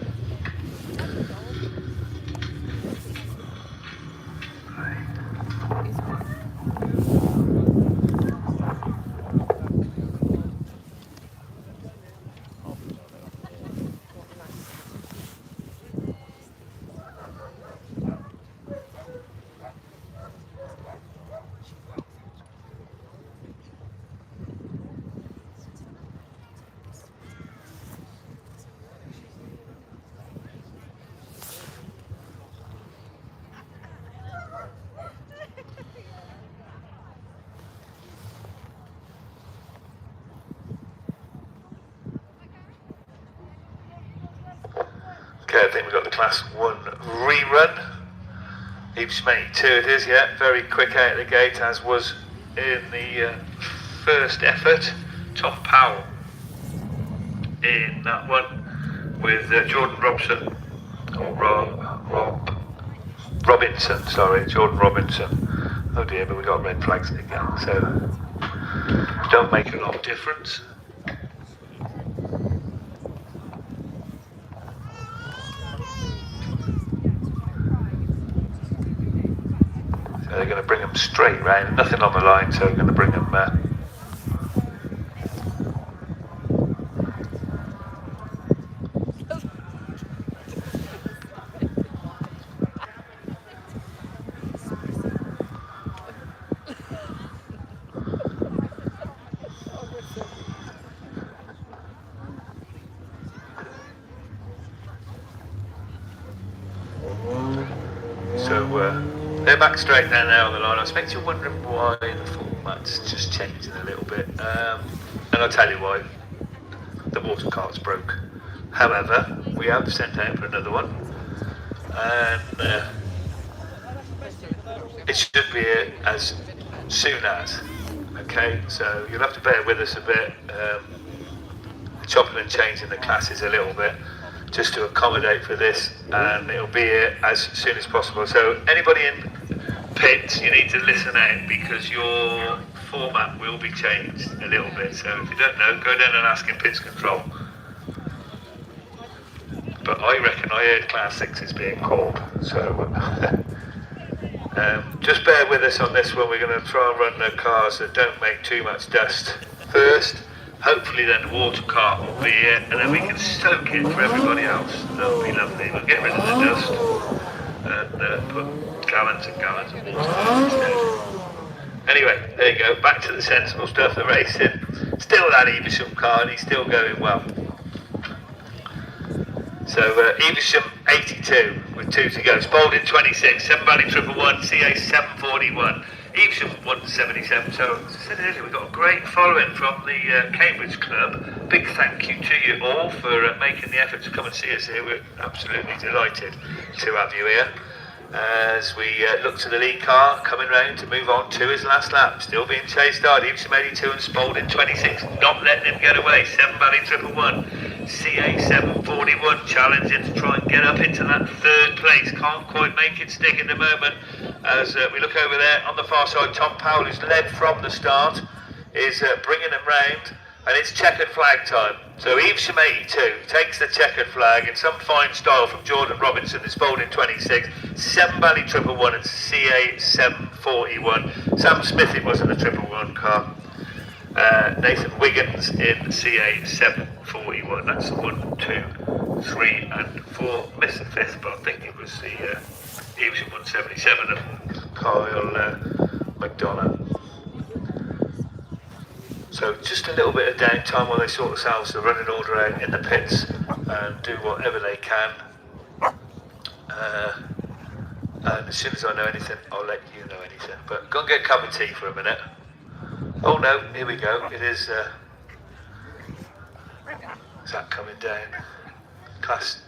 Speaker 1: Okay, I think we've got the Class 1 rerun. Evesham 82 it is, yeah. Very quick out of the gate, as was in the first effort. Tom Powell in that one with Jordan Robson, or Robinson, sorry, Jordan Robinson. Oh dear, but we got red flags again, so don't make a lot of difference. So they're going to bring them straight round, nothing on the line, so they're going to bring them they're back straight down there on the line. I expect you're wondering why the format's just changing a little bit, and I'll tell you why. The water cart's broke. However, we have sent out for another one, and it should be here as soon as. Okay, so you'll have to bear with us a bit. Chopping and changing the classes a little bit, just to accommodate for this, and it'll be here as soon as possible. So anybody in pits, you need to listen out, because your format will be changed a little bit. So if you don't know, go down and ask in pits control. But I reckon I heard Class 6 is being called, so just bear with us on this one. We're going to try and run the cars that don't make too much dust first. Hopefully then the water cart will be here, and then we can soak it for everybody else. That'll be lovely. We'll get rid of the dust and put gallons and gallons of water instead. Anyway, there you go. Back to the sensible stuff, the racing. Still that Evesham car, and he's still going well. So Evesham 82 with 2 to go. Spalding 26, Seven Valley 111, CA 741. Evesham 177. So as I said earlier, we've got a great following from the Cambridge Club. Big thank you to you all for making the effort to come and see us here. We're absolutely delighted to have you here. As we look to the lead car coming round to move on to his last lap, still being chased hard. Evesham 82 and Spalding 26, not letting him get away. Seven Valley 111, CA 741 challenging to try and get up into that third place. Can't quite make it stick in the moment. As we look over there on the far side, Tom Powell, who's led from the start, is bringing them round, and it's checkered flag time. So Evesham 82 takes the checkered flag in some fine style from Jordan Robinson, is Spalding 26, Seven Valley 111 and CA 741. Sam Smith, it was in the 111 car. Nathan Wiggins in CA 741. That's 1, 2, 3 and 4. Missed the fifth, but I think it was the Evesham 177 of Kyle McDonough. So just a little bit of downtime while they sort themselves the running order out in the pits and do whatever they can. And as soon as I know anything, I'll let you know anything. But go and get a cup of tea for a minute. Oh no, here we go. It is that coming down? Class.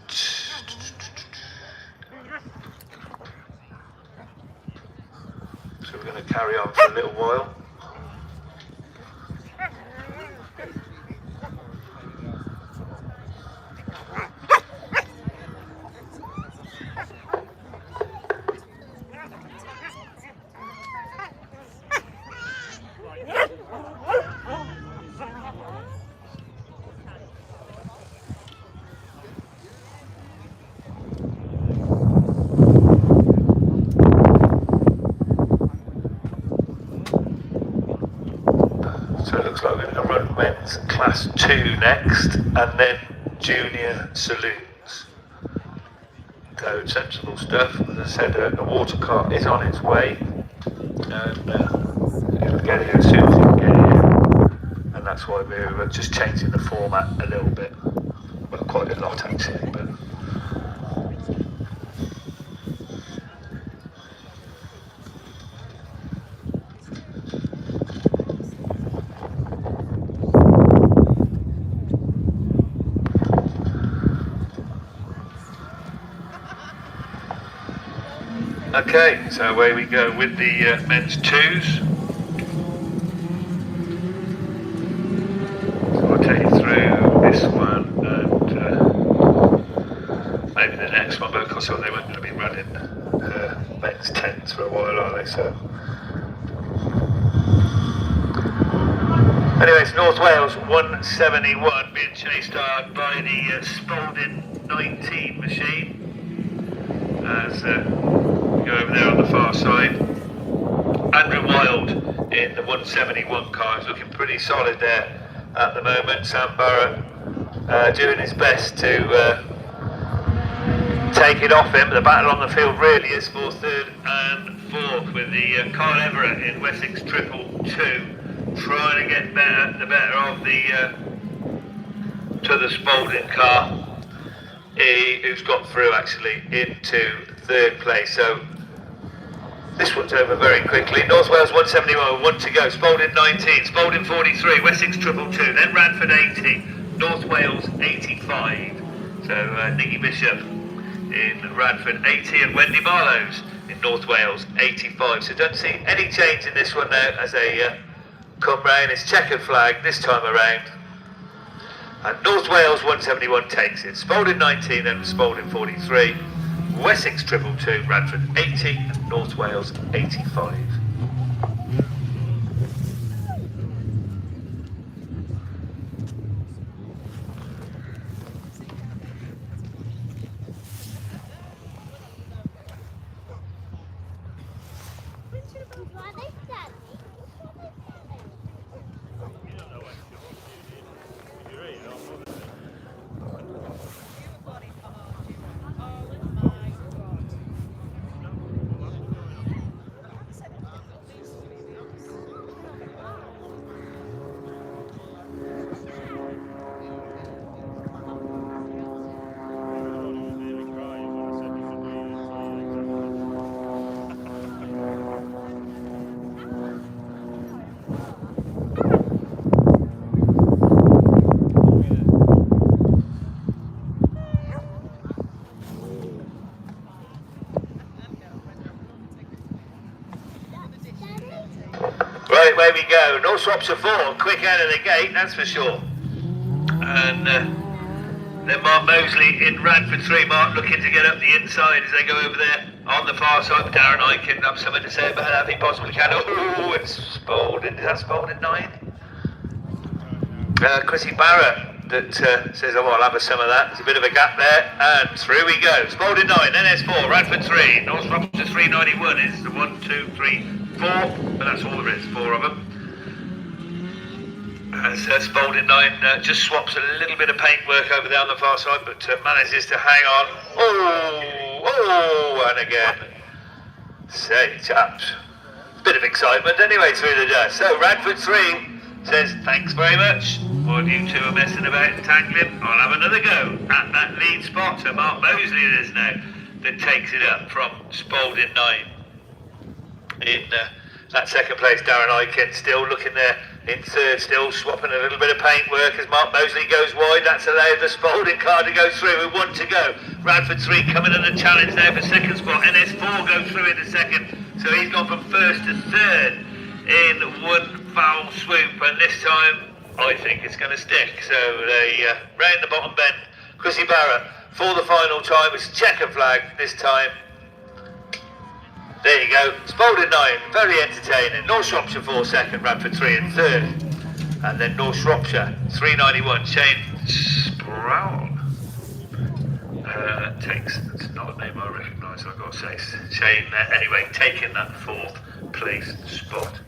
Speaker 1: So we're going to carry on for a little while. So it looks like we're going to run men's class 2 next, and then junior saloons. So sensible stuff. As I said, a water cart is on its way, and it'll get here as soon as it can get here. And that's why we're just changing the format a little bit. Well, quite a lot actually, but. Okay, so away we go with the men's 2s. So I'll take you through this one and maybe the next one, but of course they weren't going to be running men's 10s for a while, are they? So, anyways, North Wales 171 being chased hard by the Spalding 19 machine. As go over there on the far side. Andrew Wild in the 171 car is looking pretty solid there at the moment. Sam Barrett doing his best to take it off him. The battle on the field really is for 3rd and 4th with the Carl Everett in Wessex 222 trying to get the better of the to the Spalding car. Who's got through actually into 3rd place. So this one's over very quickly. North Wales 171, 1 to go. Spalding 19, Spalding 43, Wessex 222, then Radford 80, North Wales 85. So Nicky Bishop in Radford 80 and Wendy Barlows in North Wales 85. So don't see any change in this one now as they come round. It's checkered flag this time around. And North Wales 171 takes it. Spalding 19 and Spalding 43. Wessex 222, Radford 80 and North Wales 85. Right, away we go. No swaps of 4, quick out of the gate, that's for sure. And then Mark Mosley in Radford 3. Mark looking to get up the inside as they go over there on the far side. Darren Eichen have something to say about that if he possibly can. Oh, it's Spalding. Is that Spalding 9? Chrissy Barrett that says, oh, I'll have some of that. There's a bit of a gap there. And through we go. Spalding 9, NS4, Radford 3. North Rochester 391 is the 1, 2, 3, 4. But that's all there is, 4 of them. As Spalding 9 just swaps a little bit of paintwork over there on the far side, but manages to hang on. Oh, and again. Say, chaps. Bit of excitement anyway through the dust. So Radford 3, says, thanks very much. While you two are messing about and tangling, I'll have another go at that lead spot. So Mark Mosley it is now that takes it up from Spalding 9. In that second place, Darren Aiken still looking there in third, still swapping a little bit of paintwork as Mark Mosley goes wide. That's allowed the Spalding car to go through with 1 to go. Radford 3 coming in the challenge now for second spot. NS4 goes through in the second, so he's gone from first to third in one foul swoop, and this time I think it's going to stick. So they round the bottom bend. Chrissy Barrett for the final time. It's checker flag this time. There you go, Spalding 9, very entertaining. North Shropshire 4 second, Radford 3 in third. And then North Shropshire 391, Shane Sproul. It's not a name I recognise, I've got to say. Shane, anyway, taking that 4th place spot.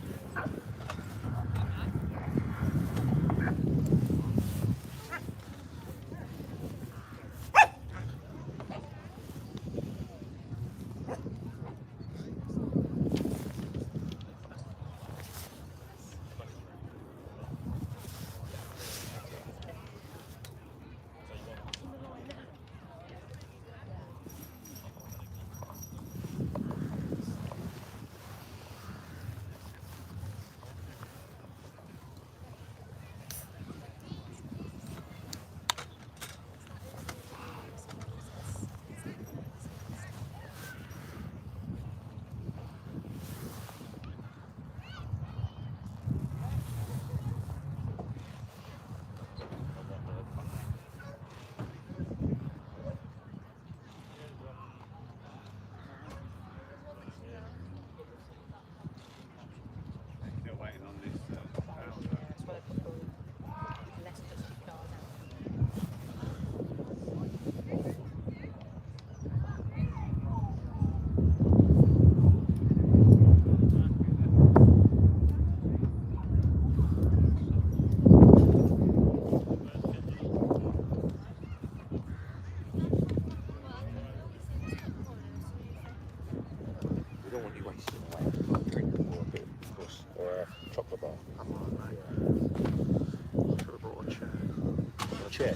Speaker 7: Chair.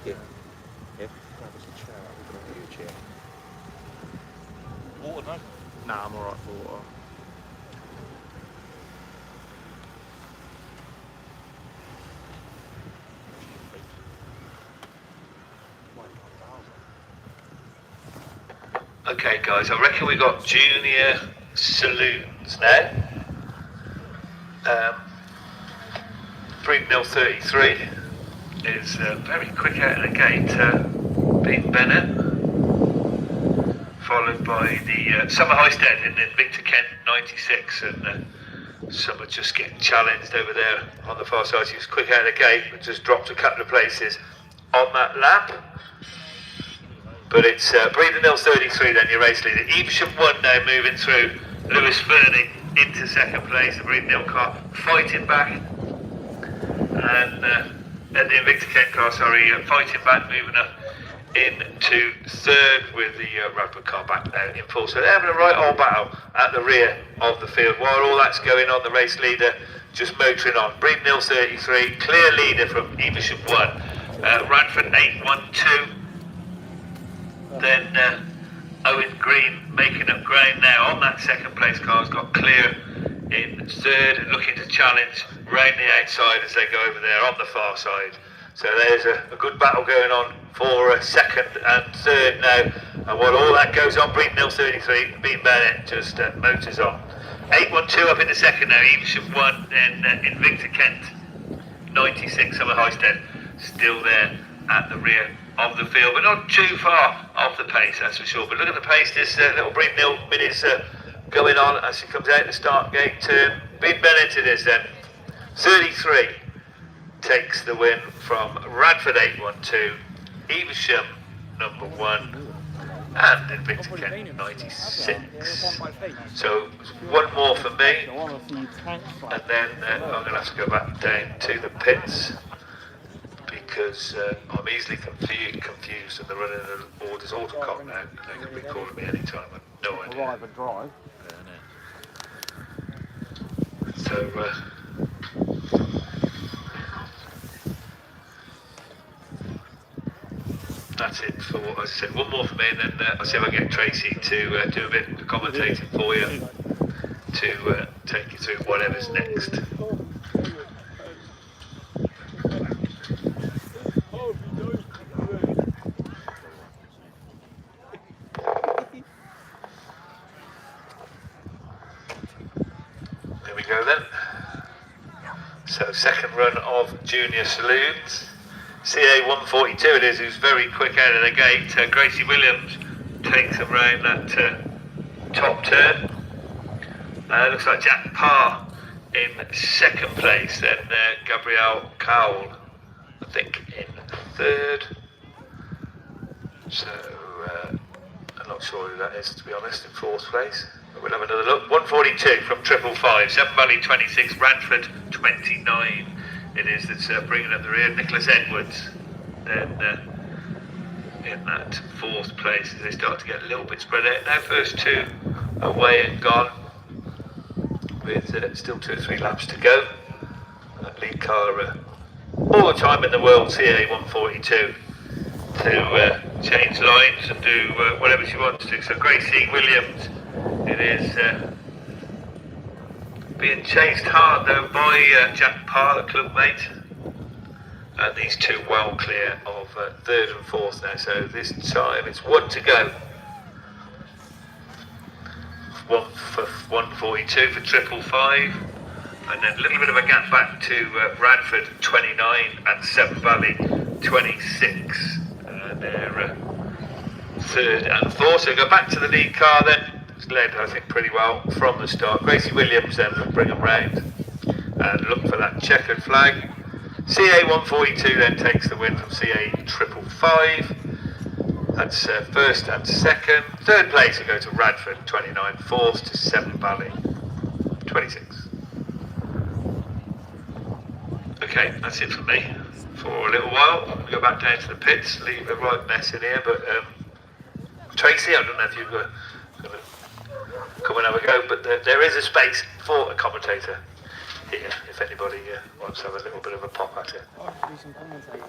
Speaker 7: Yeah. Yeah. Grab us a chair. We're going to give you a chair. Water, no? Nah, I'm alright for water.
Speaker 1: Okay guys, I reckon we got junior saloons now. Breednell 33 is very quick out of the gate, being Bennett, followed by the Summer Highstead in Victor Kent 96, and some are just getting challenged over there on the far side. He was quick out of the gate, but just dropped a couple of places on that lap. But it's Breednell 33 then, your race leader. Evesham 1 now moving through. Lewis Fernie into second place, the Breednell car fighting back. And the Invicta Kent car, fighting back, moving up into third with the Radford car back now in full. So they're having a right old battle at the rear of the field. While all that's going on, the race leader just motoring on. Breednell 33, clear leader from Evesham 1. Radford 812. Then Owen Green making up ground now on that second place car. Has got clear in third and looking to challenge round the outside as they go over there on the far side. So there's a good battle going on for second and third now. And while all that goes on, Breednell 33, Bean Bennett just motors on. 812 up in the second now, Evesham 1, then Invicta Kent 96, Summer Highstead still there at the rear of the field, but not too far off the pace, that's for sure. But look at the pace this little Breednell minutes going on as he comes out the start gate turn. Bean Bennett it is then. 33 takes the win from Radford 812, Evesham number 1, and Invicta Kent 96. So one more for me, and then I'm going to have to go back down to the pits, because I'm easily confused and they're running the orders autocot now. They could be calling me anytime, I've no idea.
Speaker 6: Arrive and drive.
Speaker 1: So that's it for, as I said, one more for me, and then I'll see if I can get Tracy to do a bit of commentating for you, to take you through whatever's next. There we go then. So second run of Junior Saloons. CA 142 it is, who's very quick out of the gate. Gracie Williams takes him round that top turn. Looks like Jack Parr in second place, then Gabrielle Cowell, I think, in third. So I'm not sure who that is, to be honest, in fourth place. But we'll have another look. 142 from 555, Seven Valley 26, Radford 29. It is that's bringing up the rear. Nicholas Edwards then in that fourth place as they start to get a little bit spread out. Now first two away and gone, with still 2 or 3 laps to go. That lead car all the time in the world, CA 142, to change lines and do whatever she wants to. So Gracie Williams, it is being chased hard though by Jack Parr, the club mate. And these two well clear of third and fourth now. So this time it's 1 to go. 1 for 142 for 555. And then a little bit of a gap back to Bradford 29 and Seven Valley 26. They're third and fourth. So go back to the lead car then. It's led, I think, pretty well from the start. Gracie Williams then will bring them round and look for that checkered flag. CA 142 then takes the win from CA 555. That's first and second. Third place will go to Radford 29. Fourth to Seven Valley 26. Okay, that's it for me for a little while. I'm going to go back down to the pits, leave a right mess in here, but Tracy, I don't know if you're going to come and have a go, but there is a space for a commentator here, if anybody wants to have a little bit of a pop at it.
Speaker 2: I could do some commentating.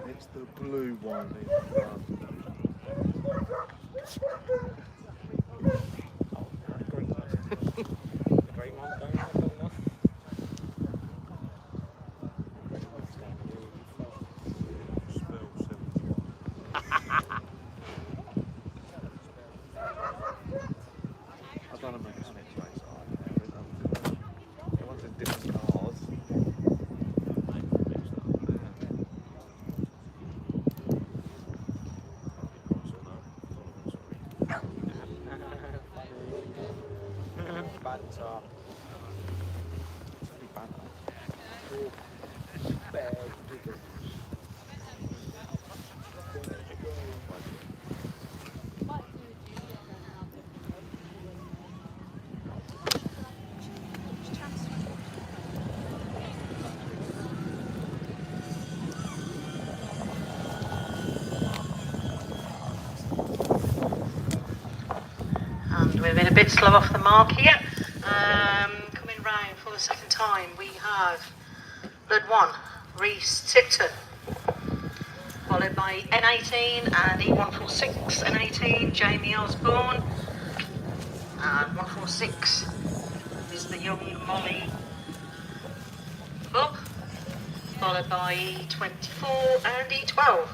Speaker 6: It's the blue one. I've done a mechanics race on there. They wanted different cars. Banter.
Speaker 9: And we've been a bit slow off the mark here. Coming round for the second time, we have Blood 1, Reese Tipton, followed by N18 and E146, N18, Jamie Osborne, and 146 is the young Molly Bob, followed by E24 and E12.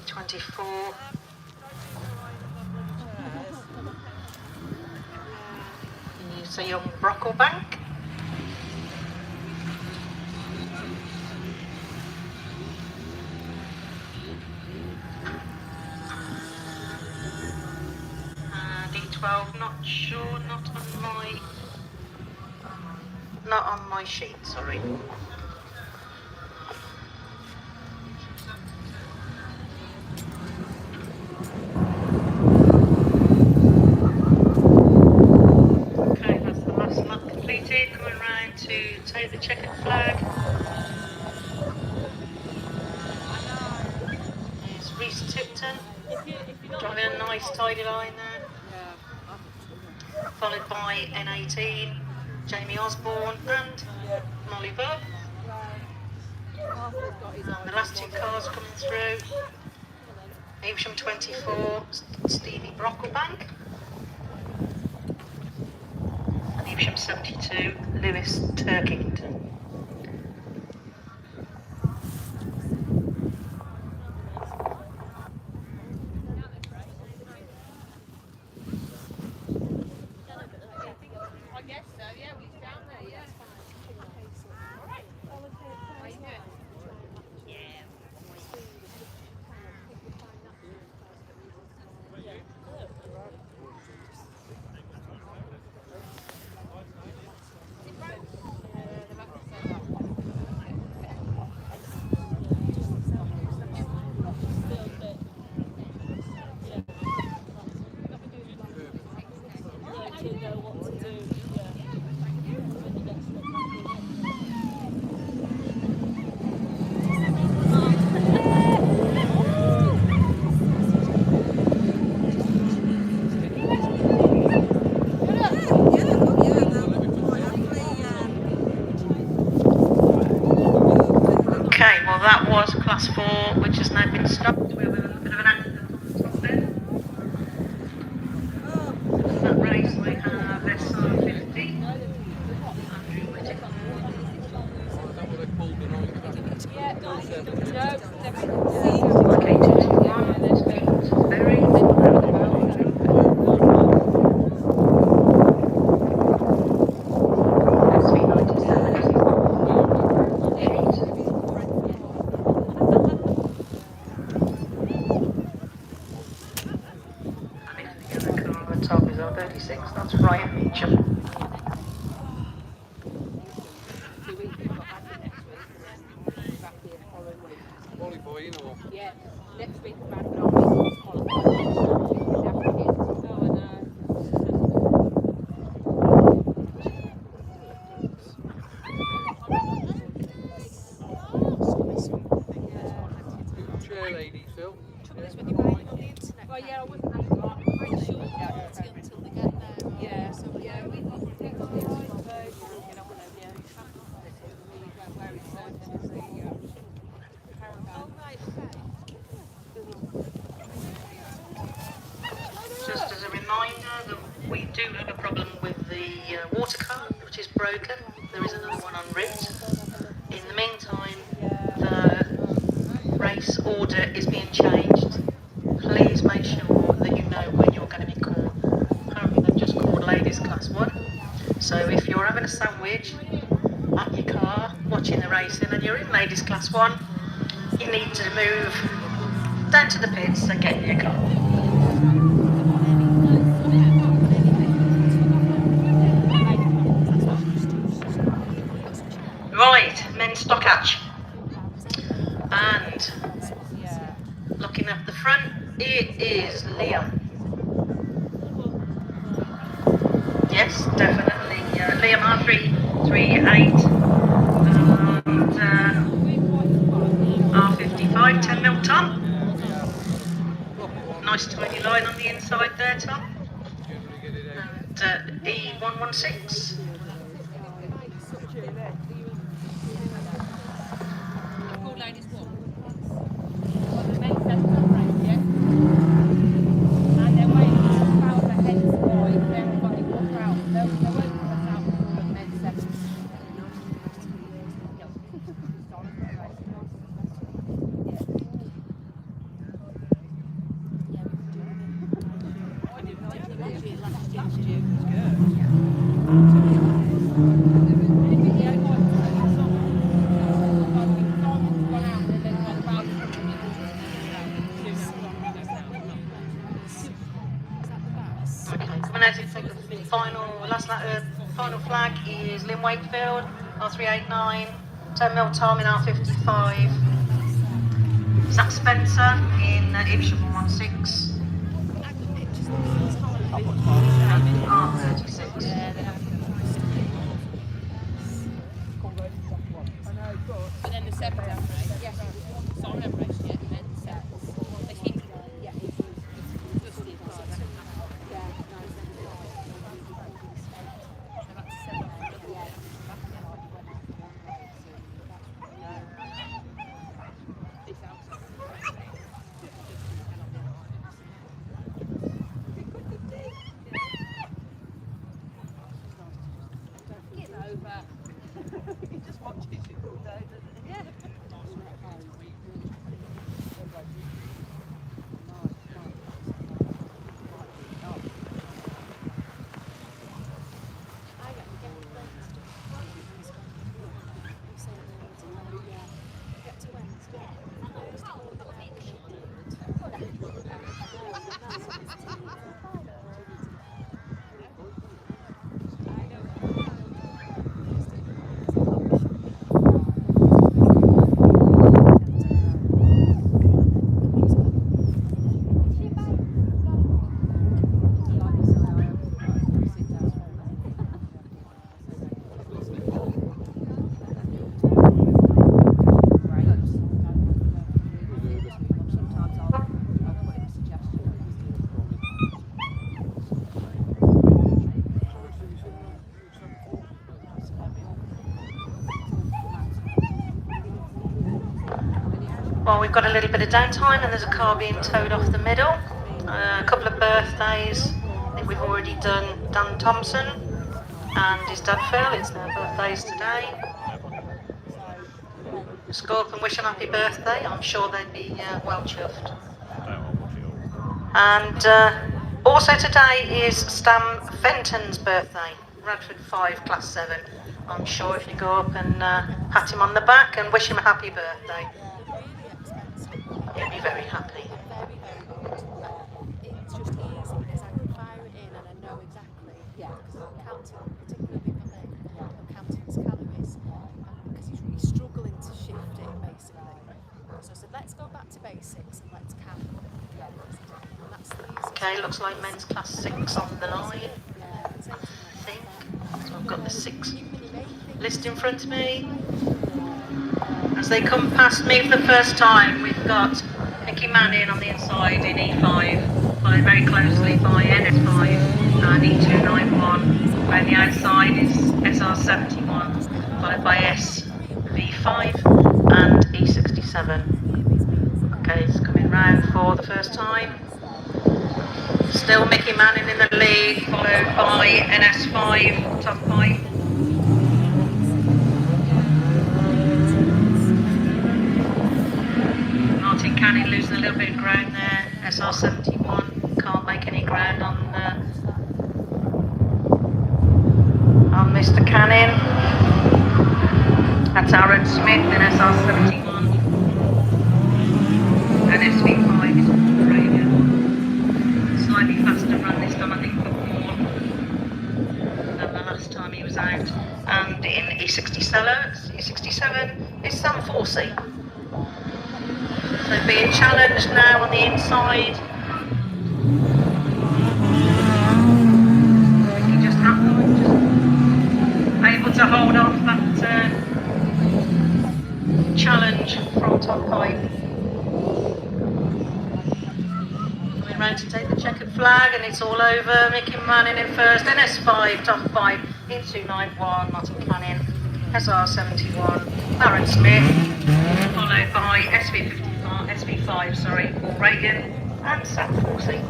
Speaker 9: E24. It's a young Brocklebank. And E12, not sure, not on my sheet, sorry. The checkered flag. There's Reese Tipton, driving a nice tidy line there. Followed by N18, Jamie Osborne and Molly Bubb. The last two cars coming through. Evesham 24, Stevie Brocklebank. And Evesham 72, Lewis Turkington.
Speaker 3: I guess so, yeah, we was down there, yeah. How you doing?
Speaker 9: Okay, well that was class 4, which has now been stopped. We have a little bit of an accident on the top there. That race we have SR50. Andrew Whittaker. Okay, 221, there's Pete Berry. Top is on 36, that's Ryan Meacham.
Speaker 8: Qualifying or?
Speaker 3: Yeah, next week we're back on
Speaker 8: Chair lady, Phil.
Speaker 3: Well, yeah, I wasn't quite sure until they get there. Yeah, so yeah, we got
Speaker 9: Just as a reminder that we do have a problem with the water cart, which is broken. There is another one en route. In the meantime, the race order is being changed. Please make sure that you know when you're going to be called. Apparently they've just called ladies class 1. So if you're having a sandwich at your car, watching the racing, and you're in ladies class 1, you need to move down to the pits and get in your car. Right, men's stock hatch. And looking at the front, it is Liam. Yes, definitely. Liam R338 and R55, 10 mil Tom. Nice tiny line on the inside there, Tom. And E116. Final flag is Lynn Wakefield, R389, 10 mil Tom in R55, Zach Spencer in Evesham 116, R36.
Speaker 3: And then the 7th race, yes, so I haven't raced yet, and then the 7th.
Speaker 9: Well, we've got a little bit of downtime and there's a car being towed off the middle. A couple of birthdays. I think we've already done Dan Thompson and his dad Phil. It's their birthdays today. Just go up and wish them happy birthday. I'm sure they'd be well chuffed. And also today is Stan Fenton's birthday. Radford 5, Class 7. I'm sure if you go up and pat him on the back and wish him a happy birthday, he'll be very happy.
Speaker 11: It's just easy because I can fire it in and I know exactly, because I'm counting, particularly for me, I'm counting his calories because he's struggling to shift it basically. So I said, let's go back to basics and let's count. And that's the easiest.
Speaker 9: Okay, looks like men's Class 6 on the line. I think. So I've got the 6 list in front of me. As they come past me for the first time, we've got Mickey Manning on the inside in E5, followed very closely by NS5 and E291. On the outside is SR71, followed by SV5 and E67. Okay, it's coming round for the first time. Still Mickey Manning in the lead, followed by NS5, top 5. Martin Canning losing a little bit of ground there. SR71 can't make any ground on Mr. Canning. That's Aaron Smith in SR71. And SV5 is Australia. Slightly faster run this time, I think, but more than the last time he was out. And in E67 is Sam Forsey. So being challenged now on the inside. He just able to hold off that challenge from top 5. Coming round to take the checkered flag, and it's all over. Mickey Manning in first, NS5, top 5, in 291, Martin Canning, SR71, Aaron Smith, followed by SV5, Paul Reagan, and Sam Forsey.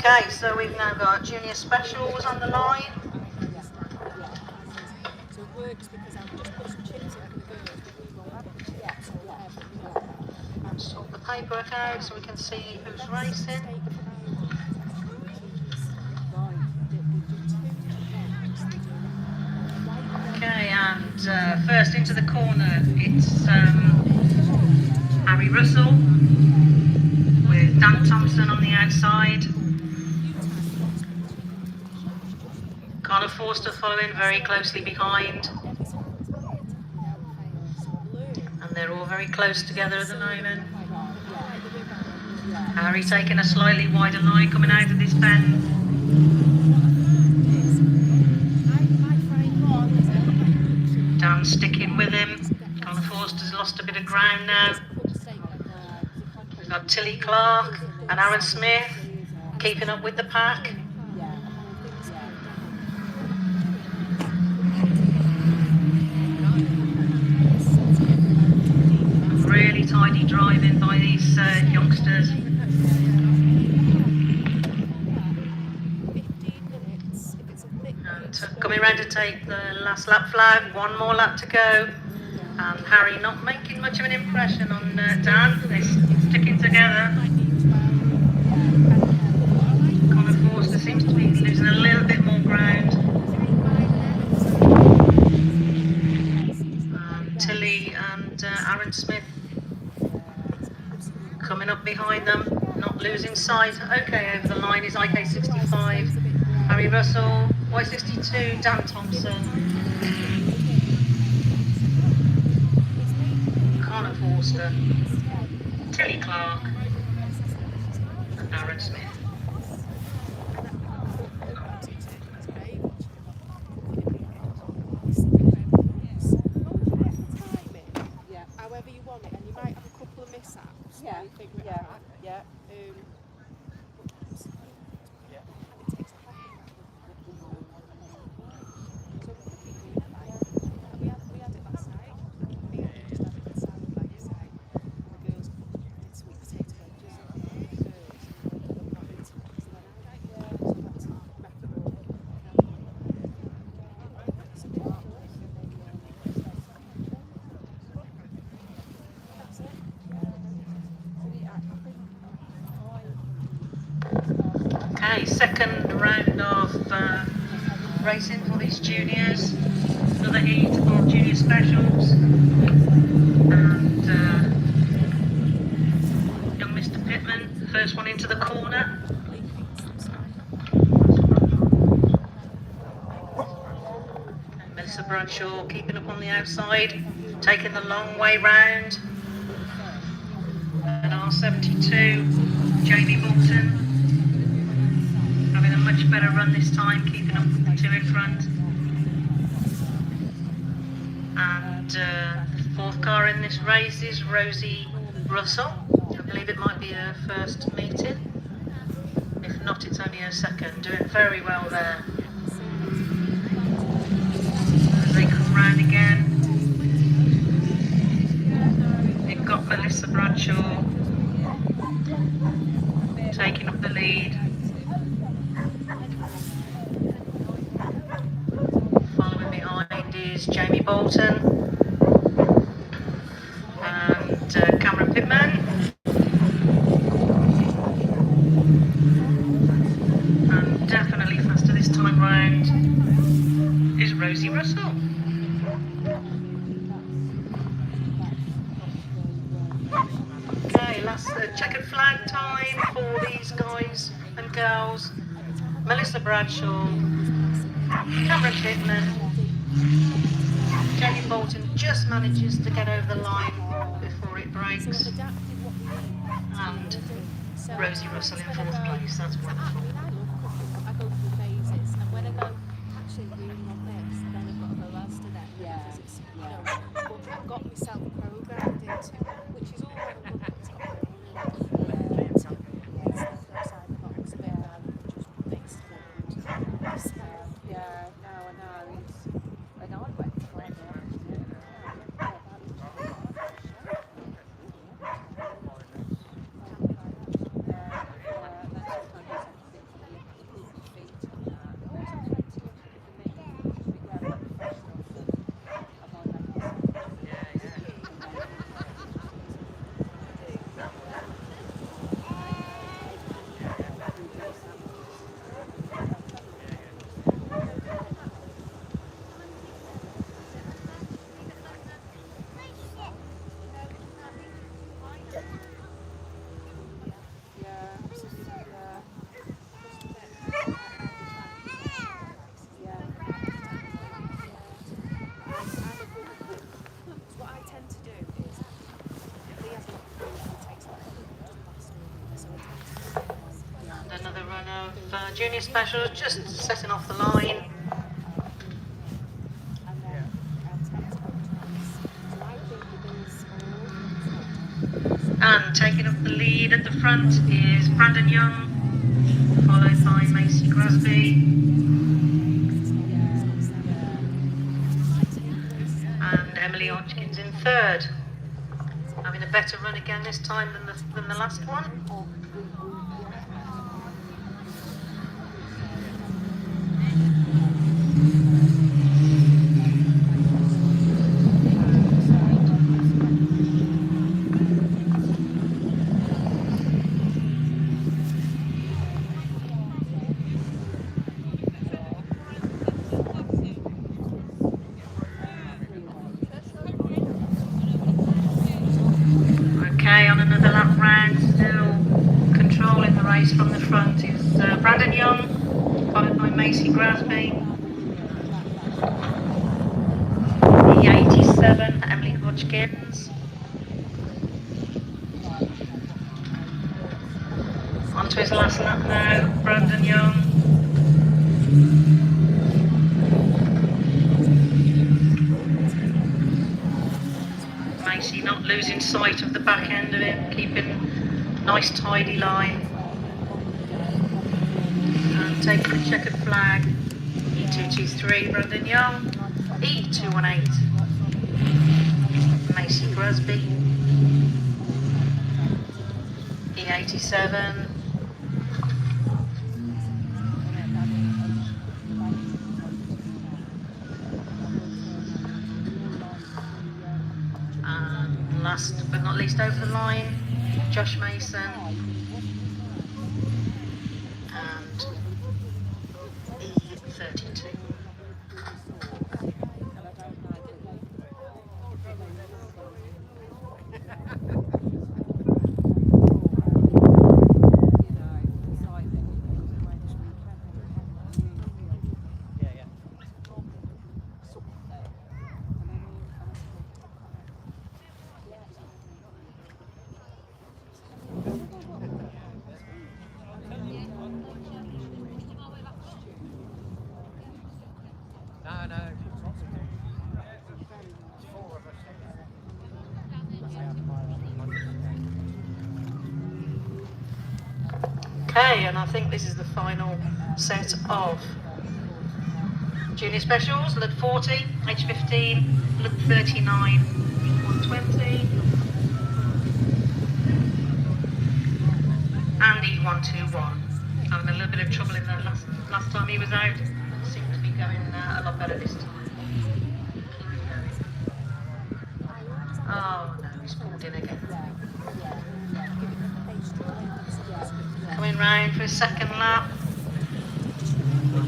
Speaker 9: Okay, so we've now got junior specials on the line.
Speaker 11: So it works because I've just put some chips in for the girls, but we won't have them yet, so whatever.
Speaker 9: Sort the paperwork out so we can see who's racing. Okay, and first into the corner, it's Harry Russell with Dan Thompson on the outside. Carla Forster following very closely behind. And they're all very close together at the moment. Harry taking a slightly wider line coming out of this bend. Dan sticking with him. Carla Forster's lost a bit of ground now. We've got Tilly Clark and Aaron Smith keeping up with the pack. Really tidy driving by these youngsters. And coming round to take the last lap flag, one more lap to go. And Harry not making much of an impression on Dan, they're sticking together. Connor Forster seems to be losing a little bit more ground. Tilly and Aaron Smith coming up behind them, not losing sight. Okay, over the line is IK65, Harry Russell, Y62, Dan Thompson. Forster, Tilly Clark, and Aaron Smith.
Speaker 11: Yeah. However you want it, and you might have a couple of mishaps. Yeah. Figure it out. Yeah. We had it last night. Me and you just had a good salad, like you say. The girls did sweet potato wedges and the girls look not into it. So then I like, yeah, so that's macaroni.
Speaker 9: Okay, second round of racing for these juniors. Another heat of junior specials. And young Mr. Pittman, first one into the corner. And Melissa Bradshaw keeping up on the outside, taking the long way round. And R72, Jamie Bolton, having a much better run this time, keeping up with the two in front. And the fourth car in this race is Rosie Russell. I believe it might be her first meeting. If not, it's only her second. Doing very well there. As they come round again, they've got Melissa Bradshaw taking up the lead. Following behind is Jamie Bolton and Cameron Pittman. And definitely faster this time round is Rosie Russell. Okay, last checkered flag time for these guys and girls. Melissa Bradshaw, Cameron Pittman, Jamie Bolton just manages to get over the line before it breaks, and Rosie Russell in fourth place. That's wonderful.
Speaker 11: I go through phases, and when I go, actually really want this, then I've got to go else to that. Yeah. Because it's, you know, what I've got myself programmed into, which is all right and good, but it's not really, it's outside the box a bit rather than just based around. Yeah, no, I know. It's, I know I went for it.
Speaker 9: Another run of junior specials just setting off the line. And taking up the lead at the front is Brandon Young, followed by Macy Grasby. And Emily Hodgkins in third. Having a better run again this time than the last one. Okay, on another lap round, still controlling the race from the front is Brandon Young, followed by Macy Grasby. The 87, Emily Hodgkins. to his last lap now, Brandon Young. Macy not losing sight of the back end of him, keeping nice tidy line. And taking the checkered flag, E223 Brandon Young, E218 Macy Grusby, E87 and last but not least over the line, Josh Mason and E32. Okay, and I think this is the final set of junior specials. Lud 40, H15, Lud 39, 120, and E121. Having a little bit of trouble in the last time he was out. Seems to be going a lot better this time. Oh no, he's pulled in again. Coming round for his second lap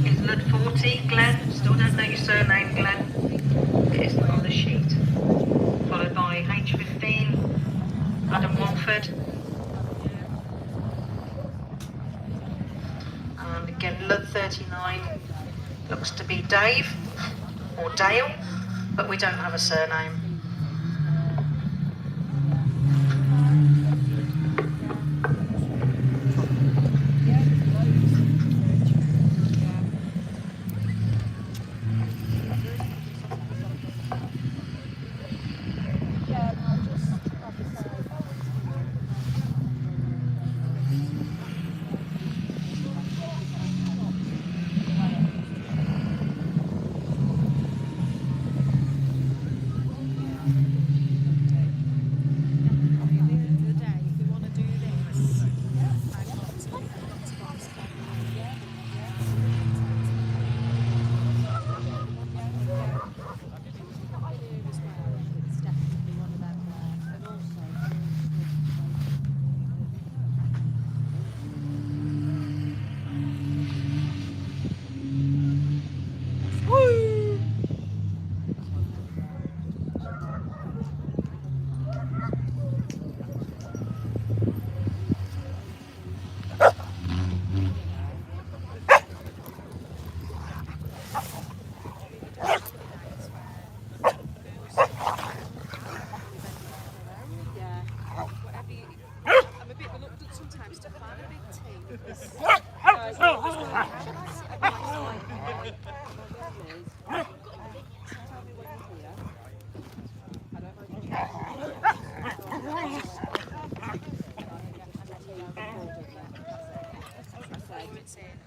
Speaker 9: is Lud 40, Glenn. Still don't know your surname, Glenn. It isn't on the sheet. Followed by H15, Adam Walford. And again, Lud 39 looks to be Dave or Dale, but we don't have a surname.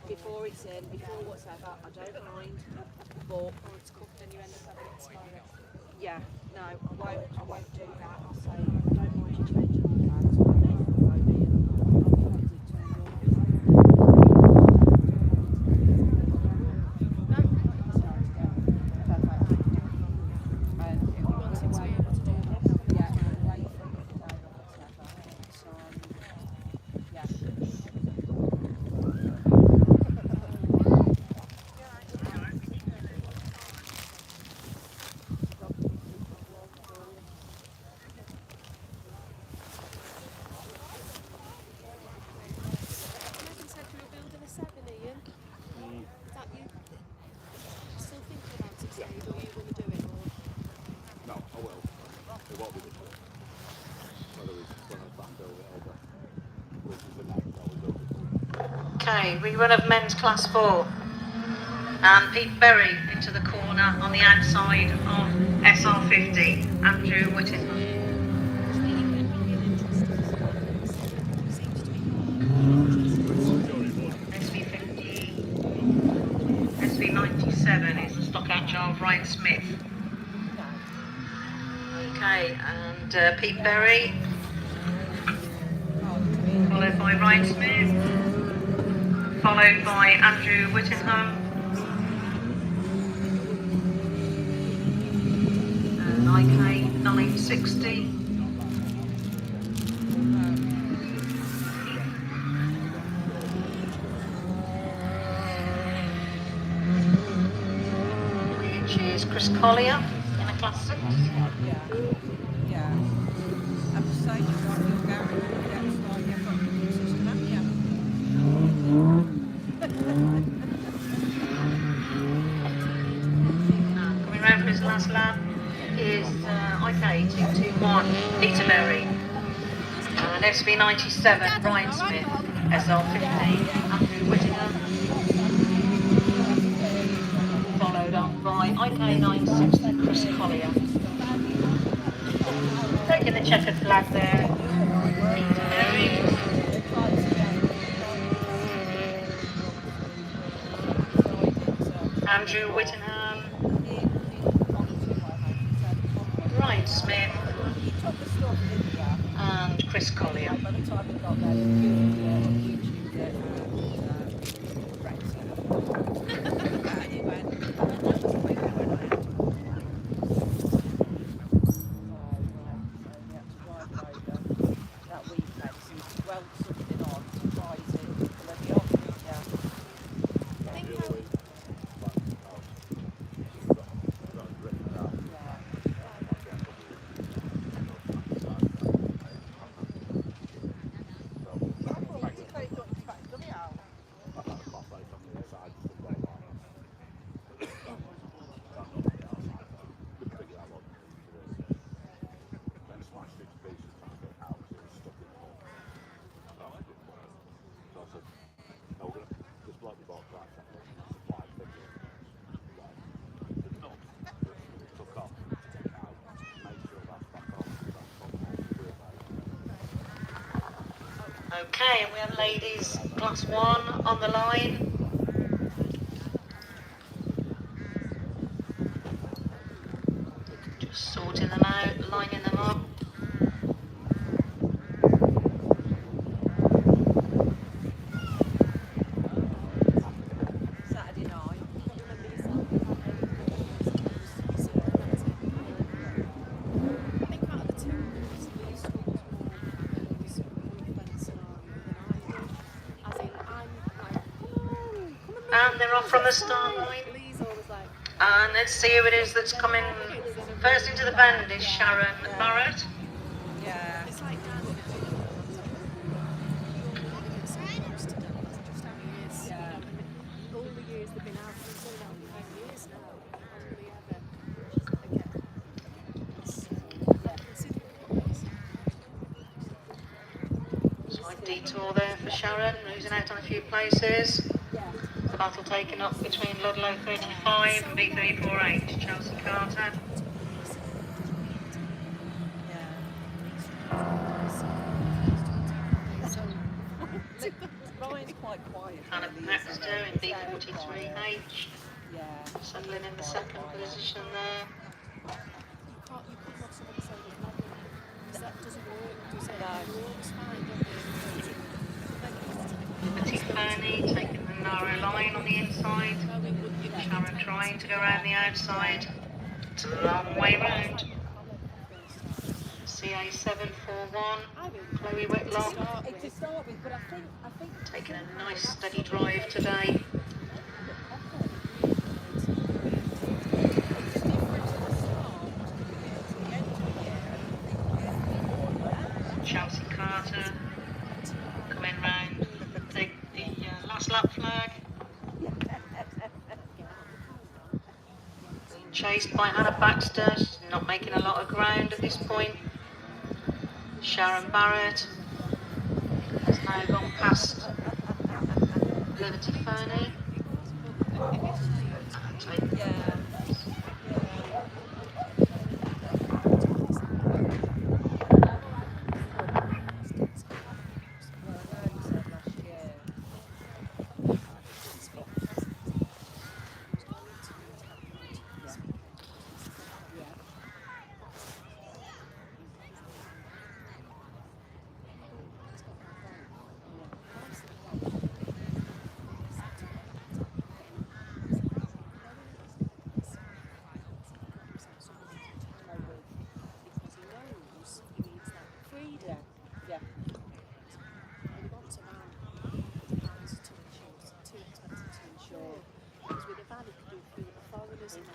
Speaker 11: Before it's in, before whatever, I don't mind, but when it's cooked and you end up having it tomorrow. Yeah, no, I won't do that. I'll say, I don't mind you changing the plans, but I'll phone me and I'll have it turned on.
Speaker 9: Okay, rerun of men's class 4. And Pete Berry into the corner on the outside of SR50, Andrew Whittingham. SV50, SV97 is the stock agile of Ryan Smith. Okay, and Pete Berry, followed by Ryan Smith, followed by Andrew Whittingham, and IK 960. Which is Chris Collier in a class 6.
Speaker 11: Yeah. I'm just saying you've got your garage, you've got your system, haven't you?
Speaker 9: Coming round for his last lap is IK 221 Peter Berry, and SV97 Ryan Smith, SR15 Andrew Whittingham, followed on by IK 960 Chris Collier. Taking the checkered flag there, Peter Berry. Andrew Whittingham, Ryan Smith, and Chris Collier. Okay, and we have ladies class 1 on the line. Just sorting them out, lining them up. And they're off from the start line. And let's see who it is that's coming first into the bend is Sharon Barrett.
Speaker 11: Yeah. All the years they've been out, it's only out 5 years now. Hardly ever.
Speaker 9: Slight detour there for Sharon, losing out on a few places. The battle taken up between Ludlow 35 and B348, Chelsea Carter.
Speaker 11: Ryan's quite quiet.
Speaker 9: Hannah Baxter in B43H, settling in the second position there.
Speaker 11: You can't have somebody say there's nothing, because that doesn't work, does it? It works fine,
Speaker 9: Petit Pony taking the narrow line on the inside. Sharon trying to go around the outside. It's a long way round. CA741, Chloe Whitlock. Taking a nice steady drive today. Chelsea Carter coming round, take the last lap flag. Chased by Hannah Baxter, she's not making a lot of ground at this point. Sharon Barrett has now gone past over to Fernie.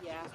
Speaker 3: Yeah.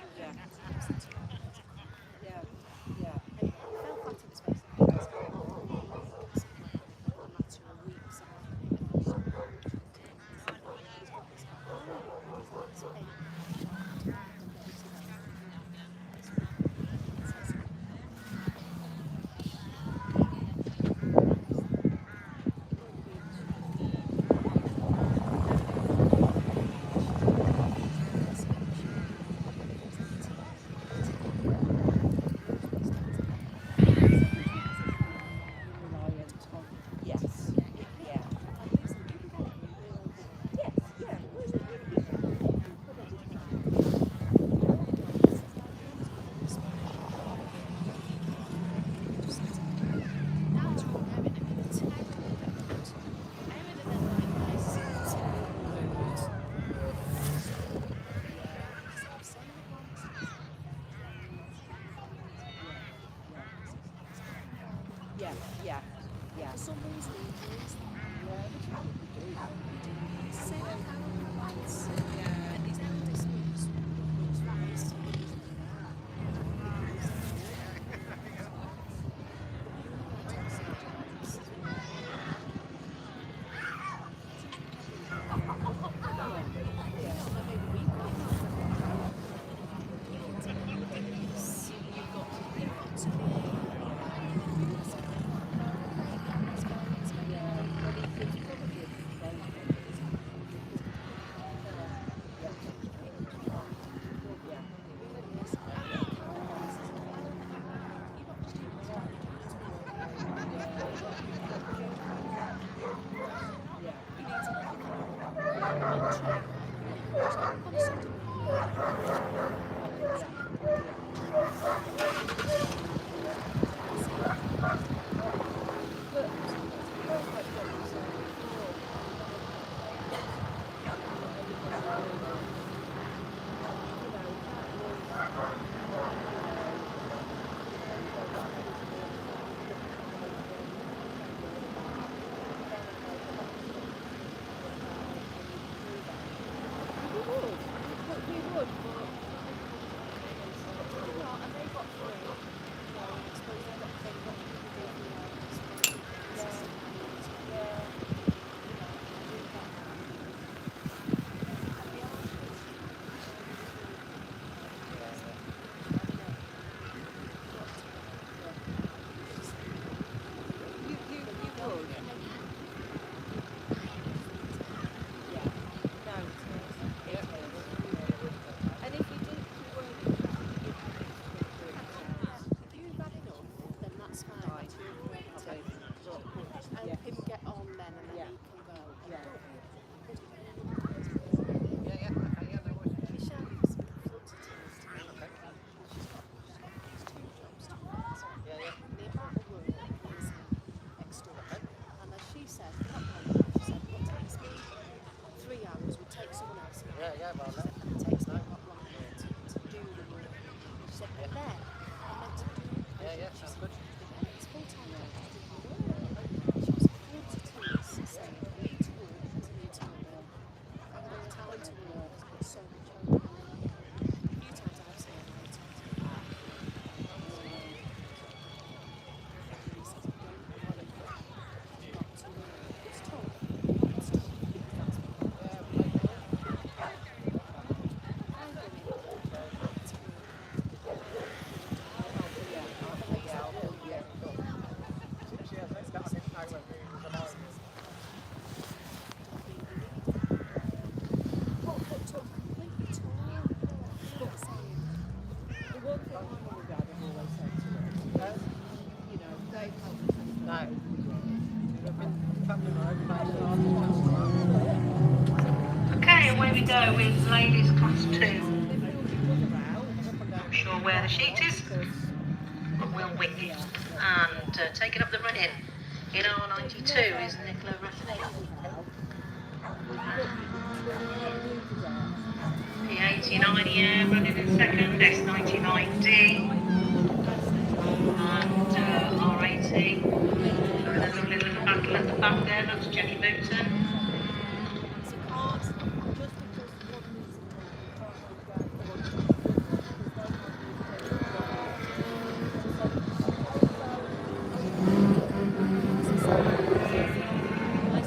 Speaker 9: go with ladies class 2. Not sure where the sheet is, but we'll wing it. And taking up the run-in in R92 is Nicola Ruffini. P89 running in second, S99D. And R80. And a lovely little battle at the back there, that's Jenny Booton.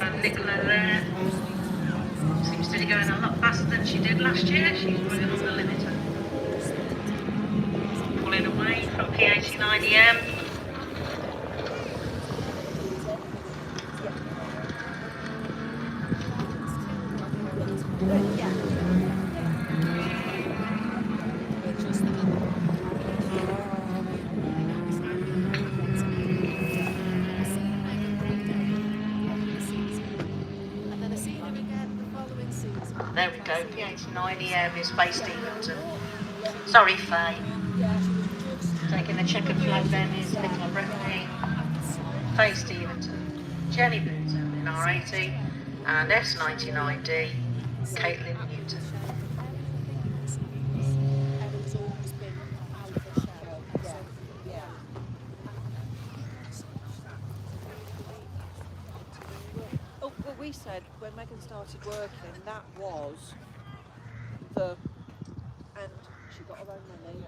Speaker 9: And Nicola there seems to be going a lot faster than she did last year. She's running on the limiter. Pulling away from P89EM. There we go, P89EM is Faye Stevenson. Sorry, Faye. Taking the checkered flag then is Nicola Ruffini, Faye Stevenson, Jenny Booton in R80, and S99D, Caitlin Newton.
Speaker 11: Oh, well, we said when Megan started working, that was the, and she got her own money.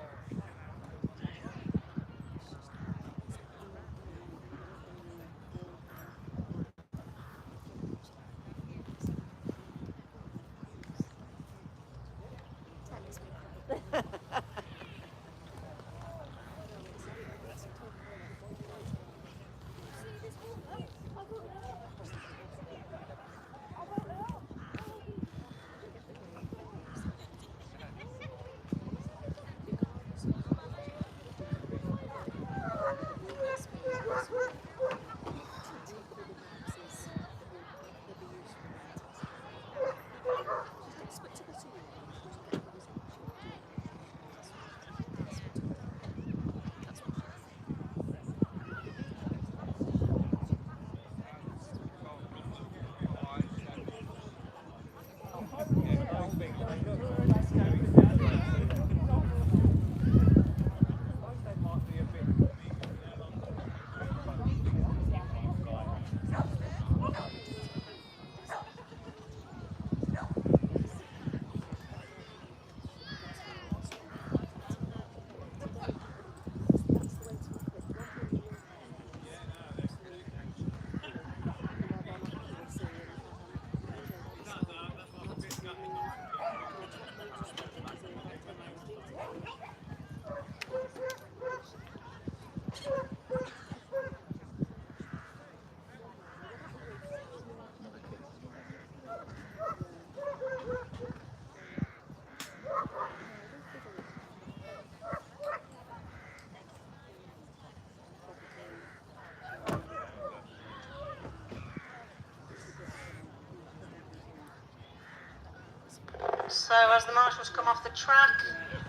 Speaker 9: So as the marshals come off the track,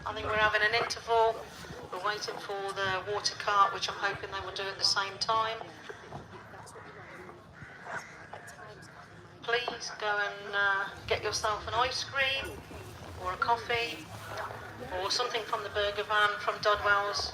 Speaker 9: I think we're having an interval. We're waiting for the water cart, which I'm hoping they will do at the same time. Please go and get yourself an ice cream or a coffee or something from the burger van from Dodwell's.